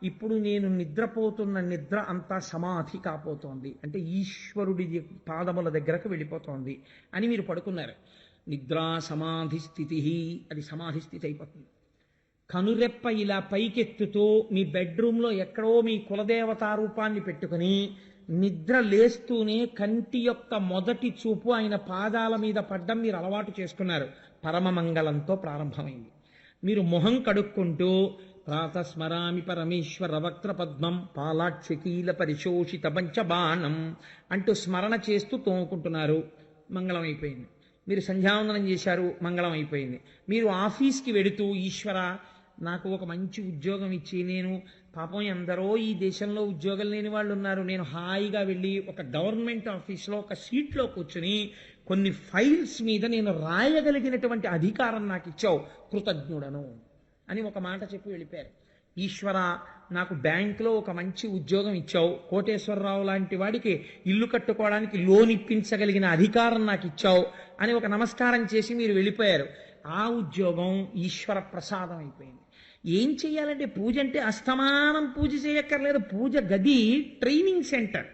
ఇప్పుడు నేను నిద్రపోతున్న నిద్ర అంతా సమాధి కాపోతోంది, అంటే ఈశ్వరుడి పాదముల దగ్గరకు వెళ్ళిపోతోంది అని మీరు పడుకున్నారు. నిద్రా సమాధి స్థితి, అది సమాధి స్థితి అయిపోతుంది. కనురెప్ప ఇలా పైకెత్తుతూ మీ బెడ్రూమ్లో ఎక్కడో మీ కులదేవతా రూపాన్ని పెట్టుకుని నిద్ర లేస్తూనే కంటి యొక్క మొదటి చూపు ఆయన పాదాల మీద పడ్డం మీరు అలవాటు చేసుకున్నారు. పరమమంగళంతో ప్రారంభమైంది. మీరు మొహం కడుక్కుంటూ ప్రాతస్మరామి పరమేశ్వర వక్త్ర పద్మం పాలాక్షకీల పరిశోషిత పంచబాణం అంటూ స్మరణ చేస్తూ తోముకుంటున్నారు, మంగళం అయిపోయింది. మీరు సంధ్యావందనం చేశారు, మంగళం అయిపోయింది. మీరు ఆఫీస్కి వెడుతూ, ఈశ్వర నాకు ఒక మంచి ఉద్యోగం ఇచ్చి, నేను పాపం ఎందరో ఈ దేశంలో ఉద్యోగం లేని వాళ్ళు ఉన్నారు, నేను హాయిగా వెళ్ళి ఒక గవర్నమెంట్ ఆఫీస్లో ఒక సీట్లో కూర్చుని కొన్ని ఫైల్స్ మీద నేను రాయగలిగినటువంటి అధికారం నాకు ఇచ్చావు, కృతజ్ఞుడను అని ఒక మాట చెప్పి వెళ్ళిపోయారు. ఈశ్వర నాకు బ్యాంకులో ఒక మంచి ఉద్యోగం ఇచ్చావు, కోటేశ్వరరావు లాంటి వాడికి ఇల్లు కట్టుకోవడానికి లోన్ ఇప్పించగలిగిన అధికారం నాకు ఇచ్చావు అని ఒక నమస్కారం చేసి మీరు వెళ్ళిపోయారు. ఆ ఉద్యోగం ఈశ్వర ప్రసాదం అయిపోయింది. ఏం చెయ్యాలంటే, పూజ అంటే అస్తమానం పూజ చేయక్కర్లేదు. పూజ గది ట్రైనింగ్ సెంటర్.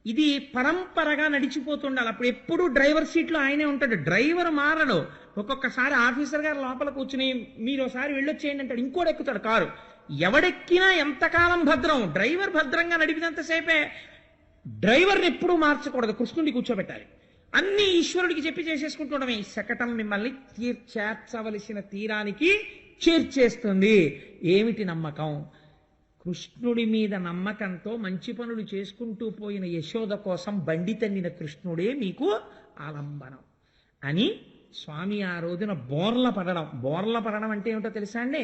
ఇది పరంపరగా నడిచిపోతుండాలి. అప్పుడు ఎప్పుడు డ్రైవర్ సీట్లో ఆయనే ఉంటాడు, డ్రైవర్ మారడు. ఒక్కొక్కసారి ఆఫీసర్ గారు లోపల కూర్చుని మీరు ఒకసారి వెళ్ళొచ్చేయండి అంటాడు, ఇంకోటి ఎక్కుతాడు కారు. ఎవడెక్కినా ఎంతకాలం భద్రం, డ్రైవర్ భద్రంగా నడిపినంతసేపే. డ్రైవర్ని ఎప్పుడూ మార్చకూడదు, కృష్ణుడిని కూర్చోబెట్టాలి. అన్ని ఈశ్వరుడికి చెప్పి చేసేసుకుంటుండమే. ఈ శకటం మిమ్మల్ని చేర్చవలసిన తీరానికి చేర్చేస్తుంది. ఏమిటి నమ్మకం? కృష్ణుడి మీద నమ్మకంతో మంచి పనులు చేసుకుంటూ పోయిన యశోద కోసం బండి తన్నిన కృష్ణుడే మీకు ఆలంబనం అని స్వామి ఆ రోజున బోర్ల పడడం. బోర్ల పడడం అంటే ఏమిటో తెలుసా అండి?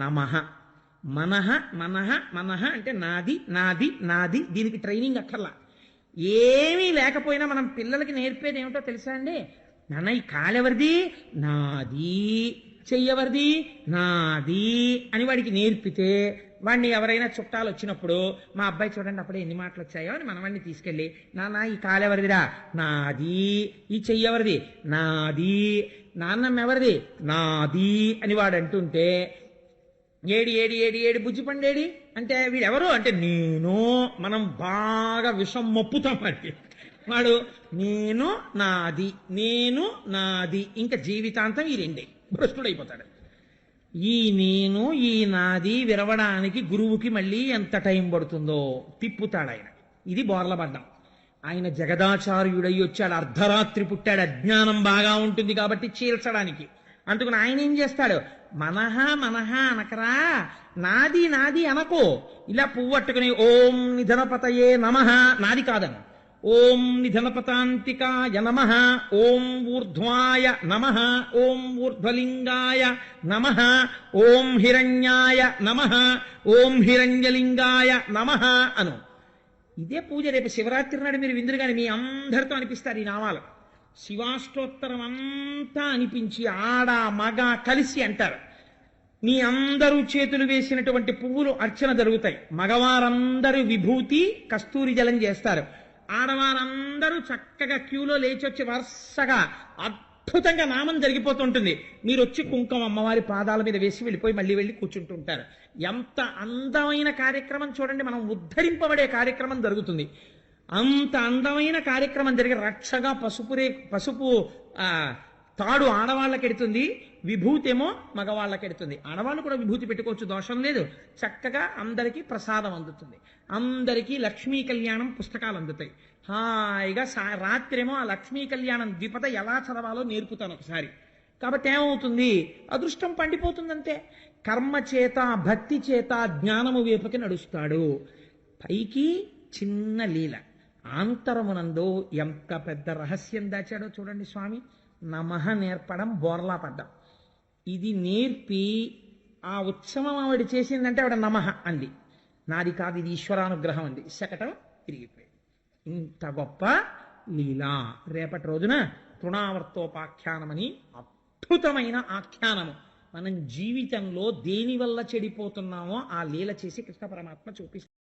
నమః, మనః, మనః, మనః అంటే నాది నాది నాది. దీనికి ట్రైనింగ్ అక్కర్లా. ఏమీ లేకపోయినా మనం పిల్లలకి నేర్పేది ఏమిటో తెలుసా అండి? నాన్న ఈ కాలెవరిది? నాది. చెయ్యవరిది? నాది అని వాడికి నేర్పితే, వాడిని ఎవరైనా చుట్టాలు వచ్చినప్పుడు, మా అబ్బాయి చూడండి అప్పుడే ఎన్ని మాటలు వచ్చాయో అని మనవాడిని తీసుకెళ్ళి, నాన్న ఈ కాలెవరిదిరా? నాది. ఈ చెయ్యవరిది? నాది. నాన్నమ్మ ఎవరిది? నాది అని వాడు అంటుంటే, ఏడి ఏడి ఏడి ఏడి బుజ్జి పండేడి అంటే వీడెవరు అంటే నేను. మనం బాగా విషం మొప్పుతాం వాడికి. వాడు నేను నాది, నేను నాది, ఇంకా జీవితాంతం ఈ రెండే, భ్రష్టుడైపోతాడు. ఈ నేను ఈ నాది విరవడానికి గురువుకి మళ్ళీ ఎంత టైం పడుతుందో తిప్పుతాడు ఆయన. ఇది బోర్లబడ్డం. ఆయన జగదాచార్యుడై వచ్చాడు, అర్ధరాత్రి పుట్టాడు, అజ్ఞానం బాగా ఉంటుంది కాబట్టి చీల్చడానికి. అందుకని ఆయన ఏం చేస్తాడు? మనహ మనహ అనకరా, నాది నాది అనకో. ఇలా పువ్వట్టుకుని ఓం నిధనపతయే నమః, నాది కాదను. ఓం నిధనపతాంతికాయ నమః, ఓం ఊర్ధ్వాయ నమః, ఓం ఊర్ధ్వలింగాయ నమః, ఓం హిరణ్యాయ నమః, ఓం హిరణ్యలింగాయ నమః అను. ఇదే పూజ. రేపు శివరాత్రి నాడు మీరు విందురు కానీ మీ అందరితో అనిపిస్తారు ఈ నామాలు. శివాష్టోత్తరం అంతా అనిపించి ఆడ మగ కలిసి అంటారు. మీ అందరూ చేతులు వేసినటువంటి పువ్వులు అర్చన జరుగుతాయి. మగవారందరూ విభూతి కస్తూరి జలం చేస్తారు. ఆడవారందరూ చక్కగా క్యూలో లేచొచ్చి వరుసగా అద్భుతంగా నామం జరిగిపోతుంటుంది. మీరు వచ్చి కుంకుమ అమ్మవారి పాదాల మీద వేసి వెళ్ళిపోయి మళ్ళీ వెళ్ళి కూర్చుంటుంటారు. ఎంత అందమైన కార్యక్రమం చూడండి. మనం ఉద్ధరింపబడే కార్యక్రమం జరుగుతుంది. అంత అందమైన కార్యక్రమం జరిగే రక్షగా పసుపు తాడు ఆడవాళ్ళకెడుతుంది, విభూతి ఏమో మగవాళ్ళకెడుతుంది. ఆడవాళ్ళు కూడా విభూతి పెట్టుకోవచ్చు, దోషం లేదు. చక్కగా అందరికీ ప్రసాదం అందుతుంది. అందరికీ లక్ష్మీ కళ్యాణం పుస్తకాలు అందుతాయి. హాయిగా రాత్రేమో ఆ లక్ష్మీ కళ్యాణం ద్విపద ఎలా చదవాలో నేర్పుతాను ఒకసారి. కాబట్టి ఏమవుతుంది? అదృష్టం పండిపోతుందంతే. కర్మ చేత భక్తి చేత జ్ఞానము వైపుకి నడుస్తాడు. పైకి చిన్న లీల, ఆంతరమునందు ఎంత పెద్ద రహస్యం దాచాడో చూడండి స్వామి. నమః నేర్పడం, బోర్లా పడ్డం. ఇది నేర్పి ఆ ఉత్సవం ఆవిడ చేసిందంటే ఆవిడ నమః అంది. నాది కాదు, ఇది ఈశ్వరానుగ్రహం అంది, శకటం తిరిగిపోయింది. ఇంత గొప్ప లీలా. రేపటి రోజున తృణావర్తోపాఖ్యానమని అద్భుతమైన ఆఖ్యానము. మనం జీవితంలో దేని వల్ల చెడిపోతున్నామో ఆ లీల చేసి కృష్ణ పరమాత్మ చూపిస్తాం.